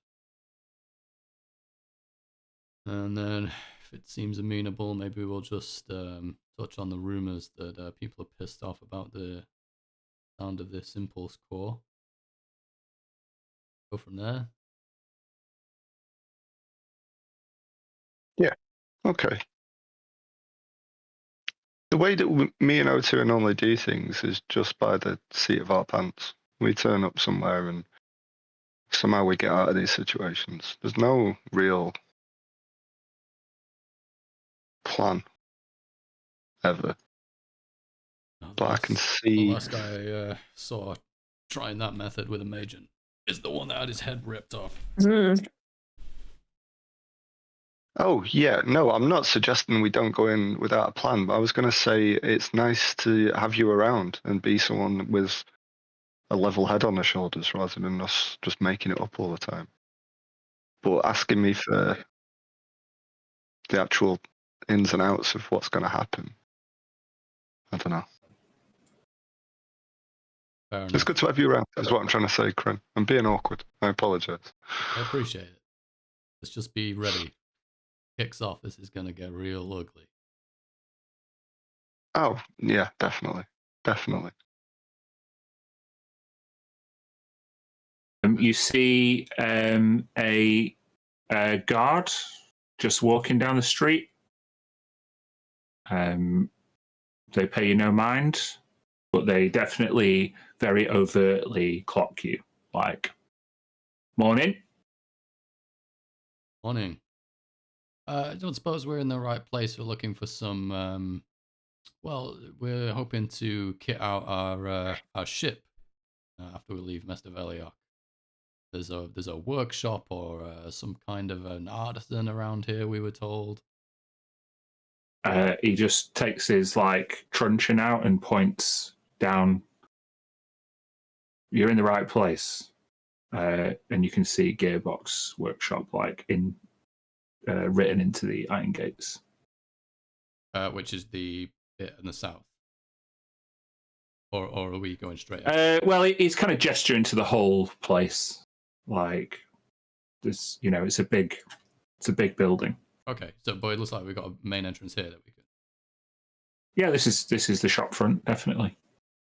and then if it seems amenable, maybe we'll just touch on the rumors that people are pissed off about the sound of this impulse core. Go from there. Yeah. Okay. The way that me and O2 normally do things is just by the seat of our pants. We turn up somewhere and somehow we get out of these situations. There's no real plan ever. But I can The see. last guy I saw trying that method with a Magian is the one that had his head ripped off. Oh, yeah, no, I'm not suggesting we don't go in without a plan, but I was going to say it's nice to have you around and be someone with a level head on their shoulders rather than us just making it up all the time. But asking me for the actual ins and outs of what's going to happen, I don't know. Fair enough. It's good to have you around, is what I'm trying to say, Corinne. I'm being awkward. I apologise. I appreciate it. Let's just be ready. Kicks off, this is going to get real ugly. Oh, yeah, definitely. Definitely. You see a guard just walking down the street. They pay you no mind, but they definitely very overtly clock you. Like, morning. Morning. I don't suppose we're in the right place. We're looking for some. Well, we're hoping to kit out our ship after we leave Mestoveliok. There's a workshop or some kind of an artisan around here. We were told. He just takes his truncheon out and points down. You're in the right place, and you can see Gearbox Workshop written into the iron gates. Which is the bit in the south. Or are we going straight? Well, he's kind of gesturing to the whole place. Like, this, it's a big building. Okay, but it looks like we've got a main entrance here that we could. Yeah, this is the shop front, definitely.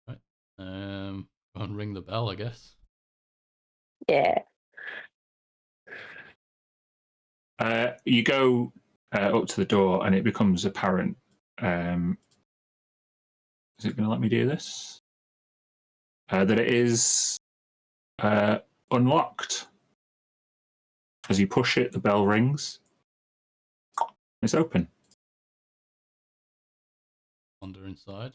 Right. Go and ring the bell, I guess. Yeah. You go up to the door, and it becomes apparent. Is it going to let me do this? That it is unlocked. As you push it, the bell rings. It's open. Wander inside.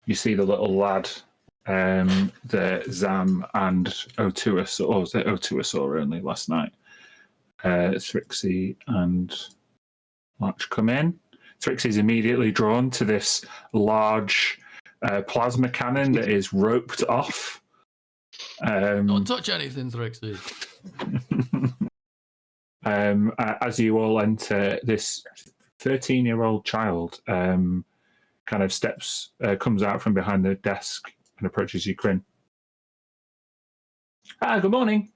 You see the little lad, the Zam and Otuasaur, or was it Otuasaur only last night? Thrixie and Latch come in. Thrixie's immediately drawn to this large plasma cannon that is roped off. Don't touch anything, Thrixie. As you all enter, this 13-year-old child kind of comes out from behind the desk and approaches you, Kryn. Good morning.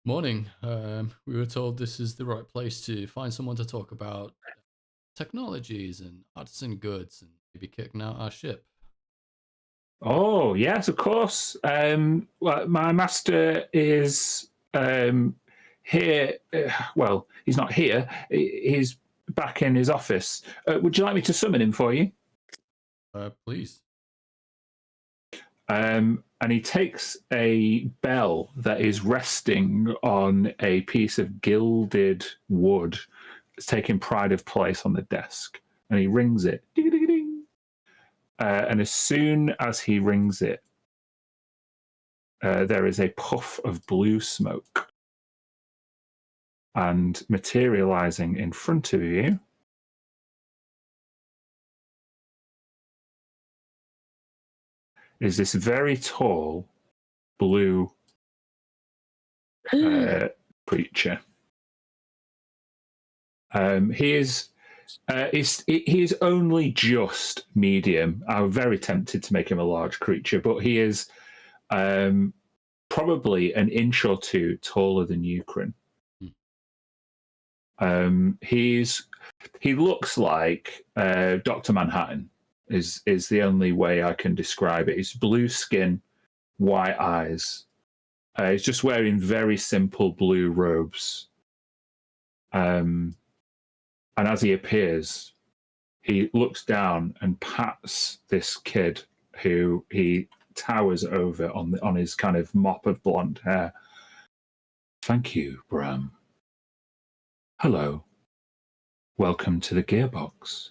Morning. We were told this is the right place to find someone to talk about technologies and artisan goods and maybe kicking out our ship. Oh, yes, of course. Well, my master is here. Well, he's not here. He's back in his office. Would you like me to summon him for you? Please. And he takes a bell that is resting on a piece of gilded wood. It's taking pride of place on the desk. And he rings it. Ding-a-ding-a-ding. And as soon as he rings it, there is a puff of blue smoke. And materializing in front of you is this very tall blue creature. He is only just medium. I'm very tempted to make him a large creature, but he is probably an inch or two taller than you, Kryn. He looks like Dr. Manhattan. Is the only way I can describe it. He's blue skin, white eyes. He's just wearing very simple blue robes. And as he appears, he looks down and pats this kid who he towers over on his kind of mop of blonde hair. Thank you, Bram. Hello. Welcome to the Gearbox.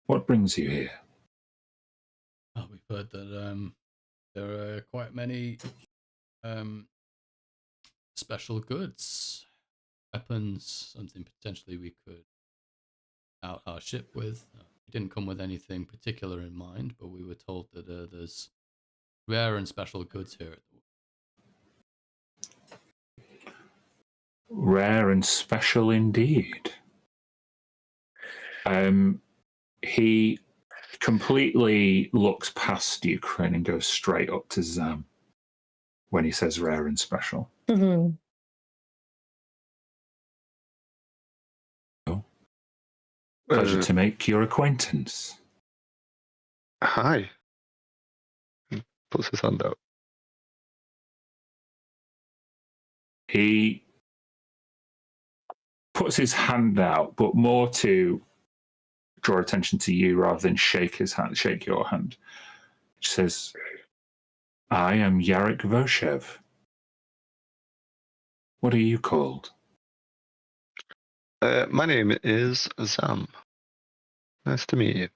What brings you here? Oh, we've heard that there are quite many special goods, weapons, something potentially we could out our ship with. We didn't come with anything particular in mind, but we were told that there's rare and special goods here. Rare and special indeed. He completely looks past Ukraine and goes straight up to Zam when he says rare and special. Mm-hmm. Pleasure to make your acquaintance. Hi. He puts his hand out. He puts his hand out, but more to draw attention to you rather than shake your hand. He says, I am Yarek Voshev. What are you called? My name is Zam. Nice to meet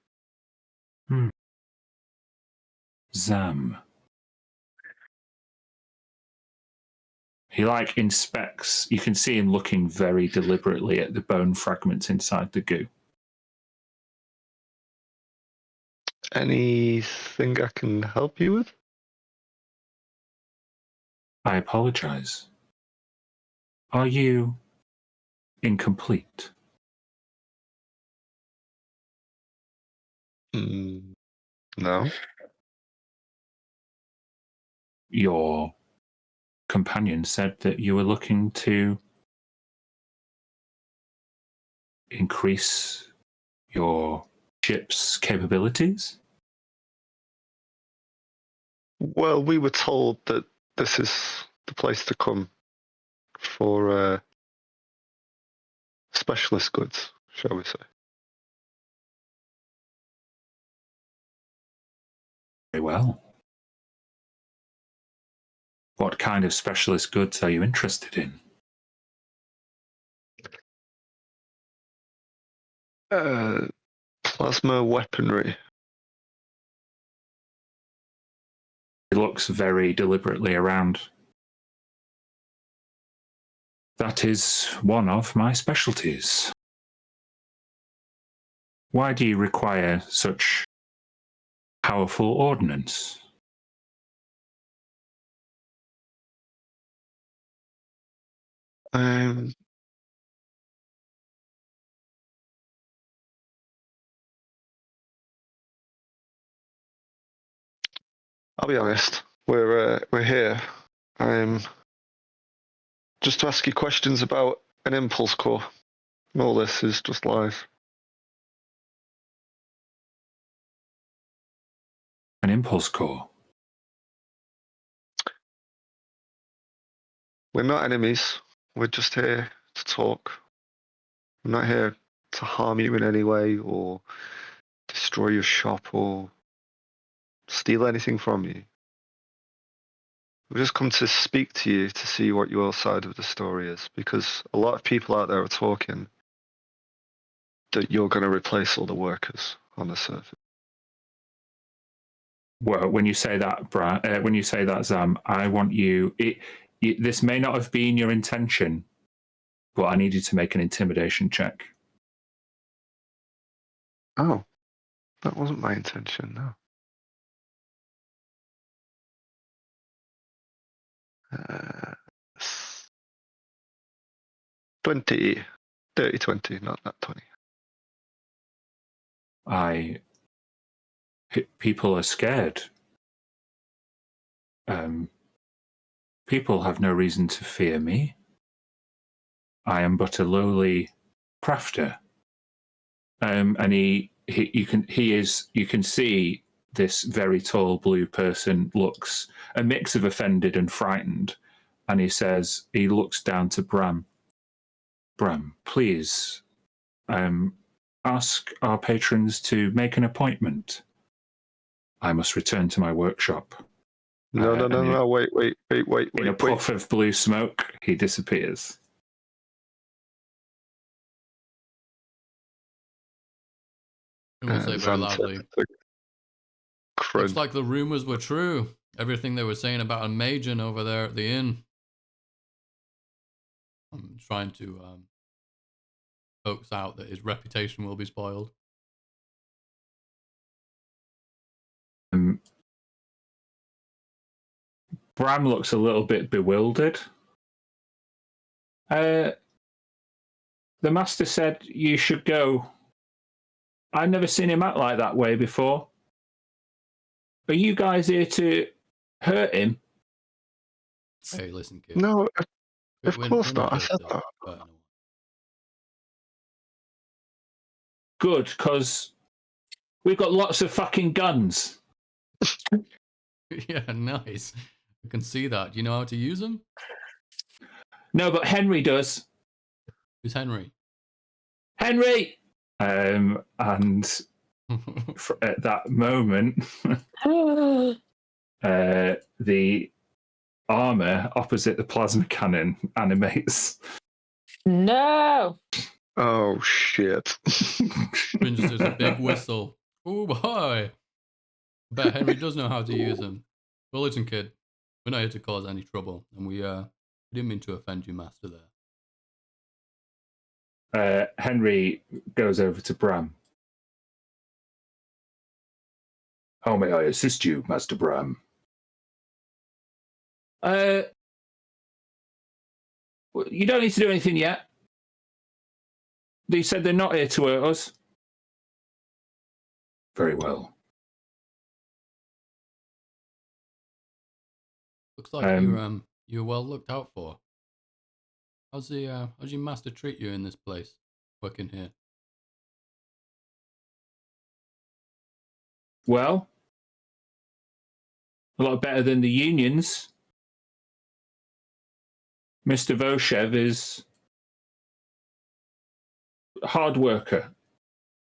you. Zam. He inspects, you can see him looking very deliberately at the bone fragments inside the goo. Anything I can help you with? I apologize. Are you incomplete? No. Your companion said that you were looking to increase your ship's capabilities? Well, we were told that this is the place to come for specialist goods, shall we say. Very well. What kind of specialist goods are you interested in? Plasma weaponry. He looks very deliberately around. That is one of my specialties. Why do you require such powerful ordnance? I'll be honest. We're here. Just to ask you questions about an impulse core. All this is just lies. An impulse core? We're not enemies. We're just here to talk. I'm not here to harm you in any way or destroy your shop or steal anything from you. We've just come to speak to you to see what your side of the story is, because a lot of people out there are talking that you're going to replace all the workers on the surface. Well, when you say that, Zam, I want you. This may not have been your intention, but I need you to make an intimidation check. Oh, that wasn't my intention, no. 20, 30, 20, not 20. People are scared. People have no reason to fear me. I am but a lowly crafter. And you can see this very tall blue person looks a mix of offended and frightened, and he looks down to Bram. Bram, please ask our patrons to make an appointment. I must return to my workshop. No, wait. In a puff of blue smoke, he disappears. And we'll say very loudly, looks like the rumors were true. Everything they were saying about a Magian over there at the inn. I'm trying to coax out that his reputation will be spoiled. Bram looks a little bit bewildered. The master said you should go. I've never seen him act like that way before. Are you guys here to hurt him? Hey, listen, kid. No, of We're course not not. I here said to that. hurt anyone. Good, because we've got lots of fucking guns. Yeah, nice. I can see that. Do you know how to use them? No, but Henry does. Who's Henry? Henry! And at that moment, the armor opposite the plasma cannon animates. No! Oh, shit. There's a big whistle. Oh, boy. I bet Henry does know how to use them. Well, listen, kid. We're not here to cause any trouble, and we didn't mean to offend you, master, there. Henry goes over to Bram. How may I assist you, Master Bram? You don't need to do anything yet. They said they're not here to hurt us. Very well. Looks like you're well looked out for. How's your master treat you in this place, working here? Well, a lot better than the unions. Mr. Voshev is a hard worker,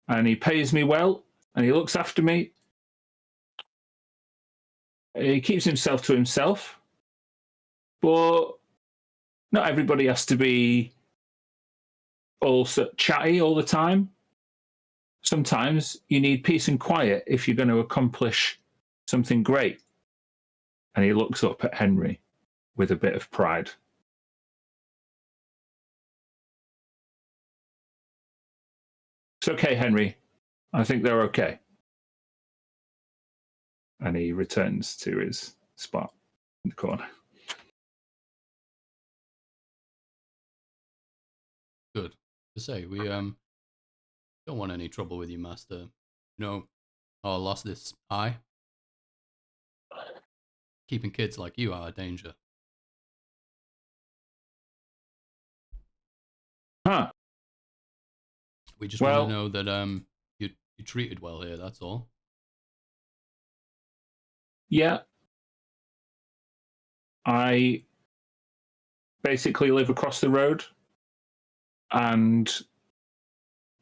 and he pays me well, and he looks after me. He keeps himself to himself, but not everybody has to be all chatty all the time. Sometimes you need peace and quiet if you're going to accomplish something great. And he looks up at Henry with a bit of pride. It's okay, Henry. I think they're okay. And he returns to his spot in the corner. Good. To say, we don't want any trouble with you, master. You know, I lost this eye. Keeping kids like you out of danger. Huh. We just want to know that you treated well here, that's all. Yeah. I basically live across the road, and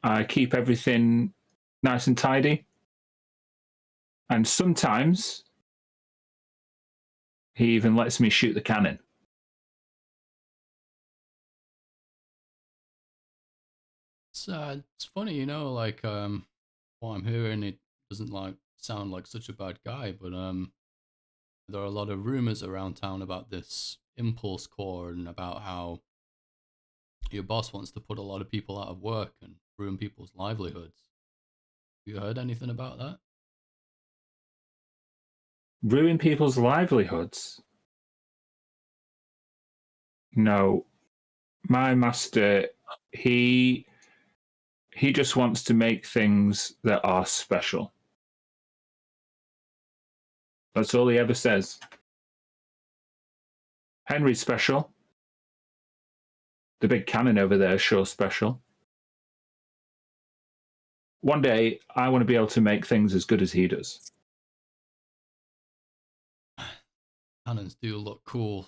I keep everything nice and tidy. And sometimes he even lets me shoot the cannon. It's funny, you know, like what I'm hearing, it doesn't sound like such a bad guy, but there are a lot of rumors around town about this impulse core and about how your boss wants to put a lot of people out of work and ruin people's livelihoods. Have you heard anything about that? Ruin people's livelihoods? No. My master, he just wants to make things that are special. That's all he ever says. Henry's special. The big cannon over there is sure special. One day, I want to be able to make things as good as he does. Cannons do look cool.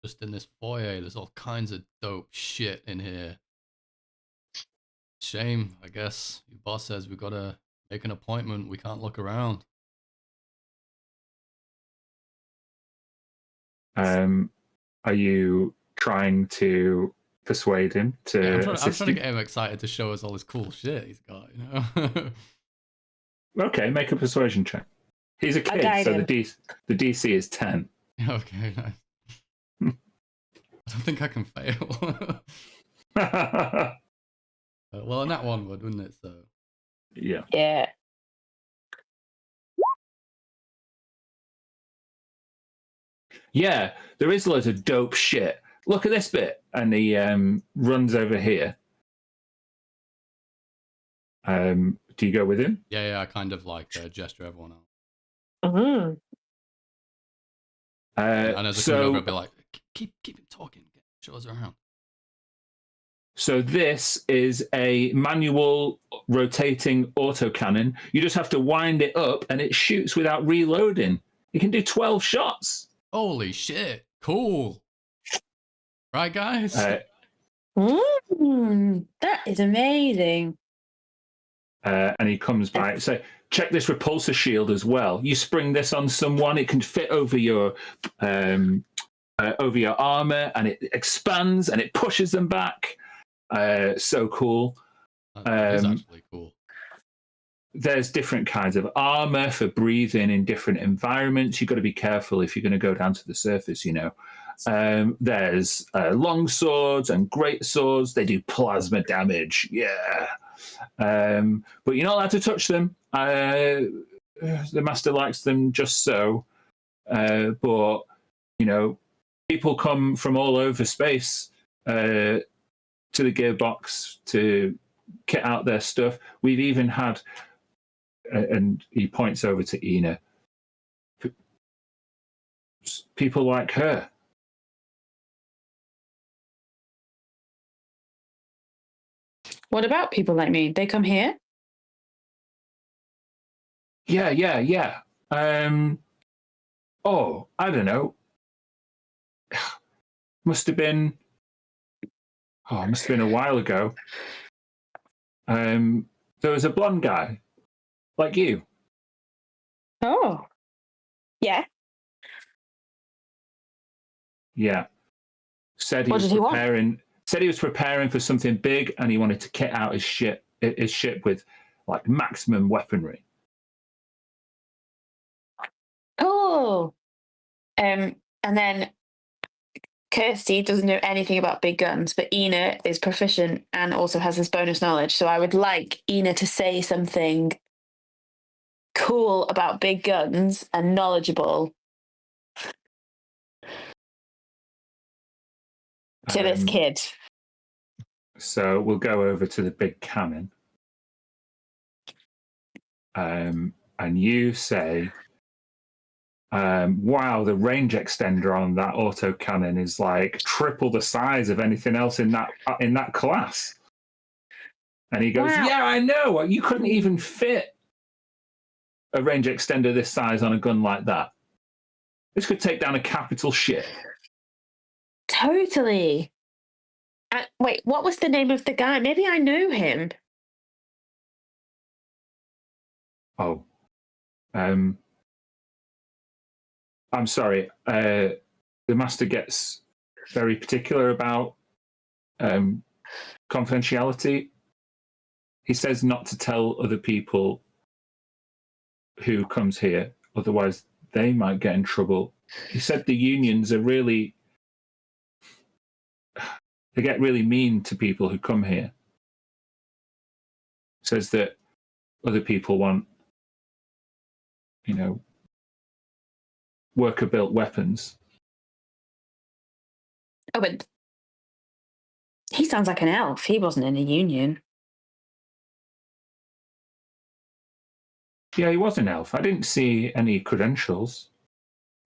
Just in this foyer, there's all kinds of dope shit in here. Shame, I guess. Your boss says we gotta make an appointment. We can't look around. Are you trying to persuade him to Yeah, I'm trying assist to you? get him excited to show us all this cool shit he's got, you know? Okay, make a persuasion check. He's a kid, guide so him. the DC is 10. Okay, nice. I don't think I can fail. Well, and that one would, wouldn't it? So Yeah. Yeah. Yeah, there is loads of dope shit. Look at this bit. And he runs over here. Do you go with him? yeah, I kind of like gesture everyone out. Mhm. And as a coming over, I'd be like, keep him talking. Show us around. So this is a manual rotating autocannon. You just have to wind it up and it shoots without reloading. You can do 12 shots. Holy shit. Cool. Right, guys? That is amazing. And he comes by. So check this repulsor shield as well. You spring this on someone, it can fit over your armor, and it expands and it pushes them back. So cool. That is actually cool. There's different kinds of armor for breathing in different environments. You've got to be careful if you're going to go down to the surface, you know. There's long swords and great swords. They do plasma damage. Yeah. But you're not allowed to touch them. The master likes them just so. But, you know, people come from all over space to the gearbox to kit out their stuff. We've even had, and he points over to Ina, people like her. What about people like me? They come here? Yeah. Oh, I don't know. Must have been a while ago. There was a blonde guy, like you. Oh. Yeah. Yeah. Said he What was did he want? preparing. Said he was preparing for something big, and he wanted to kit out his ship with like maximum weaponry. Cool. And then Kirsty doesn't know anything about big guns, but Ina is proficient and also has this bonus knowledge. So I would like Ina to say something cool about big guns and knowledgeable to this kid. So we'll go over to the big cannon. And you say, wow, the range extender on that autocannon is like triple the size of anything else in that class. And he goes, Wow. yeah, I know. You couldn't even fit a range extender this size on a gun like that. This could take down a capital ship. Totally. Wait, what was the name of the guy? Maybe I know him. Oh. I'm sorry. The master gets very particular about confidentiality. He says not to tell other people who comes here, otherwise they might get in trouble. He said the unions are really, they get really mean to people who come here. Says that other people want, you know, worker-built weapons. Oh, but he sounds like an elf. He wasn't in a union. Yeah, he was an elf. I didn't see any credentials.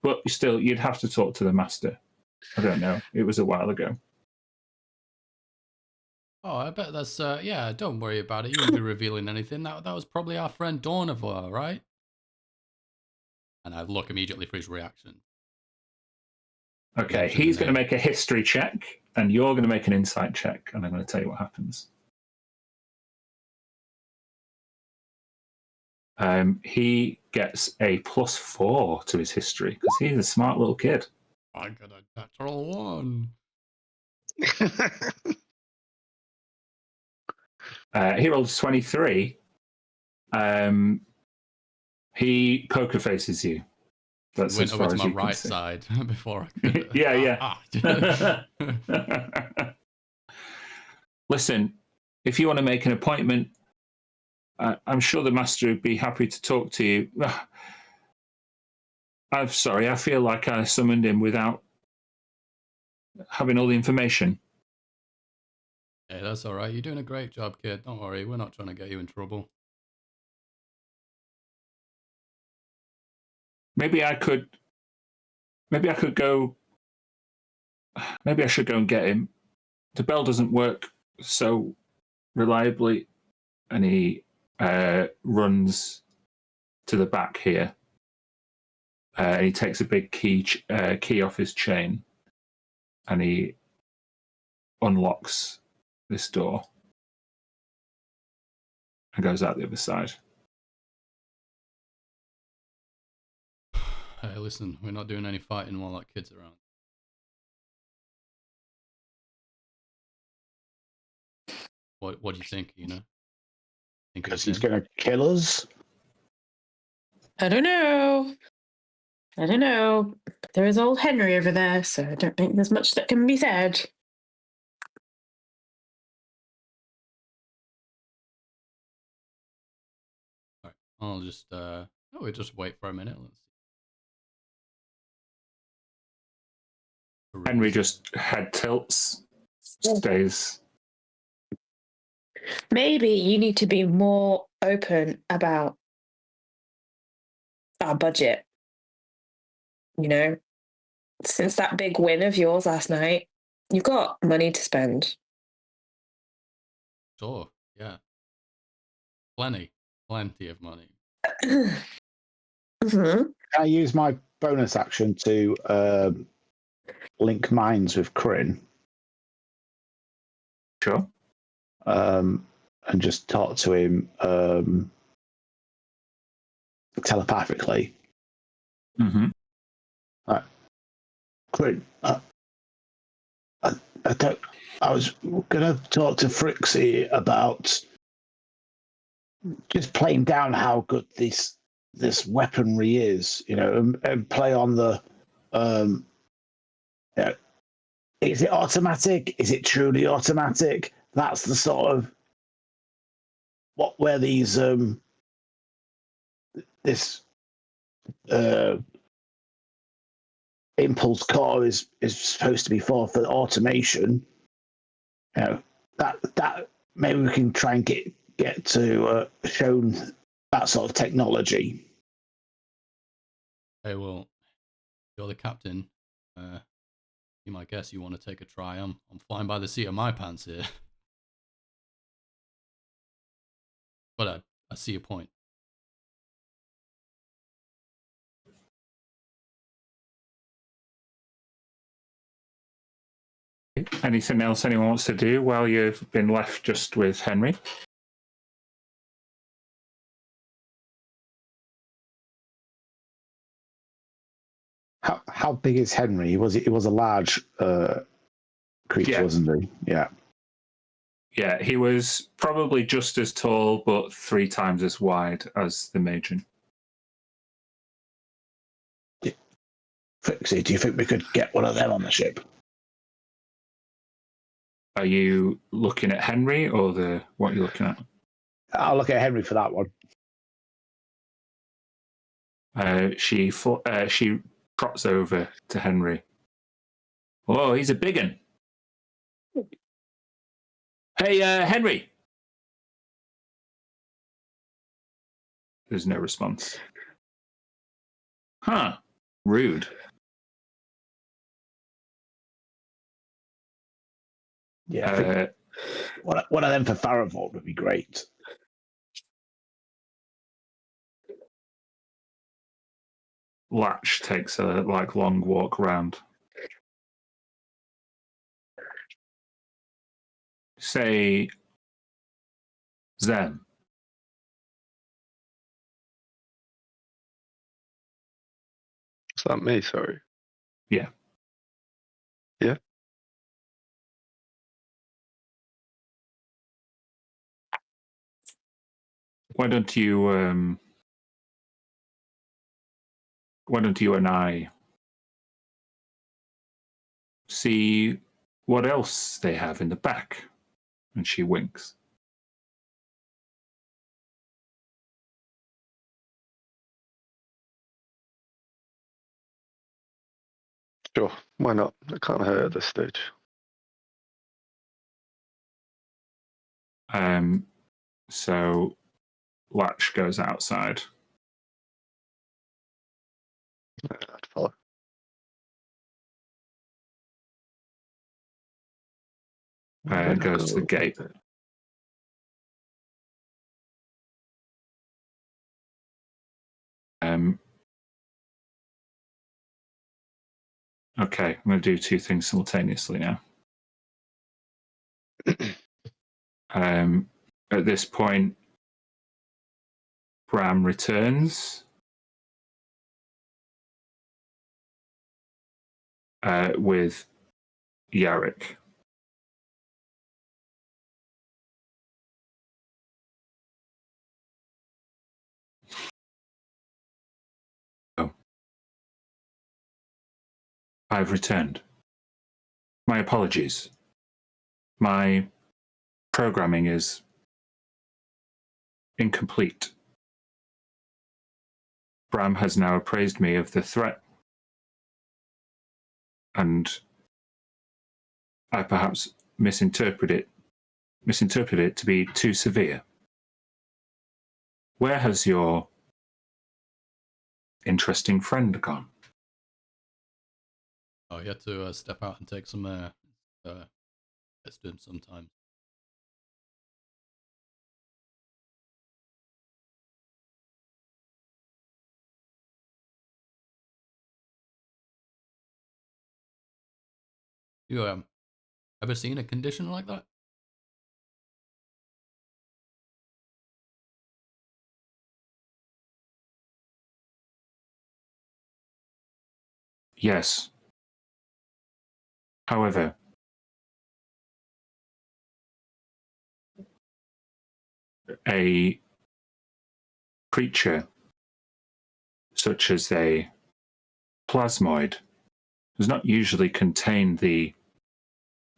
But still, you'd have to talk to the master. I don't know. It was a while ago. Oh, I bet that's, yeah, don't worry about it. You won't be revealing anything. That was probably our friend Dornivore, right? And I look immediately for his reaction. Okay, he's going to make a history check, and you're going to make an insight check, and I'm going to tell you what happens. he gets a +4 to his history because he's a smart little kid. I got a natural 1. He rolls 23. He poker faces you. That's Went as over far to as my you can right see. side before I could. Yeah. Listen, if you want to make an appointment, I'm sure the master would be happy to talk to you. I'm sorry, I feel like I summoned him without having all the information. Hey, that's all right. You're doing a great job, kid. Don't worry. We're not trying to get you in trouble. Maybe I could go. Maybe I should go and get him. The bell doesn't work so reliably, and he runs to the back here. And he takes a big key off his chain, and he unlocks this door and goes out the other side. Hey, listen, we're not doing any fighting while that kid's around. What do you think, you know? Think Because it's he's him? going to kill us. I don't know. But there is old Henry over there, so I don't think there's much that can be said. Alright, I'll just we'll just wait for a minute. Let's see. Henry just head tilts, stays. Maybe you need to be more open about our budget. You know, since that big win of yours last night, you've got money to spend. Sure, yeah. Plenty of money. Mm-hmm. Can I use my bonus action to link minds with Kryn? Sure. And just talk to him telepathically. Mm-hmm. Kryn, I was going to talk to Frixie about just playing down how good this weaponry is, you know, and play on the is it automatic? Is it truly automatic? That's the sort of where these this impulse core is supposed to be for automation. You know, that maybe we can try and get to shown that sort of technology. Hey, well, you're the captain. You might guess you want to take a try. I'm flying by the seat of my pants here. But I see your point. Anything else anyone wants to do while you've been left just with Henry? How big is Henry? He was a large creature, wasn't he? Yeah. Yeah, he was probably just as tall, but 3 times as wide as the Magian. Frixie, do you think we could get one of them on the ship? Are you looking at Henry or what are you looking at? I'll look at Henry for that one. She trots over to Henry. Oh, he's a big un. Hey, Henry. There's no response. Huh. Rude. Yeah, I think one of them for Faravold would be great. Latch takes a long walk round. Say them. Is that me? Sorry. Yeah. Yeah. Why don't you and I see what else they have in the back? And she winks. Sure. Why not? It can't hurt at this stage. So Latch goes outside. I'd follow. Goes to the gate. Okay, I'm going to do two things simultaneously now. At this point, Bram returns with Yarrick. Oh. I've returned. My apologies. My programming is incomplete. Bram has now appraised me of the threat, and I perhaps misinterpreted it to be too severe. Where has your interesting friend gone? Oh, you had to step out and take some air. Let's do them sometimes. You ever seen a condition like that? Yes. However, a creature such as a plasmoid does not usually contain the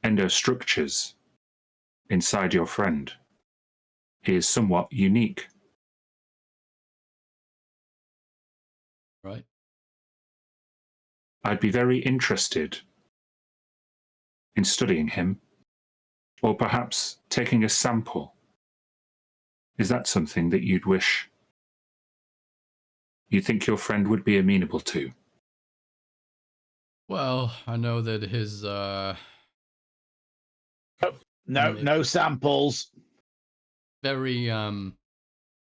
endostructures inside your friend. He is somewhat unique. Right. I'd be very interested in studying him, or perhaps taking a sample. Is that something that you think your friend would be amenable to? Well, I know that his No samples. very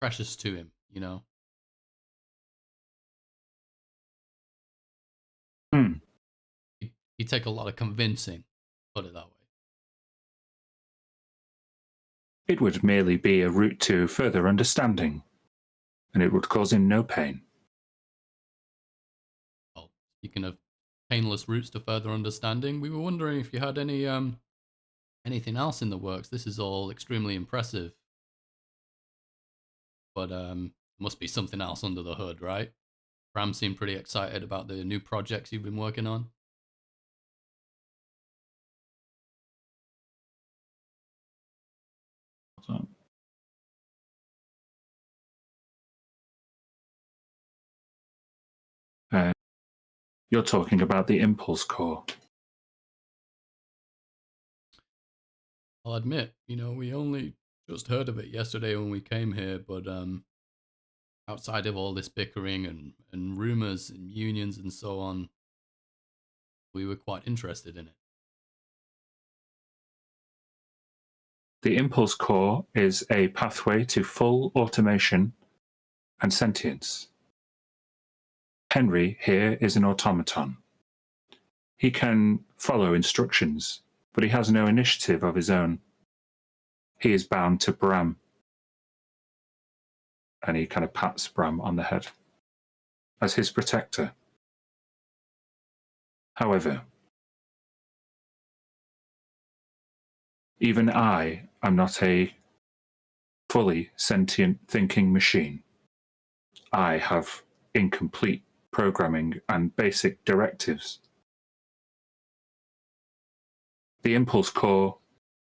precious to him, you know. He'd take a lot of convincing, put it that way. It would merely be a route to further understanding, and it would cause him no pain. Well, speaking of painless routes to further understanding, we were wondering if you had any anything else in the works. This is all extremely impressive, but must be something else under the hood, right? Bram seemed pretty excited about the new projects you've been working on. You're talking about the impulse core. I'll admit, you know, we only just heard of it yesterday when we came here, but outside of all this bickering and rumors and unions and so on, we were quite interested in it. The impulse core is a pathway to full automation and sentience. Henry here is an automaton. He can follow instructions, but he has no initiative of his own. He is bound to Bram. And he kind of pats Bram on the head as his protector. However, even I am not a fully sentient thinking machine. I have incomplete programming and basic directives. The impulse core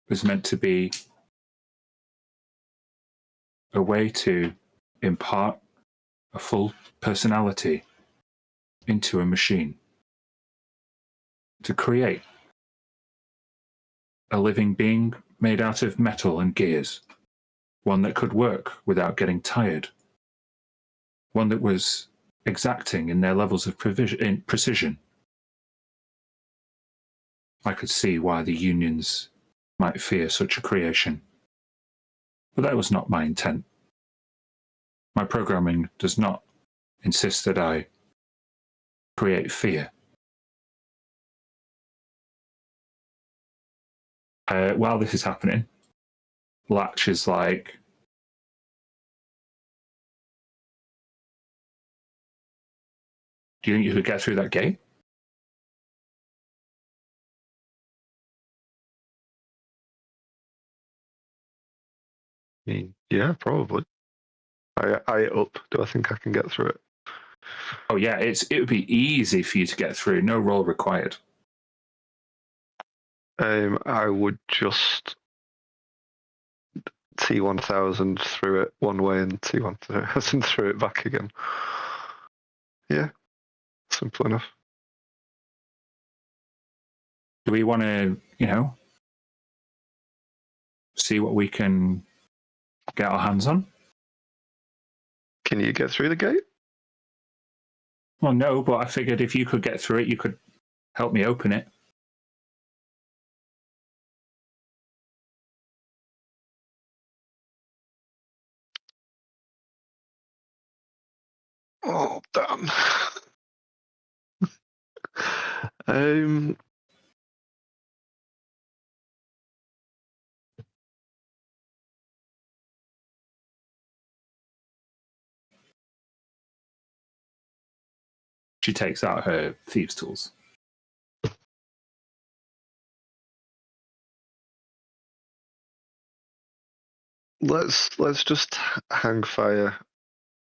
is meant to be a way to impart a full personality into a machine, to create a living being made out of metal and gears, one that could work without getting tired, one that was exacting in their levels of precision. I could see why the unions might fear such a creation, but that was not my intent. My programming does not insist that I create fear. While this is happening, Latch is like, do you think you could get through that gate? I mean, yeah, probably. I up. Do I think I can get through it? Oh yeah, it would be easy for you to get through. No roll required. I would just T1000 through it one way and T1000 through it back again. Yeah, simple enough. Do we want to, see what we can get our hands on? Can you get through the gate? Well, no, but I figured if you could get through it, you could help me open it. Oh, damn. um, She takes out her thieves' tools. let's just hang fire.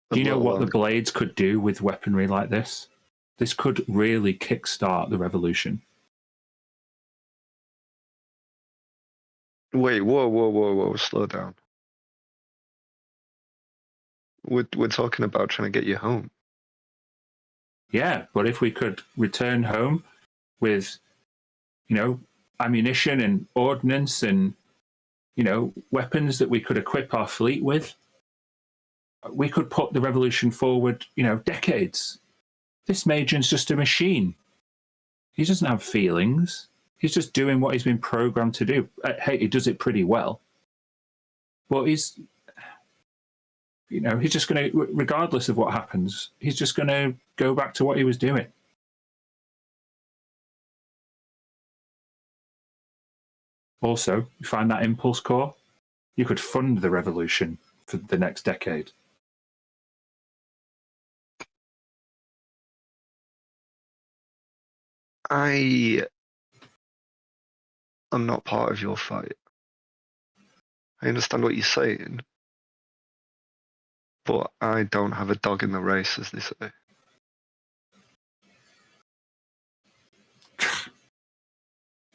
Do you know what the blades could do with weaponry like this? This could really kickstart the revolution. Wait, whoa, slow down. We're talking about trying to get you home. Yeah, but if we could return home with, ammunition and ordnance and, weapons that we could equip our fleet with, we could put the revolution forward, decades. This Magian's just a machine. He doesn't have feelings. He's just doing what he's been programmed to do. Hey, he does it pretty well. Well, he's just going to, regardless of what happens, he's just going to go back to what he was doing. Also, you find that impulse core, you could fund the revolution for the next decade. I am not part of your fight. I understand what you're saying, but I don't have a dog in the race, as they say.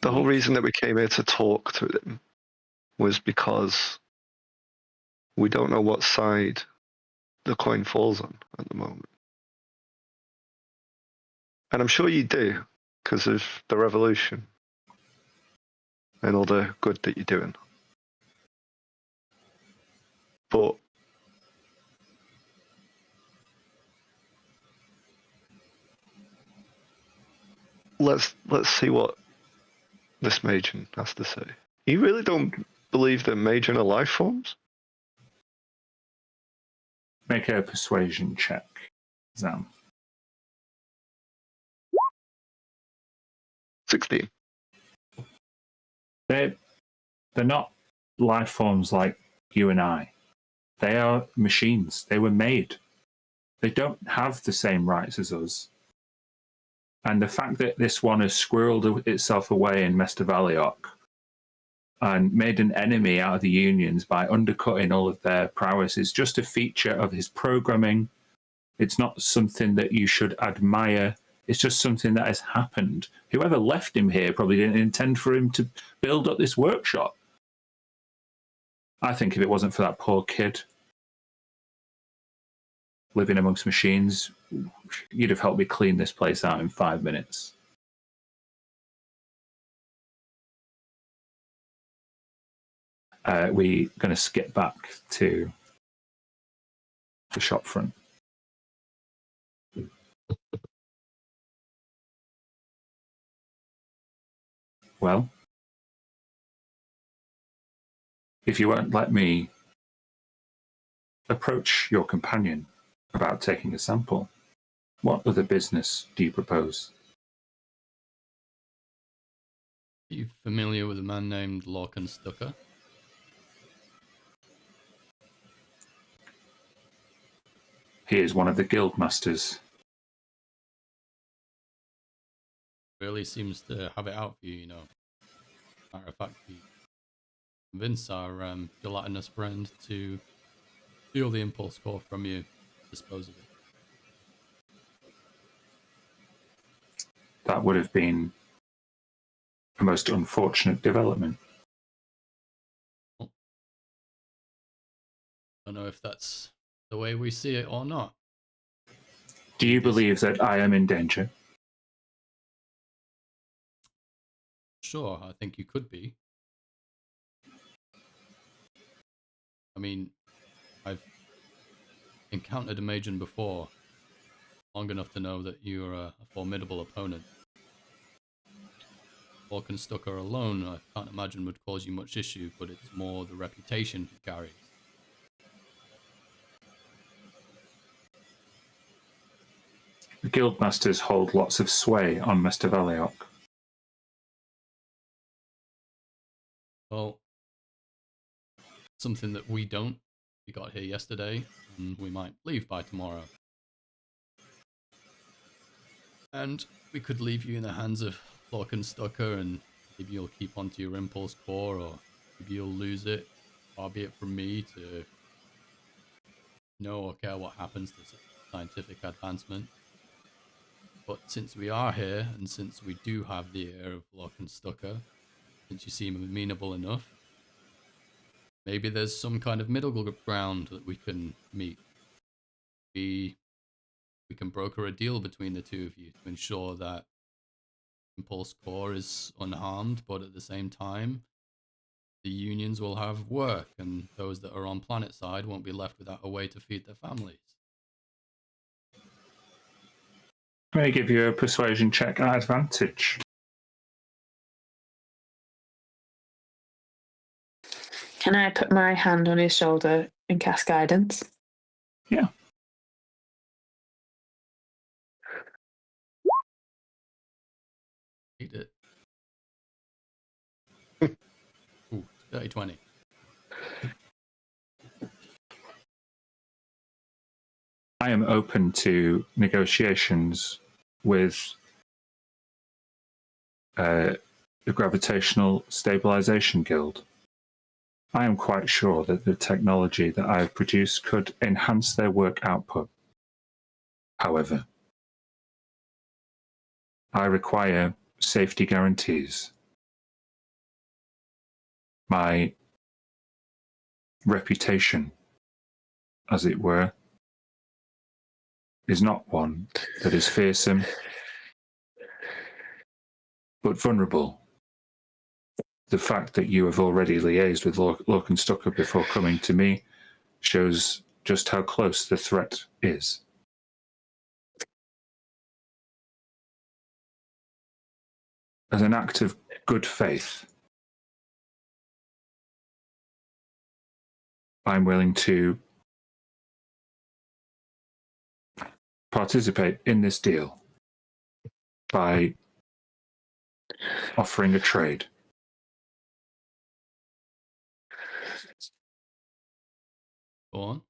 The whole reason that we came here to talk to them was because we don't know what side the coin falls on at the moment. And I'm sure you do, because of the revolution and all the good that you're doing. But let's see what this Magian has to say. You really don't believe that Magian are life forms? Make a persuasion check, Zam. 16. They're not life forms like you and I. They are machines. They were made. They don't have the same rights as us. And the fact that this one has squirreled itself away in Mester Valiok and made an enemy out of the Unions by undercutting all of their prowess is just a feature of his programming. It's not something that you should admire. It's just something that has happened. Whoever left him here probably didn't intend for him to build up this workshop. I think if it wasn't for that poor kid living amongst machines, you'd have helped me clean this place out in 5 minutes. We're going to skip back to the shop front. Well, if you won't let me approach your companion about taking a sample, what other business do you propose? Are you familiar with a man named Lorcan Stucker? He is one of the guild masters. Really seems to have it out for you, you know. Matter of fact, he convinced our gelatinous friend to steal the impulse core from you, dispose of it. That would have been a most unfortunate development. I don't know if that's the way we see it or not. Do you believe that I am in danger? Sure, I think you could be. I mean, I've encountered a Magian before, long enough to know that you're a formidable opponent. Lorcan Stucker alone, I can't imagine would cause you much issue, but it's more the reputation he carries. The guildmasters hold lots of sway on Mester Valiok. Well, something that we don't. We got here yesterday, and we might leave by tomorrow. And we could leave you in the hands of Lorcan Stucker, and maybe you'll keep onto your impulse core, or maybe you'll lose it. Far be it from me to know or care what happens to scientific advancement. But since we are here, and since we do have the ear of Lorcan Stucker, since you seem amenable enough, maybe there's some kind of middle ground that we can meet. We can broker a deal between the two of you to ensure that Impulse Core is unharmed, but at the same time, the unions will have work, and those that are on planet side won't be left without a way to feed their families. I'm going to give you a persuasion check at advantage. Can I put my hand on his shoulder and cast guidance? Yeah. Eat it. Ooh, 30-20. I am open to negotiations with the Gravitational Stabilization Guild. I am quite sure that the technology that I have produced could enhance their work output. However, I require safety guarantees. My reputation, as it were, is not one that is fearsome, but vulnerable. The fact that you have already liaised with Lorcan Stucker before coming to me shows just how close the threat is. As an act of good faith, I'm willing to participate in this deal by offering a trade. Go on.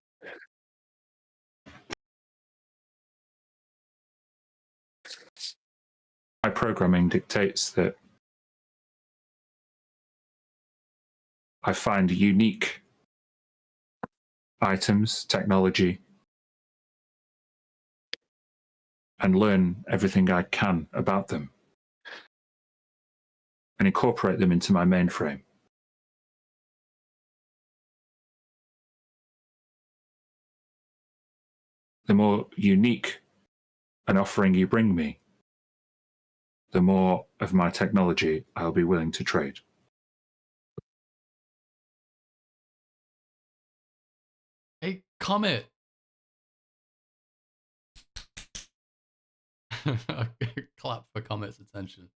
my programming dictates that I find unique items, technology, and learn everything I can about them and incorporate them into my mainframe. The more unique an offering you bring me, the more of my technology I'll be willing to trade. Hey, Comet. Clap for Comet's attention.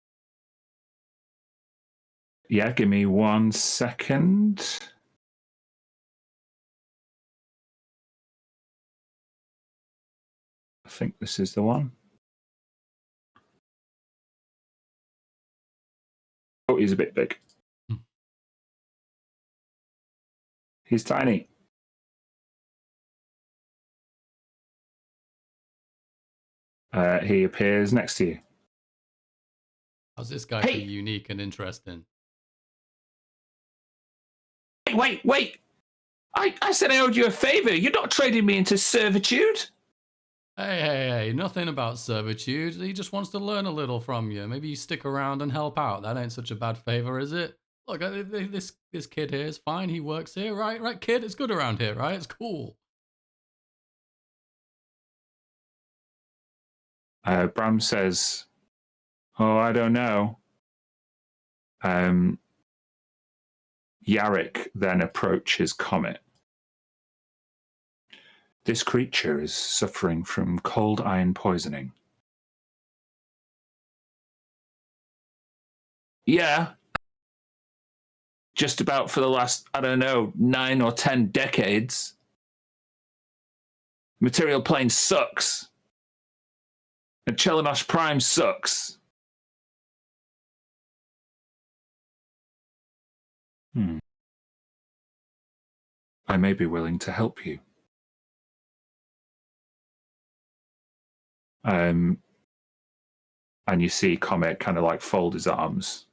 Yeah, give me 1 second. I think this is the one. Oh, he's a bit big. He's tiny. He appears next to you. How's this guy Hey! so unique and interesting? Wait! I said I owed you a favor. You're not trading me into servitude. Hey, nothing about servitude. He just wants to learn a little from you. Maybe you stick around and help out. That ain't such a bad favor, is it? Look, this kid here is fine. He works here, right? Right, kid? It's good around here, right? It's cool. Bram says, "Oh, I don't know." Yarrick then approaches Comet. This creature is suffering from cold iron poisoning. Yeah. Just about for the last, 9 or 10 decades. Material plane sucks. And Chelenosh Prime sucks. I may be willing to help you. And you see Comet kind of like fold his arms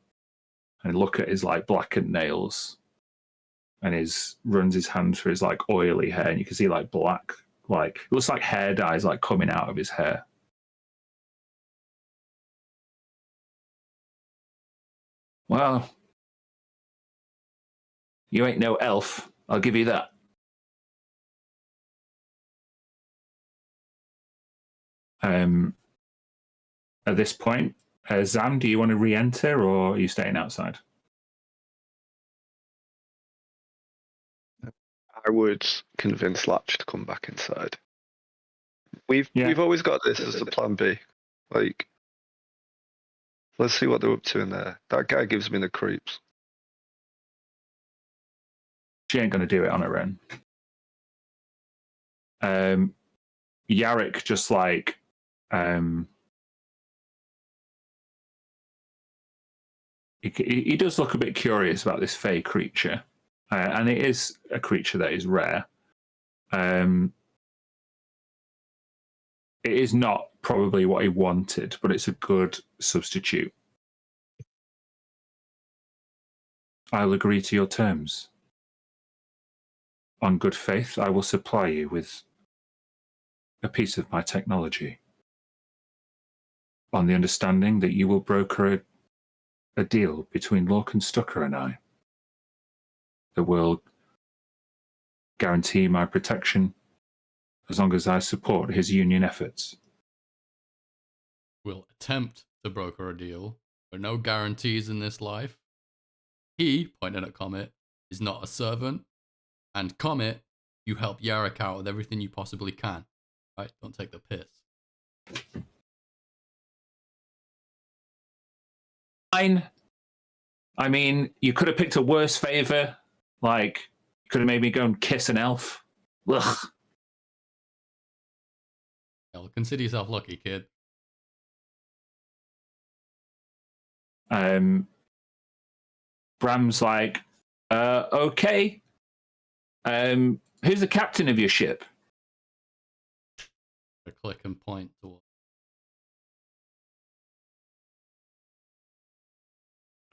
and look at his like blackened nails, and runs his hand through his like oily hair, and you can see like black, like it looks like hair dyes like coming out of his hair. Well, you ain't no elf, I'll give you that. At this point, Zam, do you want to re-enter, or are you staying outside? I would convince Latch to come back inside. We've always got this as a plan B. Like, let's see what they're up to in there. That guy gives me the creeps. She ain't going to do it on her own. Yarrick just like he does look a bit curious about this fey creature, and it is a creature that is rare. It is not probably what he wanted, but it's a good substitute. I'll agree to your terms. On good faith, I will supply you with a piece of my technology, on the understanding that you will broker a deal between Lorcan Stucker and I that will guarantee my protection as long as I support his union efforts. We'll attempt to broker a deal, but no guarantees in this life. He, pointing at Comet, is not a servant. And Comet, you help Yarrick out with everything you possibly can. Right? Don't take the piss. Fine. I mean, you could have picked a worse favor. Like, you could have made me go and kiss an elf. Ugh. Well, consider yourself lucky, kid. Bram's like, okay. Who's the captain of your ship? I click and point towards.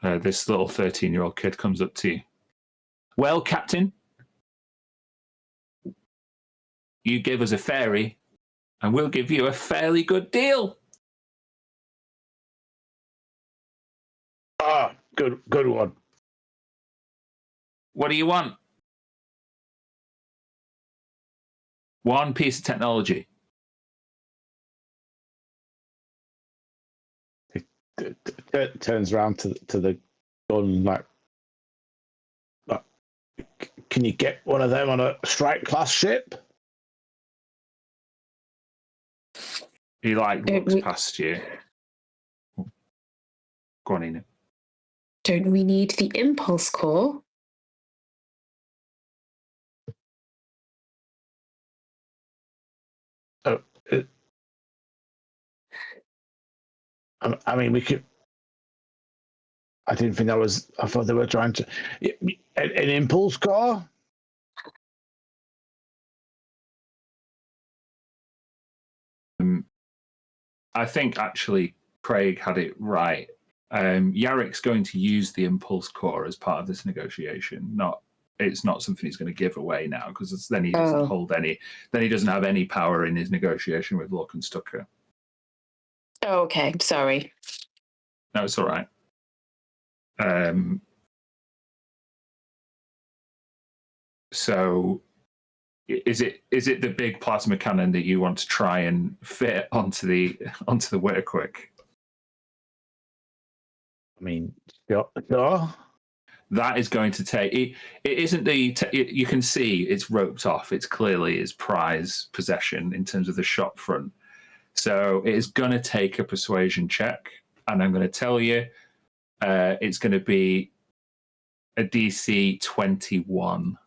this little 13-year-old kid comes up to you. Well, Captain, you give us a fairy, and we'll give you a fairly good deal. Ah, good one. What do you want? One piece of technology. Turns around to the gun like, can you get one of them on a strike class ship? He looks past you. Go on, Enid. Don't we need the impulse core? Oh, I mean, we could. I didn't think that was. I thought they were trying to an impulse core. I think actually Craig had it right. Yarrick's going to use the impulse core as part of this negotiation. It's not something he's going to give away now, because then he doesn't hold any. Then he doesn't have any power in his negotiation with Lorcan and Stucker. Oh, okay, sorry. No, it's all right. So, is it the big plasma cannon that you want to try and fit onto the Witterquick? I mean, sure. That is going to take. It isn't you can see it's roped off. It's clearly his prize possession in terms of the shop front. So it is going to take a persuasion check, and I'm going to tell you, it's going to be a DC 21.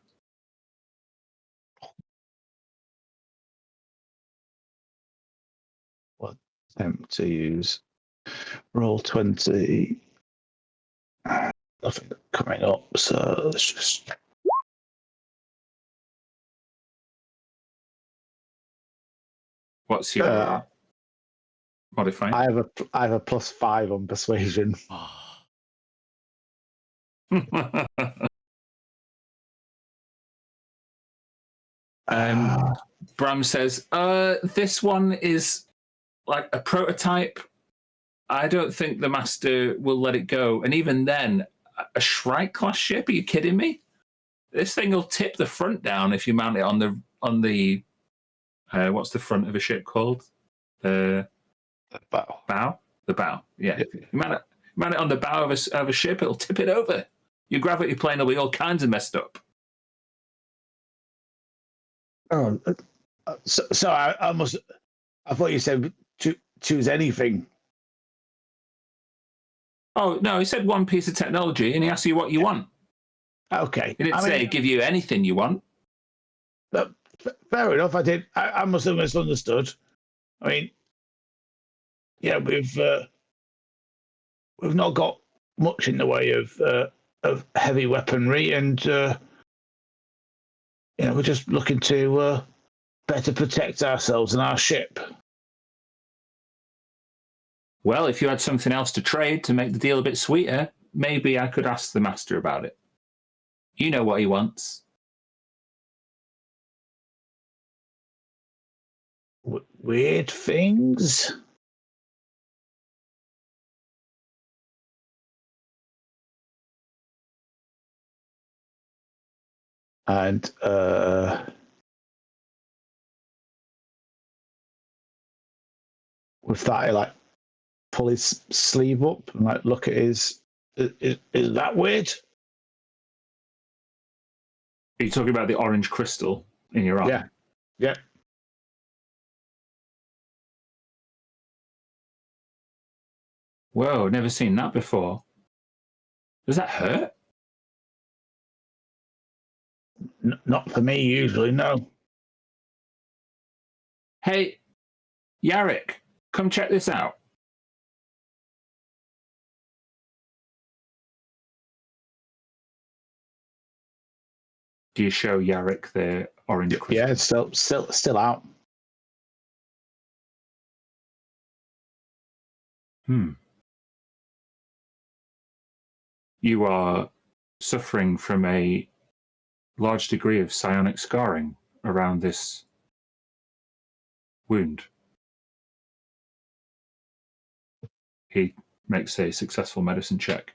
What attempt to use? Roll 20. Nothing coming up, so let's just. What's your modifier? I have a +5 on persuasion. Bram says, this one is like a prototype. I don't think the master will let it go. And even then, a Shrike class ship? Are you kidding me? This thing will tip the front down if you mount it on the what's the front of a ship called? The bow. Bow? The bow. Yeah. If you mount it on the bow of a ship, it'll tip it over. Your gravity plane will be all kinds of messed up. Oh, so I thought you said to choose anything. Oh, no, he said one piece of technology, and he asked you what you want. Okay. He didn't say give you anything you want. Fair enough. I must have misunderstood. I mean, yeah, we've not got much in the way of heavy weaponry, and we're just looking to better protect ourselves and our ship. Well, if you had something else to trade to make the deal a bit sweeter, maybe I could ask the master about it. You know what he wants. Weird things? And with that, I pull his sleeve up and look at his. Is that weird? Are you talking about the orange crystal in your arm? Yeah. Whoa, never seen that before. Does that hurt? Not for me, usually, no. Hey, Yarrick, come check this out. Do you show Yarrick the orange crystal? Yeah, it's still out. You are suffering from a large degree of psionic scarring around this wound. He makes a successful medicine check.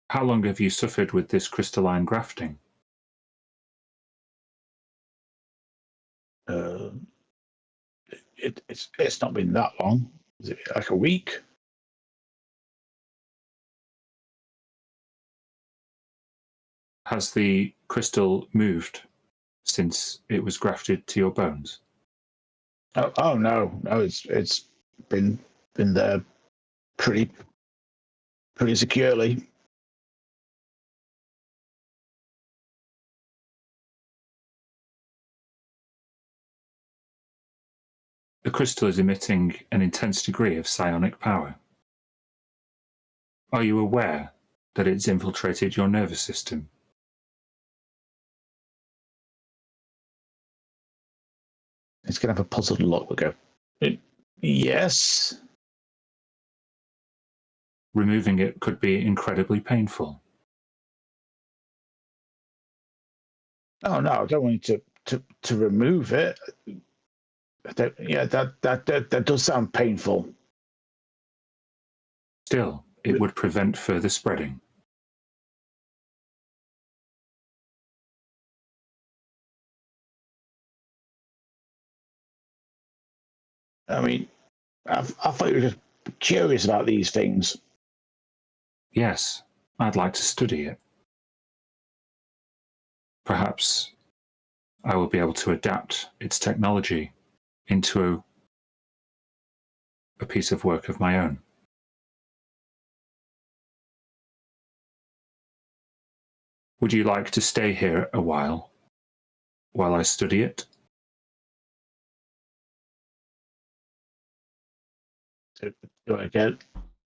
How long have you suffered with this crystalline grafting? It's not been that long. Is it like a week? Has the crystal moved since it was grafted to your bones? Oh no, it's been there pretty securely. The crystal is emitting an intense degree of psionic power. Are you aware that it's infiltrated your nervous system? It's going to have a puzzled look. We'll go, yes. Removing it could be incredibly painful. Oh no, I don't want you to remove it. That does sound painful. Still, it would prevent further spreading. I mean, I thought you were just curious about these things. Yes, I'd like to study it. Perhaps I will be able to adapt its technology into a piece of work of my own. Would you like to stay here a while I study it? Again,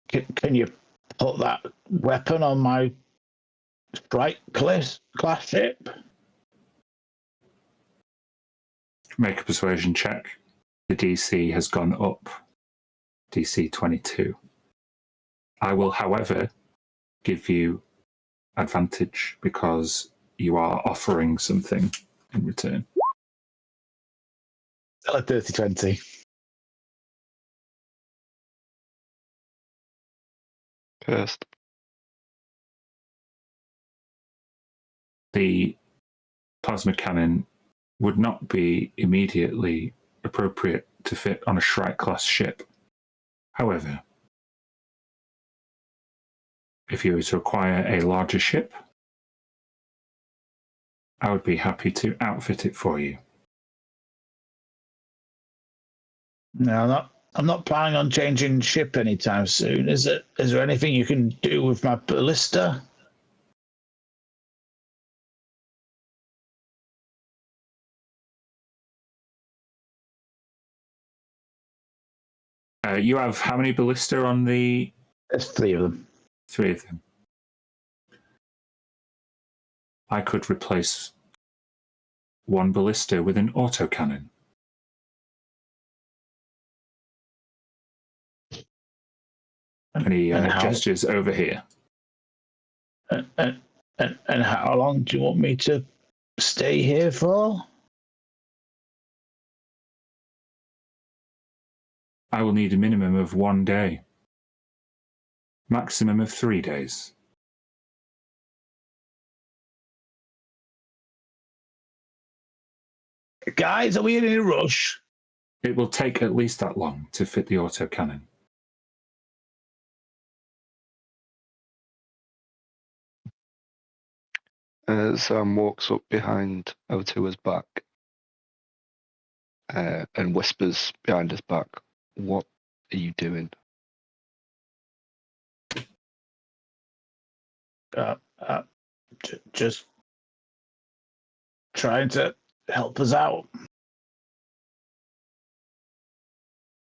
can you put that weapon on my strike class ship? Make a persuasion check. The DC has gone up. DC 22. I will, however, give you advantage because you are offering something in return. 30-20. Cursed. The plasma cannon would not be immediately appropriate to fit on a Shrike-class ship. However, if you were to acquire a larger ship, I would be happy to outfit it for you. No, I'm not planning on changing ship anytime soon. Is there anything you can do with my ballista? You have how many ballista on the... There's 3 of them. 3 of them. I could replace one ballista with an autocannon. And he gestures over here. And how long do you want me to stay here for? I will need a minimum of 1 day. Maximum of 3 days. Guys, are we in a rush? It will take at least that long to fit the autocannon. Sam walks up behind Otua's back and whispers behind his back, "What are you doing?" Just trying to help us out.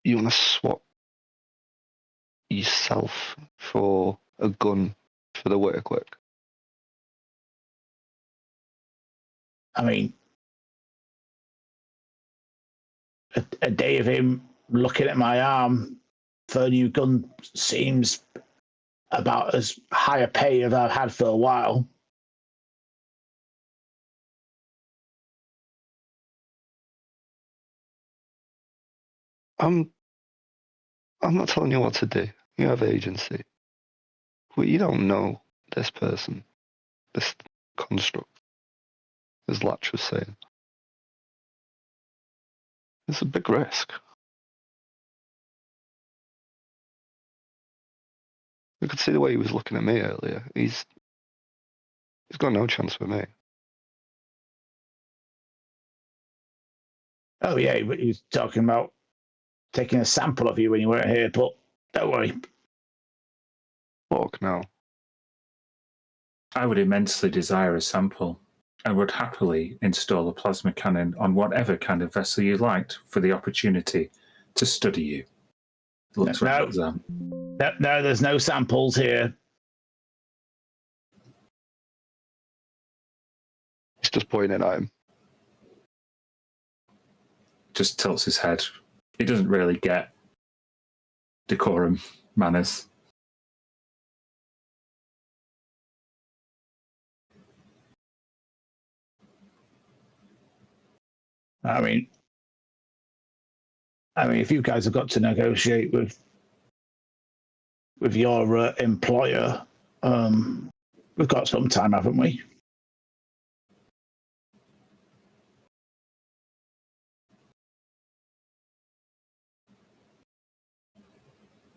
You want to swap yourself for a gun for the work quick? I mean, a day of him looking at my arm for a new gun seems about as high a pay as I've had for a while. I'm not telling you what to do. You have agency. But you don't know this person, this construct, as Latch was saying. It's a big risk. You could see the way he was looking at me earlier. He's got no chance with me. Oh yeah, he was talking about taking a sample of you when you weren't here, but don't worry. Fuck no. I would immensely desire a sample and would happily install a plasma cannon on whatever kind of vessel you liked for the opportunity to study you. Looks No. right at Zam. No, there's no samples here. He's just pointing at him. Just tilts his head. He doesn't really get decorum manners. I mean, if you guys have got to negotiate with your employer, we've got some time, haven't we?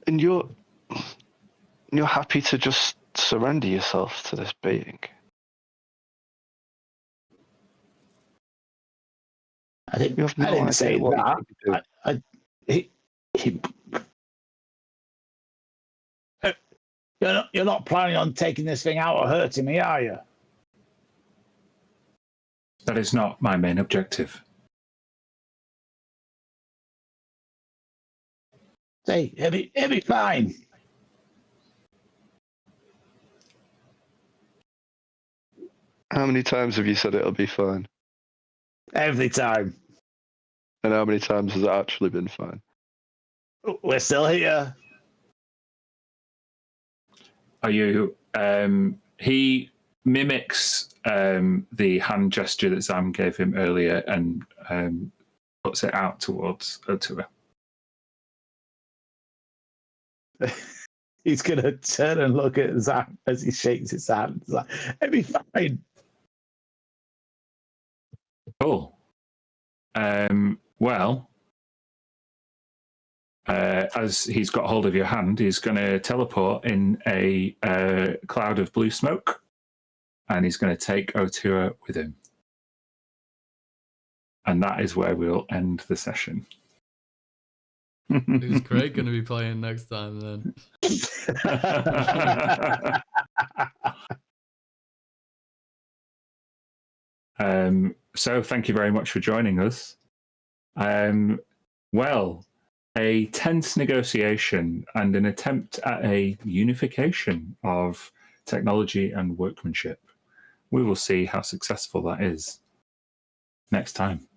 And you're happy to just surrender yourself to this being. I didn't, You have no I didn't idea say what that. You're not planning on taking this thing out or hurting me, are you? That is not my main objective. Say, it'll be fine. How many times have you said it'll be fine? Every time. And how many times has it actually been fine? We're still here. Are you? He mimics the hand gesture that Zam gave him earlier and puts it out towards to her. He's going to turn and look at Zam as he shakes his hand. He's like, it'll be fine. Cool. Well, as he's got hold of your hand, he's going to teleport in a cloud of blue smoke, and he's going to take Otua with him. And that is where we'll end the session. Who's Craig going to be playing next time then? So thank you very much for joining us. Well, a tense negotiation and an attempt at a unification of technology and workmanship. We will see how successful that is next time.